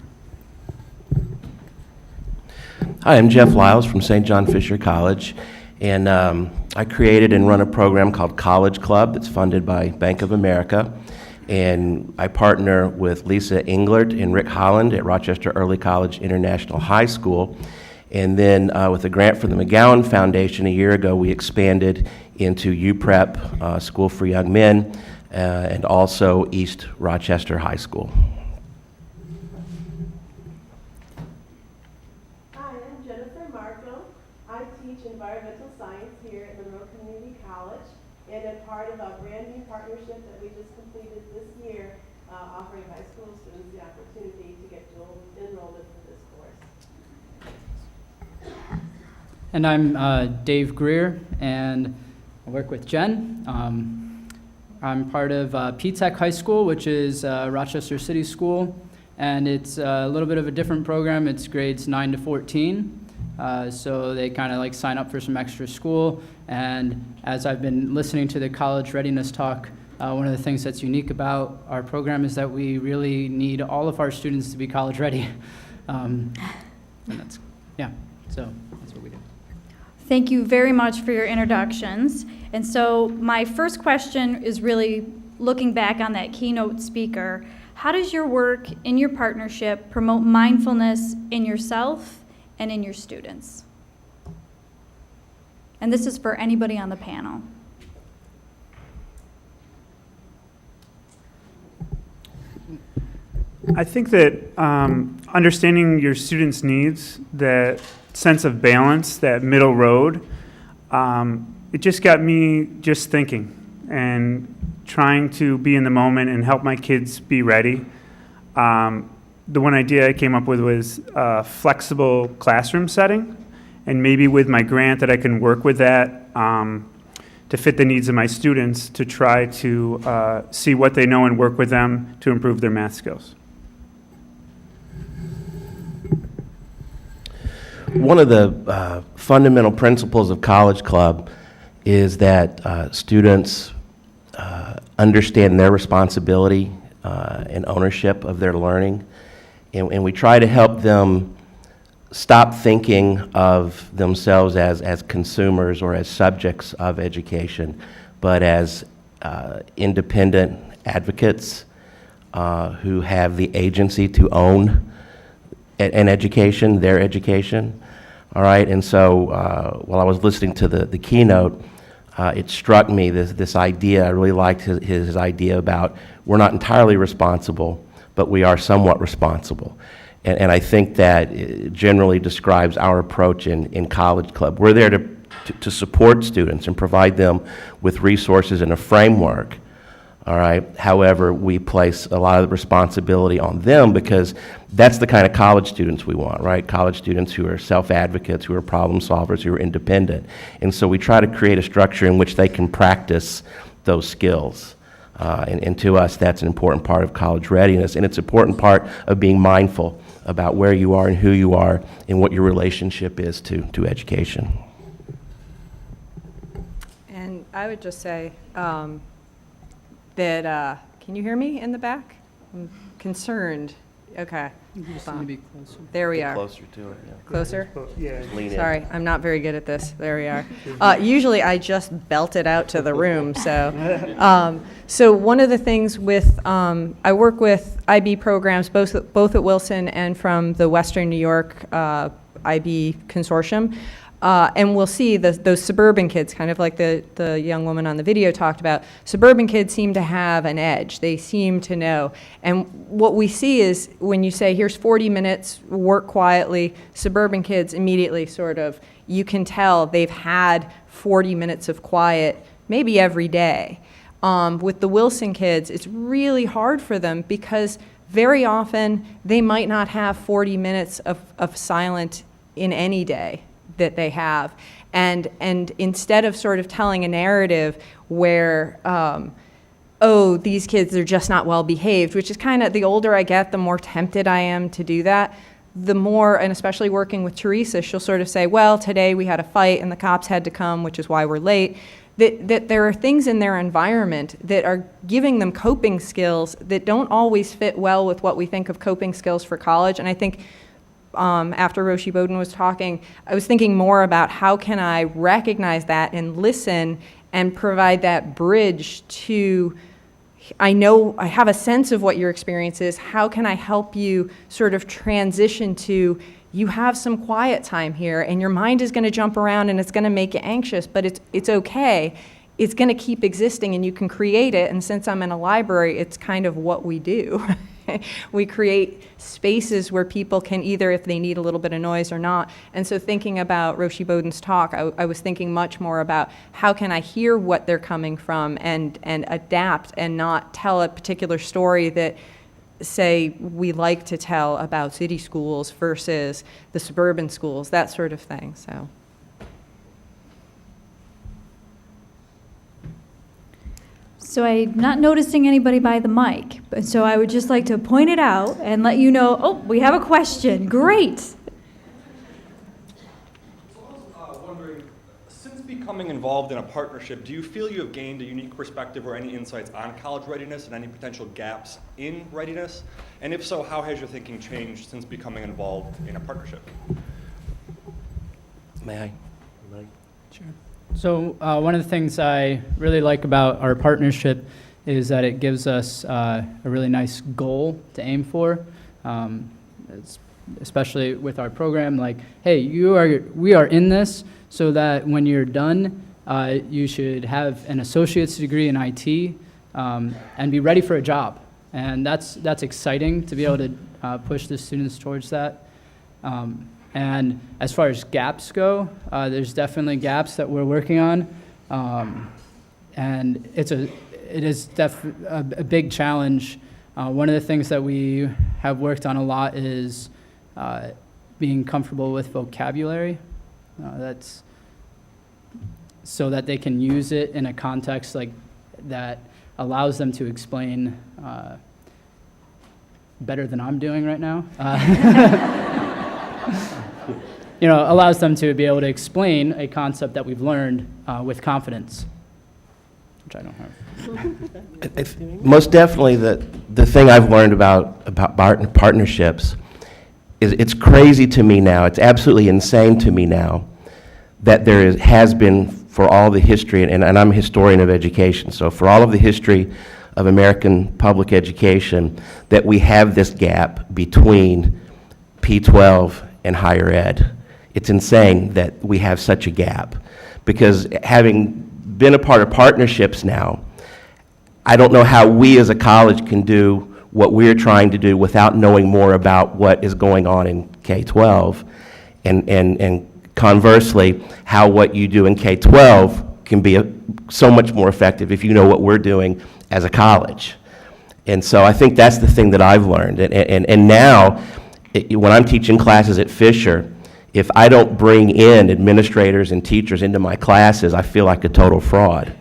Hi, I'm Jeff Lyles from St. John Fisher College, and I created and run a program called College Club that's funded by Bank of America, and I partner with Lisa Englert and Rick Holland at Rochester Early College International High School, and then with a grant from the McGowan Foundation a year ago, we expanded into UPrep, School for Young Men, and also East Rochester High School. Hi, I'm Jennifer Marco. I teach environmental science here at Monroe Community College, and am part of a brand new partnership that we just completed this year, offering high school students the opportunity to get dual enrollment for this course. And I'm Dave Greer, and I work with Jen. I'm part of P-Tech High School, which is Rochester City School, and it's a little bit of a different program. It's grades 9 to 14, so they kind of like sign up for some extra school. And as I've been listening to the college readiness talk, one of the things that's unique about our program is that we really need all of our students to be college ready. And that's, yeah, so that's what we do. Thank you very much for your introductions. And so my first question is really looking back on that keynote speaker. How does your work in your partnership promote mindfulness in yourself and in your students? And this is for anybody on the panel. I think that understanding your students' needs, that sense of balance, that middle road, it just got me just thinking and trying to be in the moment and help my kids be ready. The one idea I came up with was a flexible classroom setting, and maybe with my grant that I can work with that to fit the needs of my students to try to see what they know and work with them to improve their math skills. One of the fundamental principles of College Club is that students understand their responsibility and ownership of their learning, and we try to help them stop thinking of themselves as consumers or as subjects of education, but as independent advocates who have the agency to own an education, their education. All right, and so while I was listening to the keynote, it struck me this idea. I really liked his idea about we're not entirely responsible, but we are somewhat responsible. And I think that it generally describes our approach in College Club. We're there to support students and provide them with resources and a framework. All right. However, we place a lot of the responsibility on them because that's the kind of college students we want, right? College students who are self-advocates, who are problem solvers, who are independent. And so we try to create a structure in which they can practice those skills. And to us, that's an important part of college readiness. And it's an important part of being mindful about where you are and who you are and what your relationship is to education. And I would just say, that, can you hear me in the back? I'm concerned. Okay. There we are. Closer to it, yeah. Closer? Yeah. Lean in. Sorry, I'm not very good at this. There we are. Usually I just belt it out to the room, so. So one of the things with, I work with IB programs, both at Wilson and from the Western New York IB Consortium. And we'll see those suburban kids, kind of like the young woman on the video talked about. Suburban kids seem to have an edge. They seem to know. And what we see is when you say, here's 40 minutes, work quietly, suburban kids immediately sort of, you can tell they've had 40 minutes of quiet maybe every day. With the Wilson kids, it's really hard for them because very often they might not have 40 minutes of silent in any day that they have. And instead of sort of telling a narrative where, oh, these kids are just not well behaved, which is kind of, the older I get, the more tempted I am to do that. The more, and especially working with Teresa, she'll sort of say, well, today we had a fight and the cops had to come, which is why we're late. That there are things in their environment that are giving them coping skills that don't always fit well with what we think of coping skills for college. And I think after Roshi Bowden was talking, I was thinking more about how can I recognize that and listen and provide that bridge to, I know I have a sense of what your experience is, how can I help you sort of transition to, you have some quiet time here and your mind is going to jump around and it's going to make you anxious, but it's okay. It's going to keep existing and you can create it. And since I'm in a library, it's kind of what we do. We create spaces where people can either, if they need a little bit of noise or not. And so thinking about Roshi Bowden's talk, I was thinking much more about how can I hear what they're coming from and adapt and not tell a particular story that, say, we like to tell about city schools versus the suburban schools, that sort of thing. So. So I'm not noticing anybody by the mic, but so I would just like to point it out and let you know, oh, we have a question. Great. So I was wondering, since becoming involved in a partnership, do you feel you have gained a unique perspective or any insights on college readiness and any potential gaps in readiness? And if so, how has your thinking changed since becoming involved in a partnership? May I? Sure. So one of the things I really like about our partnership is that it gives us a really nice goal to aim for. It's especially with our program, like, hey, we are in this so that when you're done, you should have an associate's degree in IT and be ready for a job. And that's exciting to be able to push the students towards that. And as far as gaps go, there's definitely gaps that we're working on. And it is a big challenge. One of the things that we have worked on a lot is being comfortable with vocabulary. That's so that they can use it in a context like that allows them to explain better than I'm doing right now. Allows them to be able to explain a concept that we've learned with confidence, which I don't have. Most definitely, the thing I've learned about partnerships is it's crazy to me now. It's absolutely insane to me now that has been for all the history, and I'm a historian of education, so for all of the history of American public education, that we have this gap between P-12 and higher ed. It's insane that we have such a gap, because having been a part of partnerships now, I don't know how we as a college can do what we're trying to do without knowing more about what is going on in K-12, and conversely, how what you do in K-12 can be so much more effective if you know what we're doing as a college. And so I think that's the thing that I've learned. And now, when I'm teaching classes at Fisher, if I don't bring in administrators and teachers into my classes, I feel like a total fraud.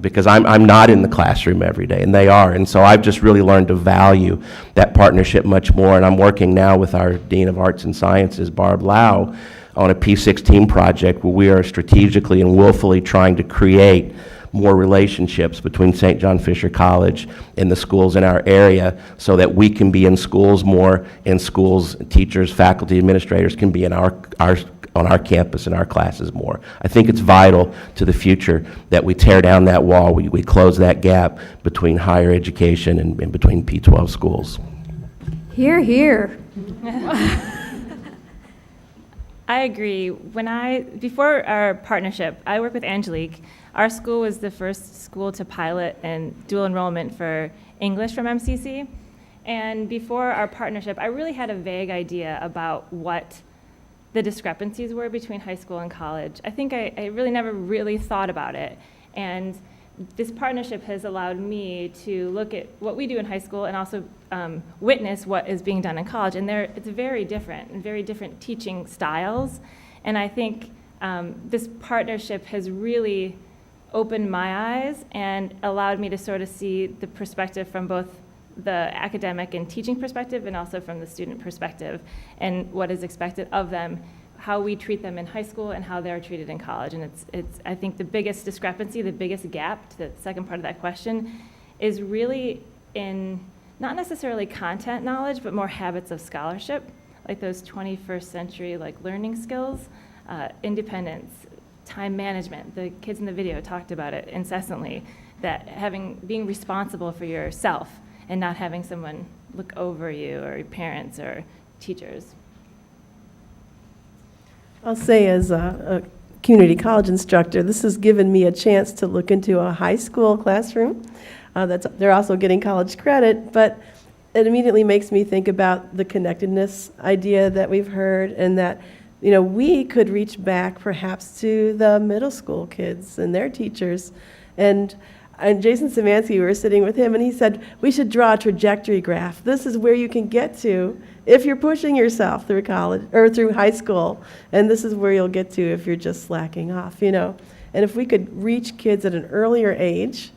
Because I'm not in the classroom every day, and they are. And so I've just really learned to value that partnership much more. And I'm working now with our Dean of Arts and Sciences, Barb Lau, on a P16 project where we are strategically and willfully trying to create more relationships between St. John Fisher College and the schools in our area so that we can be in schools more, and schools, teachers, faculty, administrators can be in on our campus in our classes more. I think it's vital to the future that we tear down that wall, we close that gap between higher education and between P-12 schools. Hear, hear. I agree. Before our partnership, I work with Angelique. Our school was the first school to pilot and dual enrollment for English from MCC. And before our partnership, I really had a vague idea about what the discrepancies were between high school and college. I think I really never really thought about it. And this partnership has allowed me to look at what we do in high school and also witness what is being done in college. And it's very different, and very different teaching styles. And I think this partnership has really opened my eyes and allowed me to sort of see the perspective from both the academic and teaching perspective and also from the student perspective, and what is expected of them, how we treat them in high school and how they're treated in college. And it's I think the biggest discrepancy, the biggest gap to the second part of that question is really in not necessarily content knowledge, but more habits of scholarship, like those 21st century learning skills, independence, time management. The kids in the video talked about it incessantly, that being responsible for yourself and not having someone look over you, or your parents or teachers. I'll say, as a community college instructor, this has given me a chance to look into a high school classroom. They're also getting college credit, but it immediately makes me think about the connectedness idea that we've heard, and that we could reach back perhaps to the middle school kids and their teachers. And Jason Szymanski, we were sitting with him, and he said, we should draw a trajectory graph. This is where you can get to if you're pushing yourself through college or through high school, and this is where you'll get to if you're just slacking off, And if we could reach kids at an earlier age,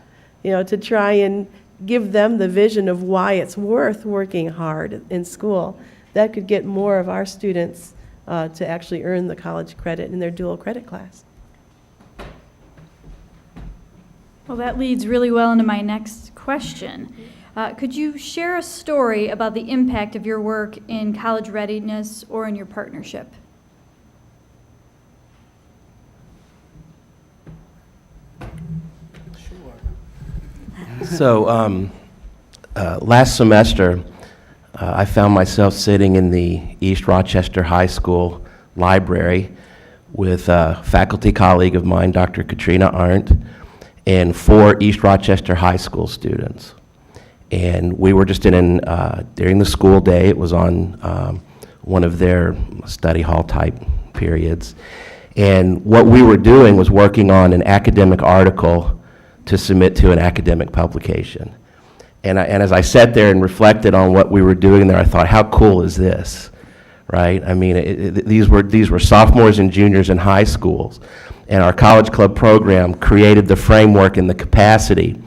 to try and give them the vision of why it's worth working hard in school, that could get more of our students to actually earn the college credit in their dual credit class. Well, that leads really well into my next question. Could you share a story about the impact of your work in college readiness or in your partnership? So last semester, I found myself sitting in the East Rochester High School library with a faculty colleague of mine, Dr. Katrina Arndt, and 4 East Rochester High School students. And we were just during the school day, it was on one of their study hall type periods. And what we were doing was working on an academic article to submit to an academic publication. And as I sat there and reflected on what we were doing there, I thought, how cool is this, right? I mean, these were sophomores and juniors in high schools, and our College Club program created the framework and the capacity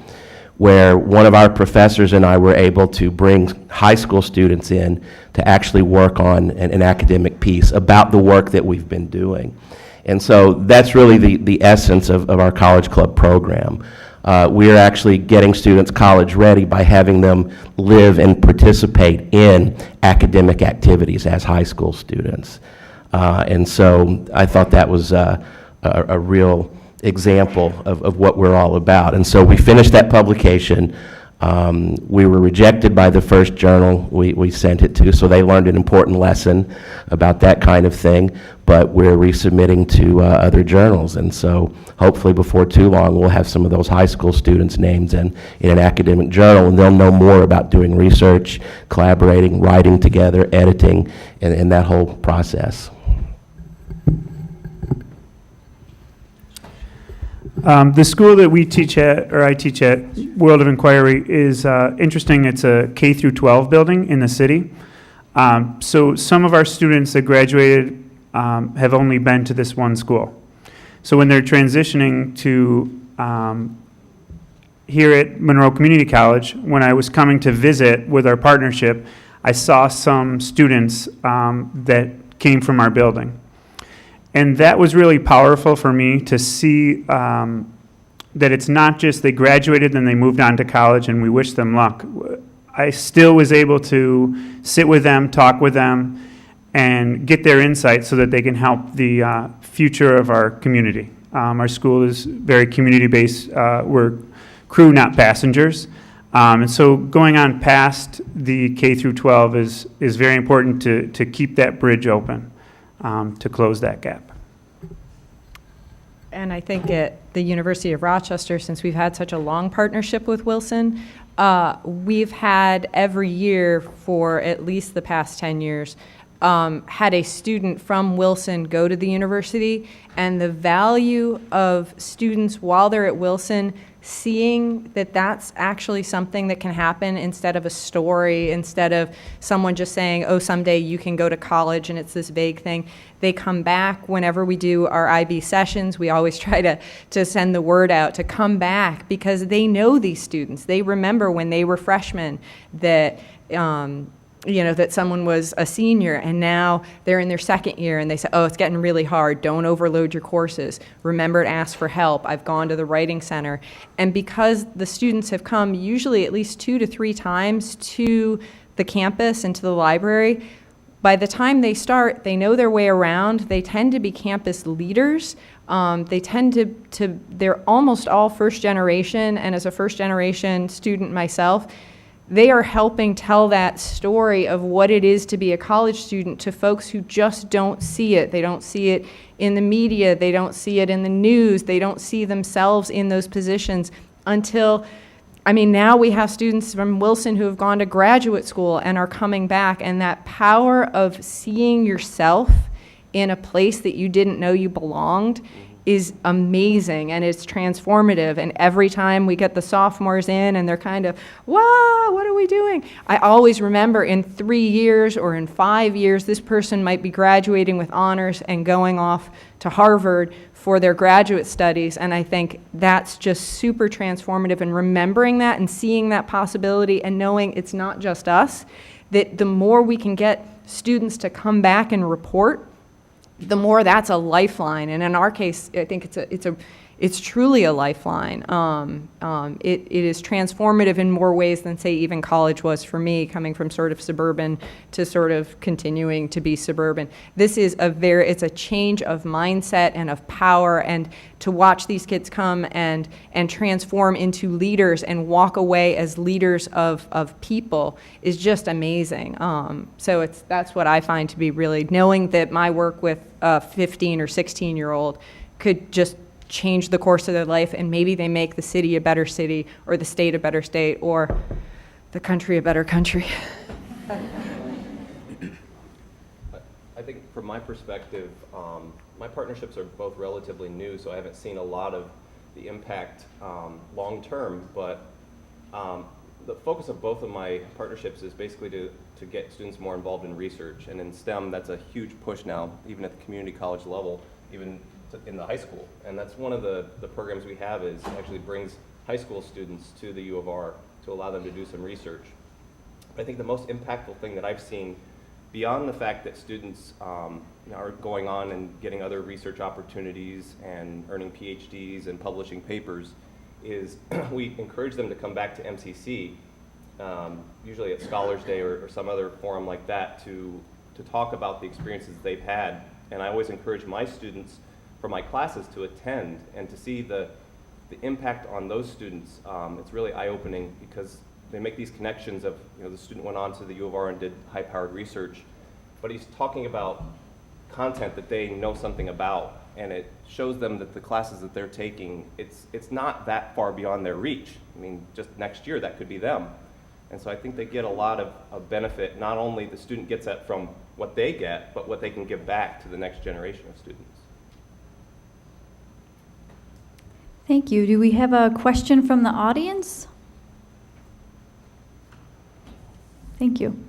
where one of our professors and I were able to bring high school students in to actually work on an academic piece about the work that we've been doing. And so that's really the essence of our College Club program. We are actually getting students college ready by having them live and participate in academic activities as high school students. And so I thought that was a real example of what we're all about. And so we finished that publication. We were rejected by the first journal we sent it to, so they learned an important lesson about that kind of thing, but we're resubmitting to other journals. And so hopefully before too long, we'll have some of those high school students' names in an academic journal, and they'll know more about doing research, collaborating, writing together, editing, and that whole process. The school that we teach at, or I teach at, World of Inquiry, is interesting. It's a K through 12 building in the city. So some of our students that graduated have only been to this one school. So when they're transitioning to here at Monroe Community College, when I was coming to visit with our partnership, I saw some students that came from our building. And that was really powerful for me to see that it's not just they graduated and they moved on to college and we wish them luck. I still was able to sit with them, talk with them, and get their insight so that they can help the future of our community. Our school is very community-based. We're crew, not passengers. And so going on past the K through 12 is very important to keep that bridge open. To close that gap. And I think at the University of Rochester, since we've had such a long partnership with Wilson, we've had every year for at least the past 10 years, had a student from Wilson go to the university, and the value of students while they're at Wilson seeing that that's actually something that can happen instead of a story, instead of someone just saying, oh, someday you can go to college and it's this vague thing. They come back whenever we do our IB sessions. We always try to send the word out to come back because they know these students. They remember when they were freshmen that that someone was a senior and now they're in their second year and they say, oh, it's getting really hard. Don't overload your courses. Remember to ask for help. I've gone to the writing center. And because the students have come usually at least 2 to 3 times to the campus and to the library, by the time they start, they know their way around. They tend to be campus leaders. They tend to they're almost all first generation. And as a first generation student myself, they are helping tell that story of what it is to be a college student to folks who just don't see it. They don't see it in the media. They don't see it in the news. They don't see themselves in those positions until, now we have students from Wilson who have gone to graduate school and are coming back, and that power of seeing yourself in a place that you didn't know you belonged is amazing, and it's transformative. And every time we get the sophomores in and they're kind of, wow, what are we doing? I always remember in 3 years or in 5 years, this person might be graduating with honors and going off to Harvard for their graduate studies. And I think that's just super transformative, and remembering that and seeing that possibility and knowing it's not just us, that the more we can get students to come back and report, the more that's a lifeline. And in our case, I think it's truly a lifeline. It is transformative in more ways than, say, even college was for me, coming from sort of suburban to sort of continuing to be suburban. This is it's a change of mindset and of power, and to watch these kids come and transform into leaders and walk away as leaders of people is just amazing. So that's what I find to be really, knowing that my work with a 15 or 16-year-old could just change the course of their life, and maybe they make the city a better city, or the state a better state, or the country a better country. I think from my perspective, my partnerships are both relatively new, so I haven't seen a lot of the impact long term, but the focus of both of my partnerships is basically to get students more involved in research, and in STEM that's a huge push now, even at the community college level, even in the high school. And that's one of the programs we have, is actually brings high school students to the U of R to allow them to do some research. But I think the most impactful thing that I've seen, beyond the fact that students are going on and getting other research opportunities and earning PhDs and publishing papers, is we encourage them to come back to MCC, usually at Scholars Day or some other forum like that, to talk about the experiences they've had. And I always encourage my students for my classes to attend and to see the impact on those students. It's really eye-opening, because they make these connections of, the student went on to the U of R and did high-powered research, but he's talking about content that they know something about, and it shows them that the classes that they're taking, it's not that far beyond their reach. I mean, just next year that could be them. And so I think they get a lot of benefit. Not only the student gets that from what they get, but what they can give back to the next generation of students. Thank you. Do we have a question from the audience? Thank you.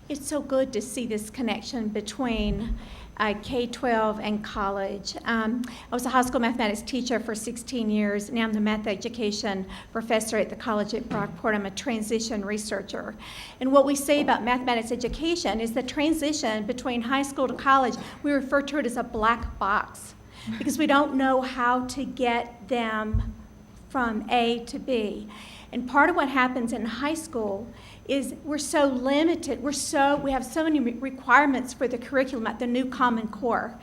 It's so good to see this connection between K-12 and college. I was a high school mathematics teacher for 16 years. Now I'm the math education professor at the college at Brockport. I'm a transition researcher. And what we say about mathematics education is the transition between high school to college, we refer to it as a black box, because we don't know how to get them from A to B. And part of what happens in high school is we're so limited, we have so many requirements for the curriculum at the new Common Core.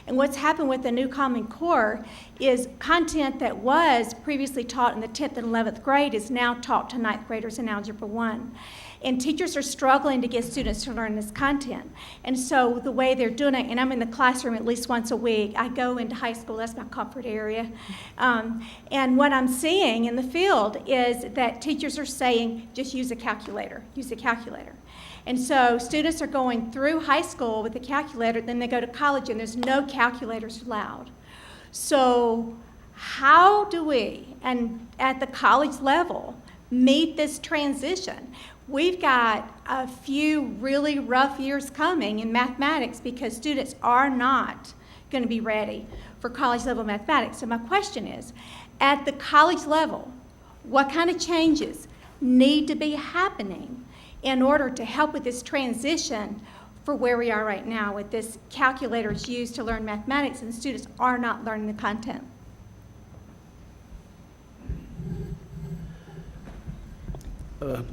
And what's happened with the new Common Core is content that was previously taught in the 10th and 11th grade is now taught to 9th graders in Algebra 1. And teachers are struggling to get students to learn this content. And so the way they're doing it, and I'm in the classroom at least once a week, I go into high school, that's my comfort area. And what I'm seeing in the field is that teachers are saying, just use a calculator, use a calculator. And so students are going through high school with a calculator, then they go to college and there's no calculators allowed. So how do we, and at the college level, meet this transition? We've got a few really rough years coming in mathematics because students are not going to be ready for college level mathematics. So my question is, at the college level, what kind of changes need to be happening in order to help with this transition for where we are right now with this calculators used to learn mathematics and students are not learning the content?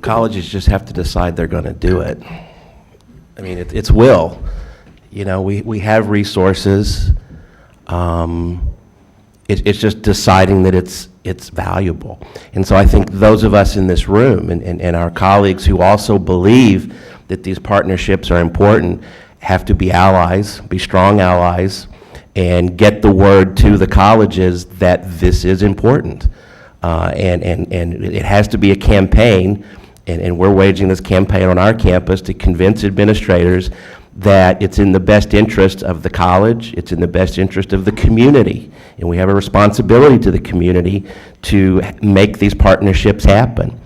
Colleges just have to decide they're going to do it. I mean, it's will. We have resources. It's just deciding that it's valuable. And so I think those of us in this room and our colleagues who also believe that these partnerships are important have to be allies, be strong allies, and get the word to the colleges that this is important. And it has to be a campaign, and we're waging this campaign on our campus to convince administrators that it's in the best interest of the college, it's in the best interest of the community, and we have a responsibility to the community to make these partnerships happen.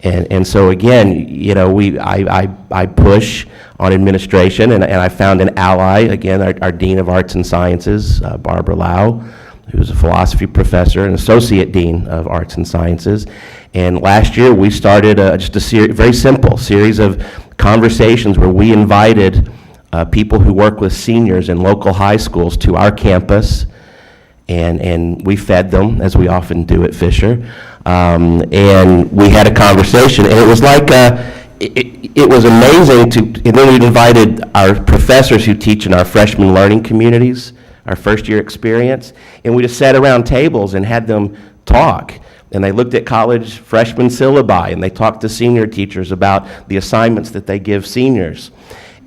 And so again, I push on administration, and I found an ally, again, our Dean of Arts and Sciences, Barbara Lau, who's a philosophy professor and associate dean of arts and sciences. And last year we started just a very simple series of conversations where we invited people who work with seniors in local high schools to our campus, and we fed them, as we often do at Fisher, and we had a conversation, and it was like it was amazing and then we invited our professors who teach in our freshman learning communities, our first year experience, and we just sat around tables and had them talk. And they looked at college freshman syllabi, and they talked to senior teachers about the assignments that they give seniors.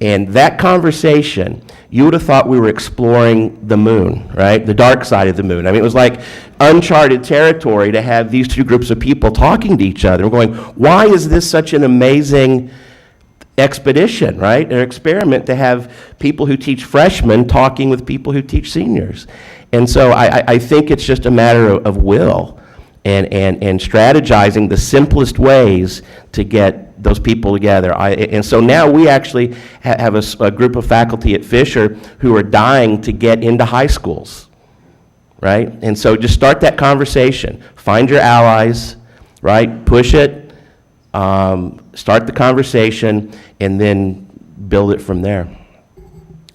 And that conversation, you would have thought we were exploring the moon, right? The dark side of the moon. I mean, it was like uncharted territory to have these two groups of people talking to each other. We're going, why is this such an amazing expedition, right? An experiment to have people who teach freshmen talking with people who teach seniors. And so I think it's just a matter of will and strategizing the simplest ways to get those people together. And so now we actually have a group of faculty at Fisher who are dying to get into high schools, right? And so just start that conversation. Find your allies, right? Push it, start the conversation, and then build it from there.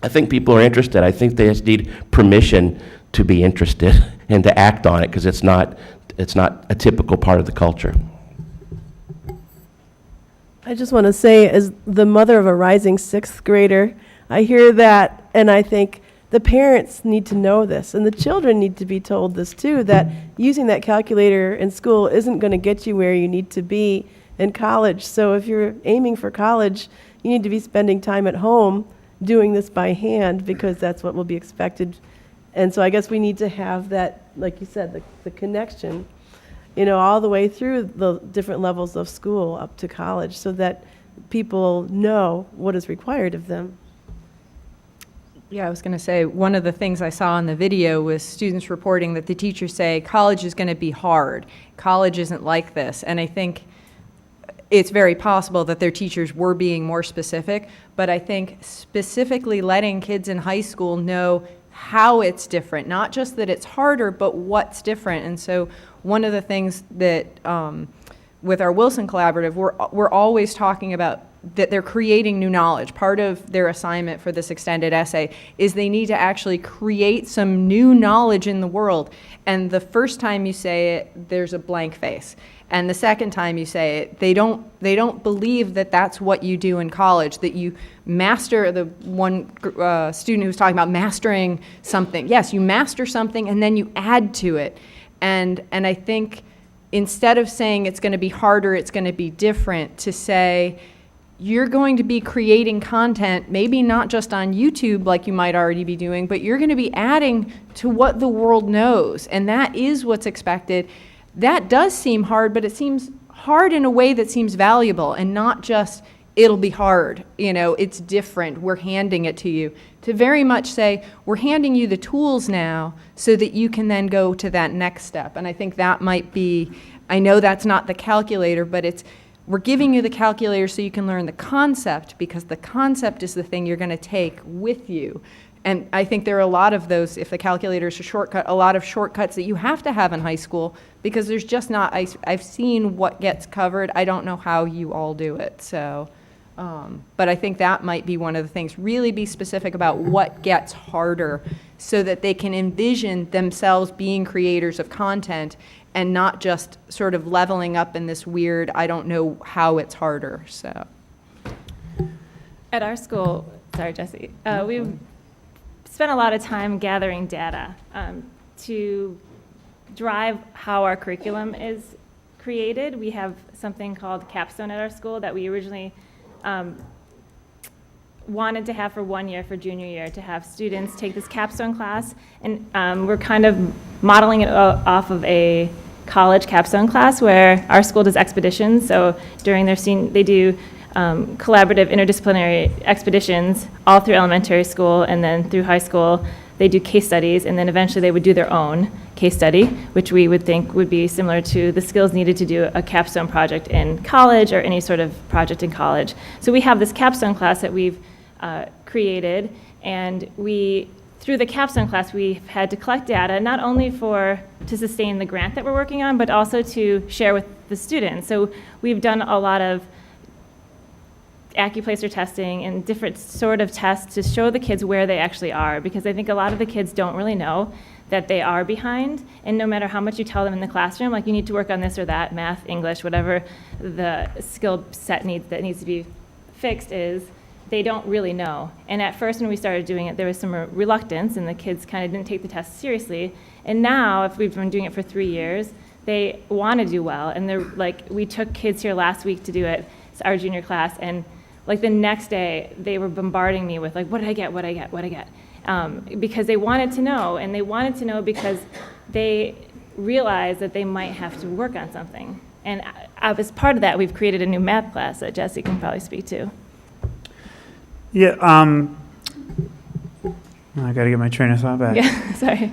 I think people are interested. I think they just need permission to be interested and to act on it, because it's not a typical part of the culture. I just want to say, as the mother of a rising sixth grader, I hear that and I think the parents need to know this, and the children need to be told this too, that using that calculator in school isn't going to get you where you need to be in college. So if you're aiming for college, you need to be spending time at home doing this by hand, because that's what will be expected. And so I guess we need to have that, like you said, the connection, you know, all the way through the different levels of school up to college, so that people know what is required of them. Yeah, I was going to say, one of the things I saw in the video was students reporting that the teachers say, college is going to be hard. College isn't like this. And I think it's very possible that their teachers were being more specific, but I think specifically letting kids in high school know how it's different, not just that it's harder, but what's different. And so one of the things that with our Wilson Collaborative, we're always talking about that they're creating new knowledge. Part of their assignment for this extended essay is they need to actually create some new knowledge in the world. And the first time you say it, there's a blank face. And the second time you say it, they don't believe that that's what you do in college, that you master. The one student who was talking about mastering something. Yes, you master something and then you add to it. And I think instead of saying it's going to be harder, it's going to be different, to say you're going to be creating content, maybe not just on YouTube like you might already be doing, but you're going to be adding to what the world knows. And that is what's expected. That does seem hard, but it seems hard in a way that seems valuable, and not just it'll be hard, you know, it's different, we're handing it to you. To very much say, we're handing you the tools now so that you can then go to that next step. And I think that might be, I know that's not the calculator, but we're giving you the calculator so you can learn the concept, because the concept is the thing you're going to take with you. And I think there are a lot of those, if the calculator is a shortcut, a lot of shortcuts that you have to have in high school, because there's just not, I've seen what gets covered. I don't know how you all do it. So, but I think that might be one of the things. Really be specific about what gets harder so that they can envision themselves being creators of content and not just sort of leveling up in this weird, I don't know how it's harder. So, at our school, sorry, Jesse, we've spent a lot of time gathering data to drive how our curriculum is created. We have something called Capstone at our school that we originally wanted to have for 1 year for junior year, to have students take this capstone class, and we're kind of modeling it off of a college capstone class where our school does expeditions. So during their they do collaborative interdisciplinary expeditions all through elementary school, and then through high school they do case studies, and then eventually they would do their own case study, which we would think would be similar to the skills needed to do a capstone project in college or any sort of project in college. So we have this capstone class that we've created, and through the capstone class, we've had to collect data not only to sustain the grant that we're working on, but also to share with the students. So we've done a lot of acuplacer testing and different sort of tests to show the kids where they actually are, because I think a lot of the kids don't really know that they are behind, and no matter how much you tell them in the classroom, like you need to work on this or that, math, English, whatever the skill set that needs to be fixed is, they don't really know. And at first when we started doing it, there was some reluctance, and the kids kind of didn't take the test seriously. And now, if we've been doing it for 3 years, they want to do well. And they're like, we took kids here last week to do it, it's our junior class, and like the next day, they were bombarding me with like, what did I get, what did I get, what did I get? Because they wanted to know, and they wanted to know because they realized that they might have to work on something. And as part of that, we've created a new math class that Jesse can probably speak to. Yeah, I got to get my train of thought back. Yeah, sorry.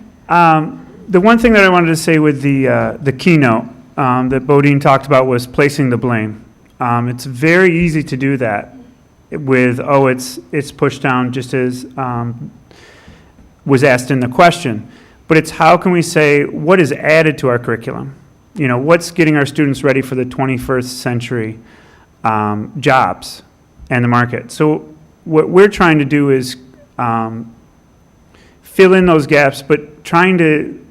The one thing that I wanted to say with the keynote that Bodine talked about was placing the blame. It's very easy to do that with, it's pushed down, just as was asked in the question. But it's how can we say what is added to our curriculum? You know, what's getting our students ready for the 21st century jobs and the market? So what we're trying to do is fill in those gaps, but trying to,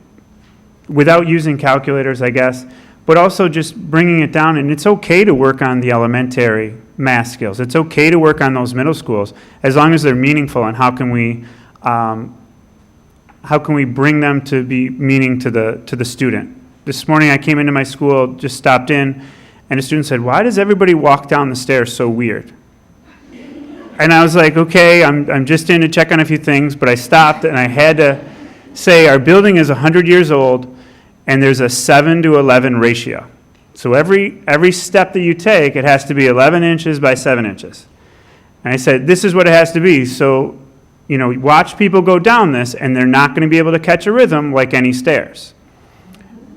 without using calculators, I guess, but also just bringing it down. And it's okay to work on the elementary math skills. It's okay to work on those middle schools as long as they're meaningful. And how can we bring them to be meaning to the student? This morning I came into my school, just stopped in, and a student said, "Why does everybody walk down the stairs so weird?" And I was like, okay, I'm just in to check on a few things, but I stopped and I had to say our building is 100 years old and there's a 7 to 11 ratio. So every step that you take, it has to be 11 inches by 7 inches. And I said, this is what it has to be. So, you know, watch people go down this and they're not going to be able to catch a rhythm like any stairs.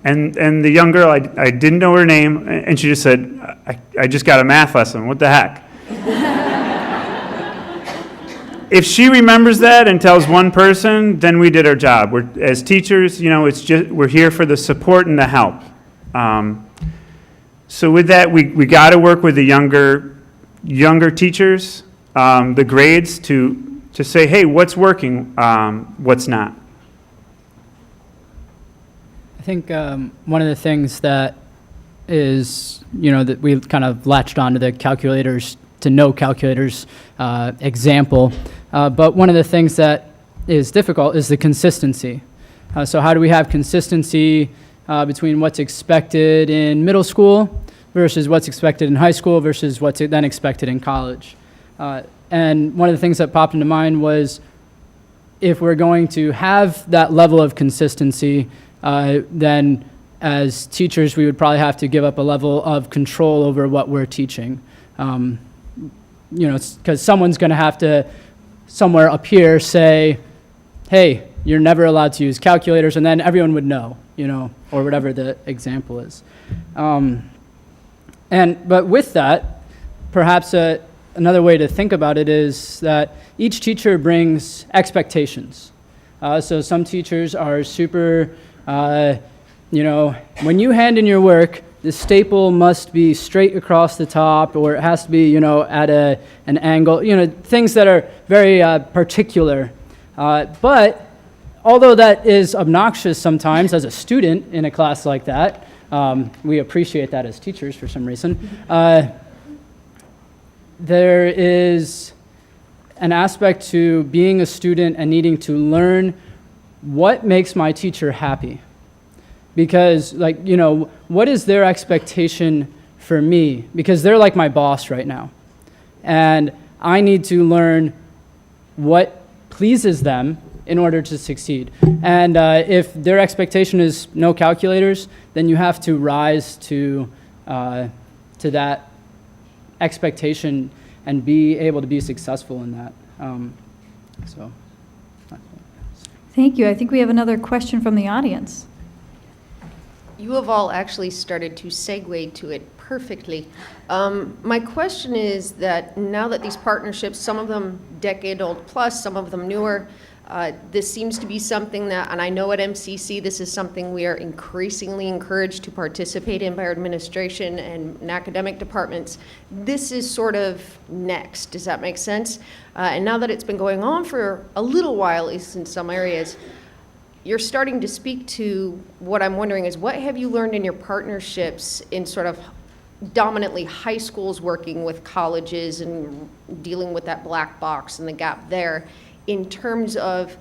And the young girl, I didn't know her name, and she just said, I just got a math lesson. What the heck? If she remembers that and tells one person, then we did our job. As teachers, you know, we're here for the support and the help. So with that, we got to work with the younger teachers, the grades, to say, hey, what's working, what's not. I think one of the things that is, you know, that we kind of latched onto the calculators to no calculators example. But one of the things that is difficult is the consistency. So how do we have consistency between what's expected in middle school versus what's expected in high school versus what's then expected in college? And one of the things that popped into mind was if we're going to have that level of consistency, then as teachers we would probably have to give up a level of control over what we're teaching. You know, because someone's going to have to somewhere up here say, hey, you're never allowed to use calculators, and then everyone would know, you know, or whatever the example is. But with that, perhaps another way to think about it is that each teacher brings expectations. So some teachers are super, you know, when you hand in your work, the staple must be straight across the top, or it has to be, you know, at an angle, you know, things that are very particular. But although that is obnoxious sometimes as a student in a class like that, we appreciate that as teachers for some reason, there is an aspect to being a student and needing to learn what makes my teacher happy. Because, like, you know, what is their expectation for me? Because they're like my boss right now. And I need to learn what pleases them in order to succeed. And if their expectation is no calculators, then you have to rise to that expectation and be able to be successful in that. Thank you. I think we have another question from the audience. You have all actually started to segue to it perfectly. My question is that now that these partnerships, some of them decade-old plus, some of them newer, This seems to be something that, and I know at MCC, this is something we are increasingly encouraged to participate in by our administration and academic departments. This is sort of next. Does that make sense? And now that it's been going on for a little while, at least in some areas, you're starting to speak to what I'm wondering is, what have you learned in your partnerships in sort of dominantly high schools working with colleges and dealing with that black box and the gap there, in terms of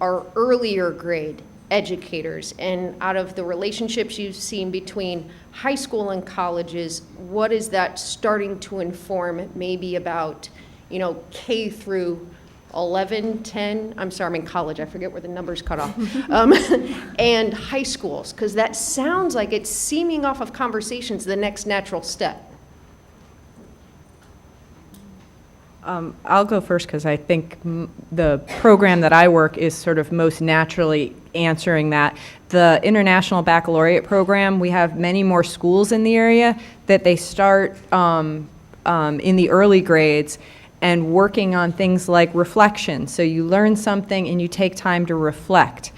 our earlier grade educators, and out of the relationships you've seen between high school and colleges, what is that starting to inform maybe about, you know, K through 11, 10, I'm sorry, I'm in college, I forget where the numbers cut off, and high schools, because that sounds like it's seeming off of conversations the next natural step. I'll go first because I think the program that I work is sort of most naturally answering that. The International Baccalaureate program, we have many more schools in the area that they start in the early grades and working on things like reflection. So you learn something and you take time to reflect.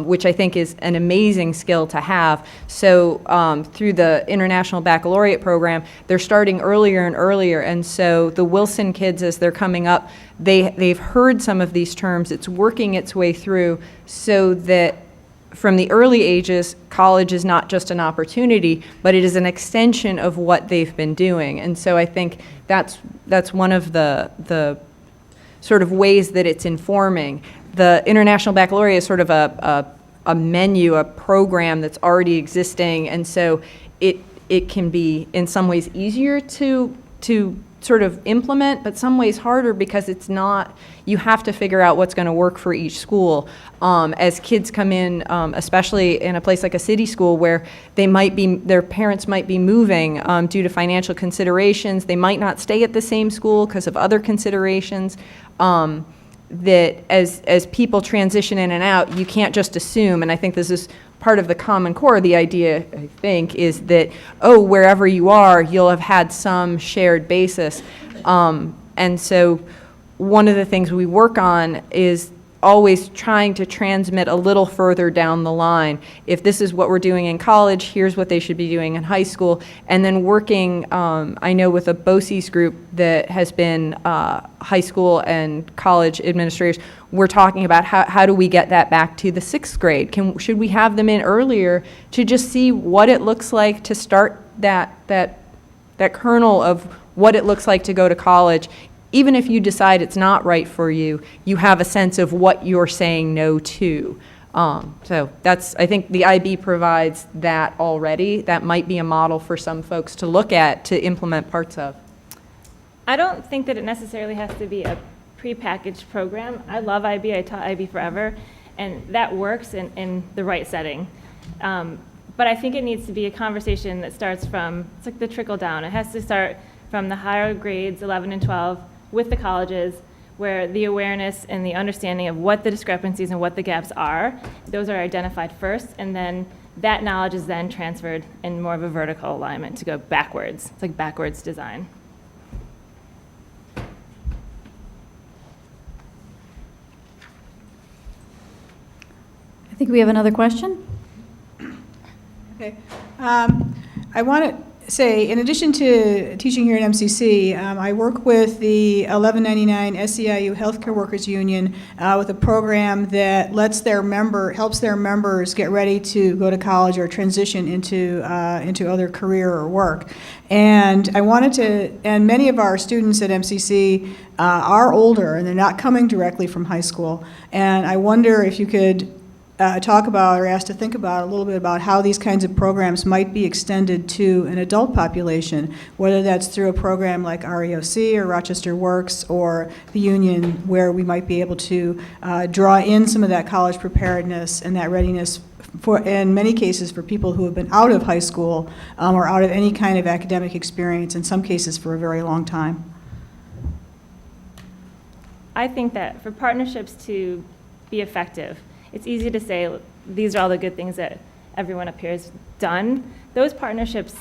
Which I think is an amazing skill to have. So through the International Baccalaureate program, they're starting earlier and earlier, and so the Wilson kids, as they're coming up, they've heard some of these terms. It's working its way through so that from the early ages, college is not just an opportunity, but it is an extension of what they've been doing. And so I think that's one of the sort of ways that it's informing. The International Baccalaureate is sort of a menu, a program that's already existing, and so it can be in some ways easier to sort of implement, but some ways harder because it's not, you have to figure out what's going to work for each school. As kids come in, especially in a place like a city school where their parents might be moving due to financial considerations, they might not stay at the same school because of other considerations. That as people transition in and out, you can't just assume, and I think this is part of the Common Core, the idea, I think, is that, oh, wherever you are, you'll have had some shared basis. And so one of the things we work on is always trying to transmit a little further down the line. If this is what we're doing in college, here's what they should be doing in high school. And then working, I know with a BOCES group that has been high school and college administrators, we're talking about how do we get that back to the 6th grade? Should we have them in earlier to just see what it looks like to start that kernel of what it looks like to go to college? Even if you decide it's not right for you, you have a sense of what you're saying no to. So I think the IB provides that already. That might be a model for some folks to look at to implement parts of. I don't think that it necessarily has to be a prepackaged program. I love IB, I taught IB forever, and that works in the right setting. But I think it needs to be a conversation that starts from, it's like the trickle down. It has to start from the higher grades, 11 and 12, with the colleges, where the awareness and the understanding of what the discrepancies and what the gaps are, those are identified first, and then that knowledge is then transferred in more of a vertical alignment to go backwards. It's like backwards design. I think we have another question. Okay. I want to say, in addition to teaching here at MCC, I work with the 1199 SEIU Healthcare Workers Union with a program that helps their members get ready to go to college or transition into other career or work. And and many of our students at MCC are older and they're not coming directly from high school. And I wonder if you could talk about or asked to think about a little bit about how these kinds of programs might be extended to an adult population, whether that's through a program like REOC or Rochester Works or the Union, where we might be able to draw in some of that college preparedness and that readiness for, in many cases, for people who have been out of high school or out of any kind of academic experience, in some cases for a very long time. I think that for partnerships to be effective, it's easy to say, these are all the good things that everyone up here has done. Those partnerships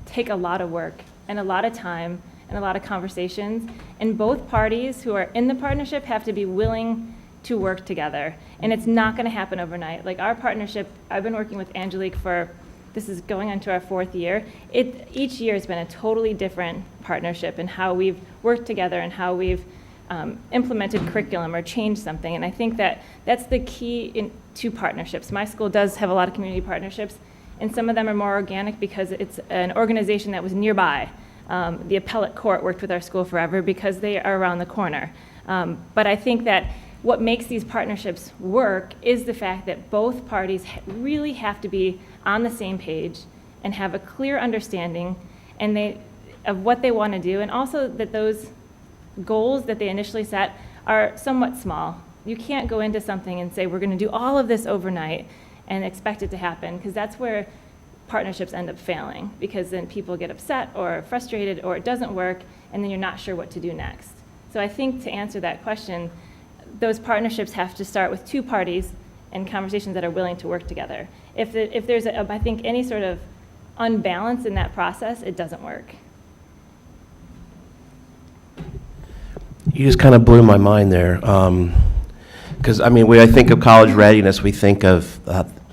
take a lot of work and a lot of time and a lot of conversations. And both parties who are in the partnership have to be willing to work together. And it's not going to happen overnight. Like our partnership, I've been working with Angelique this is going on to our 4th year. Each year has been a totally different partnership in how we've worked together and how we've implemented curriculum or changed something. And I think that's the key to partnerships. My school does have a lot of community partnerships, and some of them are more organic because it's an organization that was nearby. The appellate court worked with our school forever because they are around the corner. But I think that what makes these partnerships work is the fact that both parties really have to be on the same page and have a clear understanding of what they want to do, and also that those goals that they initially set are somewhat small. You can't go into something and say, we're going to do all of this overnight and expect it to happen, because that's where partnerships end up failing, because then people get upset or frustrated or it doesn't work, and then you're not sure what to do next. So I think to answer that question, those partnerships have to start with two parties and conversations that are willing to work together. If there's, I think, any sort of unbalance in that process, it doesn't work. You just kind of blew my mind there. Because, I mean, when I think of college readiness, we think of,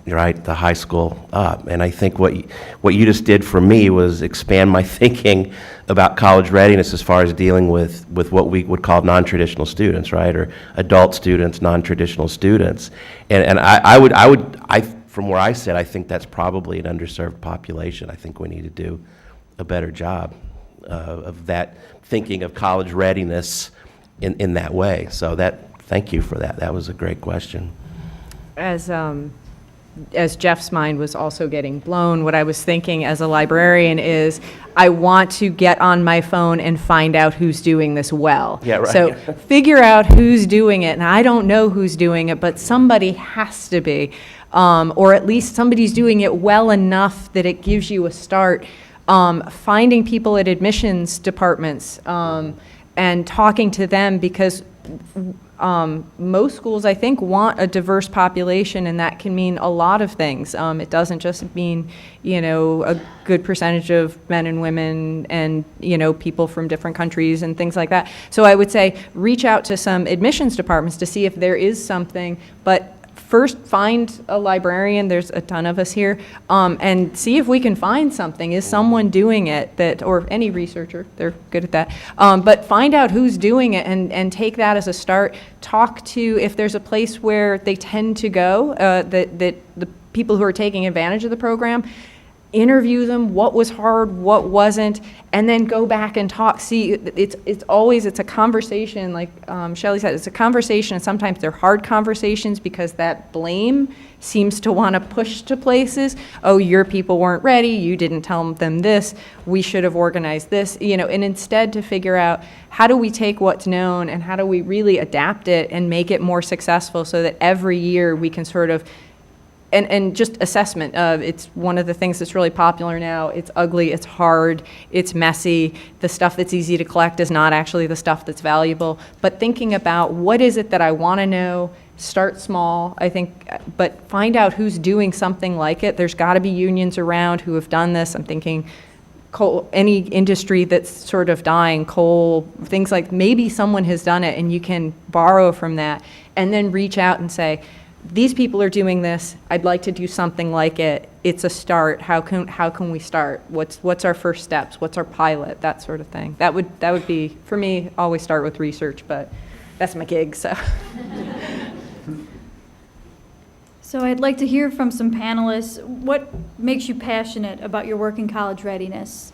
right, the high school up. And I think what you just did for me was expand my thinking about college readiness as far as dealing with what we would call non-traditional students, right, or adult students, non-traditional students. And I from where I sit, I think that's probably an underserved population. I think we need to do a better job of that, thinking of college readiness in that way. So thank you for that. That was a great question. As Jeff's mind was also getting blown, what I was thinking as a librarian is I want to get on my phone and find out who's doing this well. Yeah, right. So figure out who's doing it, and I don't know who's doing it, but somebody has to be, or at least somebody's doing it well enough that it gives you a start. Finding people at admissions departments and talking to them, because most schools, I think, want a diverse population, and that can mean a lot of things. It doesn't just mean, a good percentage of men and women and, people from different countries and things like that. So I would say reach out to some admissions departments to see if there is something, but first find a librarian, there's a ton of us here, and see if we can find something. Is someone doing it or any researcher, they're good at that. But find out who's doing it and take that as a start. Talk to, if there's a place where they tend to go, that the people who are taking advantage of the program, interview them, what was hard, what wasn't, and then go back and talk. See, it's a conversation, like Shelley said, it's a conversation, and sometimes they're hard conversations because that blame seems to want to push to places. Oh, your people weren't ready, you didn't tell them this, we should have organized this, and instead to figure out how do we take what's known and how do we really adapt it and make it more successful so that every year we can sort of and just assessment. It's one of the things that's really popular now. It's ugly, it's hard, it's messy. The stuff that's easy to collect is not actually the stuff that's valuable. But thinking about what is it that I want to know, start small, I think, but find out who's doing something like it. There's got to be unions around who have done this. I'm thinking coal, any industry that's sort of dying, coal, things like, maybe someone has done it and you can borrow from that and then reach out and say, these people are doing this, I'd like to do something like it. It's a start. How can we start? What's our first steps? What's our pilot? That sort of thing. That would be, for me, always start with research, but that's my gig, so. So I'd like to hear from some panelists. What makes you passionate about your work in college readiness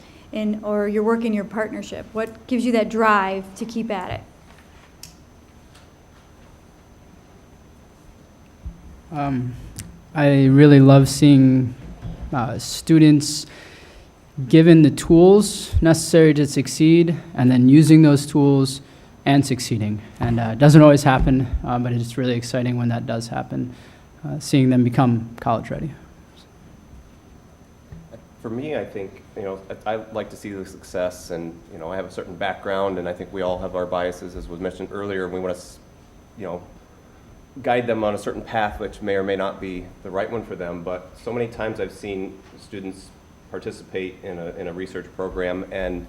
or your work in your partnership? What gives you that drive to keep at it? I really love seeing students given the tools necessary to succeed and then using those tools and succeeding. And it doesn't always happen, but it's really exciting when that does happen, seeing them become college ready. For me, I think, I like to see the success, and, I have a certain background, and I think we all have our biases, as was mentioned earlier, and we want to, guide them on a certain path which may or may not be the right one for them. But so many times I've seen students participate in a research program and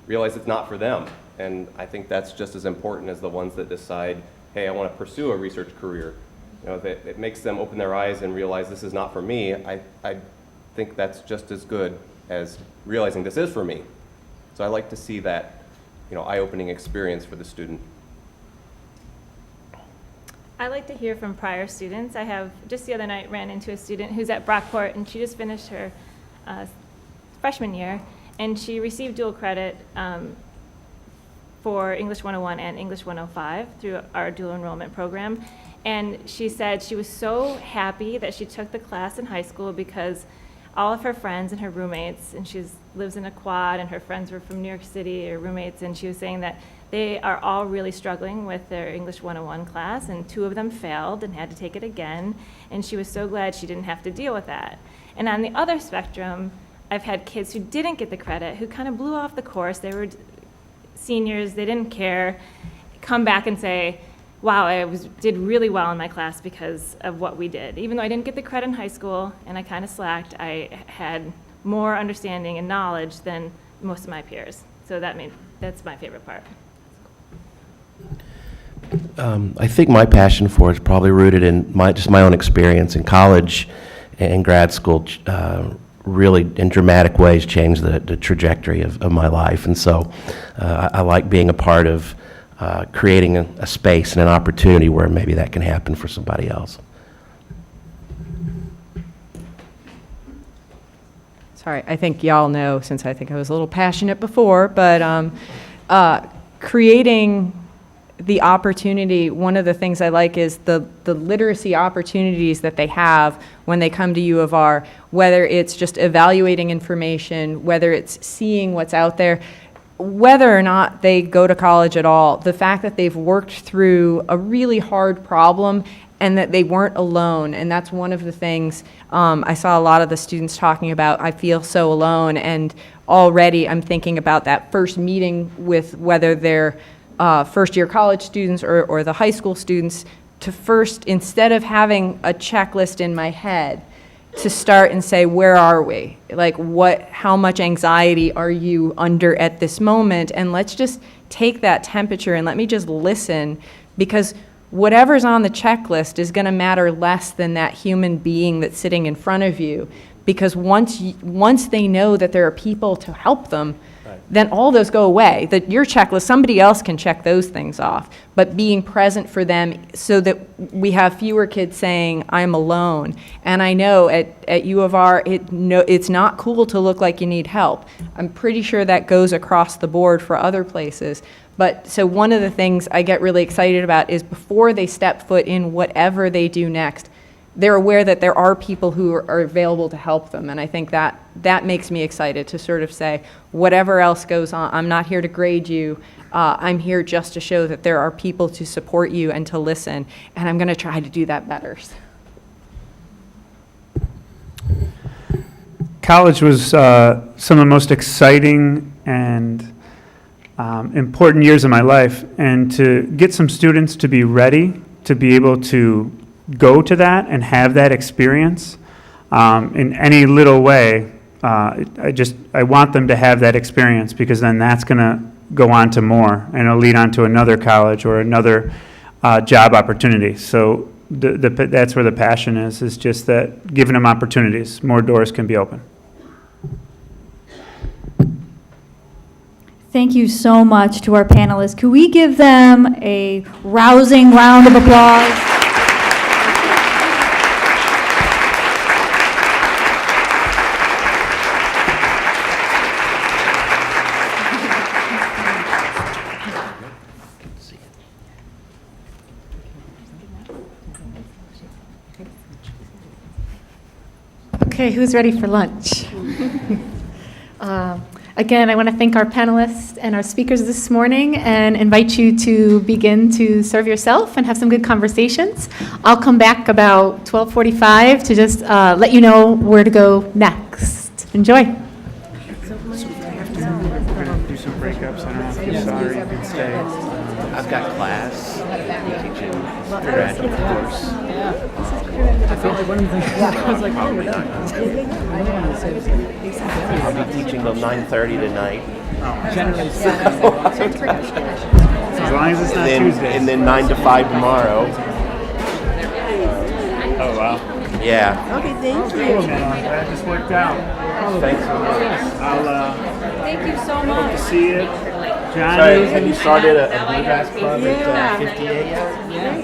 realize it's not for them. And I think that's just as important as the ones that decide hey, I want to pursue a research career. You know, that it makes them open their eyes and realize this is not for me. I think that's just as good as realizing this is for me. So I like to see that, you know, eye-opening experience for the student. I like to hear from prior students. I have, just the other night, ran into a student who's at Brockport, and she just finished her freshman year, and she received dual credit for English 101 and English 105 through our dual enrollment program. And she said she was so happy that she took the class in high school because all of her friends and her roommates, and she lives in a quad, and her friends were from New York City, her roommates, and she was saying that they are all really struggling with their English 101 class, and 2 of them failed and had to take it again, and she was so glad she didn't have to deal with that. And on the other spectrum, I've had kids who didn't get the credit, who kind of blew off the course. They were seniors, they didn't care, come back and say, wow, I did really well in my class because of what we did. Even though I didn't get the credit in high school and I kind of slacked, I had more understanding and knowledge than most of my peers. So that's my favorite part. I think my passion for it is probably rooted in just my own experience in college and grad school. Really, in dramatic ways, changed the trajectory of my life. And so I like being a part of creating a space and an opportunity where maybe that can happen for somebody else. Sorry, I think y'all know, since I think I was a little passionate before, but creating the opportunity, one of the things I like is the literacy opportunities that they have when they come to U of R, whether it's just evaluating information, whether it's seeing what's out there, whether or not they go to college at all, the fact that they've worked through a really hard problem and that they weren't alone. And that's one of the things I saw a lot of the students talking about, I feel so alone. And already I'm thinking about that first meeting with whether they're first-year college students or the high school students, to first, instead of having a checklist in my head, to start and say, where are we? Like, how much anxiety are you under at this moment? And let's just take that temperature and let me just listen, because whatever's on the checklist is going to matter less than that human being that's sitting in front of you. Because once they know that there are people to help them, then all those go away. That your checklist, somebody else can check those things off. But being present for them so that we have fewer kids saying, I'm alone. And I know at U of R, it's not cool to look like you need help. I'm pretty sure that goes across the board for other places. But so one of the things I get really excited about is before they step foot in whatever they do next, they're aware that there are people who are available to help them. And I think that makes me excited to sort of say, whatever else goes on, I'm not here to grade you. I'm here just to show that there are people to support you and to listen. And I'm going to try to do that better. College was some of the most exciting and important years of my life. And to get some students to be ready to be able to go to that and have that experience in any little way, I want them to have that experience, because then that's going to go on to more, and it'll lead on to another college or another job opportunity. So that's where the passion is just that giving them opportunities, more doors can be open. Thank you so much to our panelists. Could we give them a rousing round of applause? Okay, who's ready for lunch? Again, I want to thank our panelists and our speakers this morning and invite you to begin to serve yourself and have some good conversations. I'll come back about 12:45 to just let you know where to go next. Enjoy. We're going to do some breakups. I don't know if you're sorry, you can stay. I've got class, teaching graduate course. I felt like one of the things I was like, probably not. I'll be teaching till 9:30 tonight. generally So long as it's not then, Tuesdays. And then 9 to 5 tomorrow. Oh, wow. Yeah. Okay, thank you. Cool, man. I'm glad this worked out. Thanks so much. I'll Thank you so hope much. to see you. John, Sorry, have you started a bluegrass club Yeah. at 58 yet? Yeah.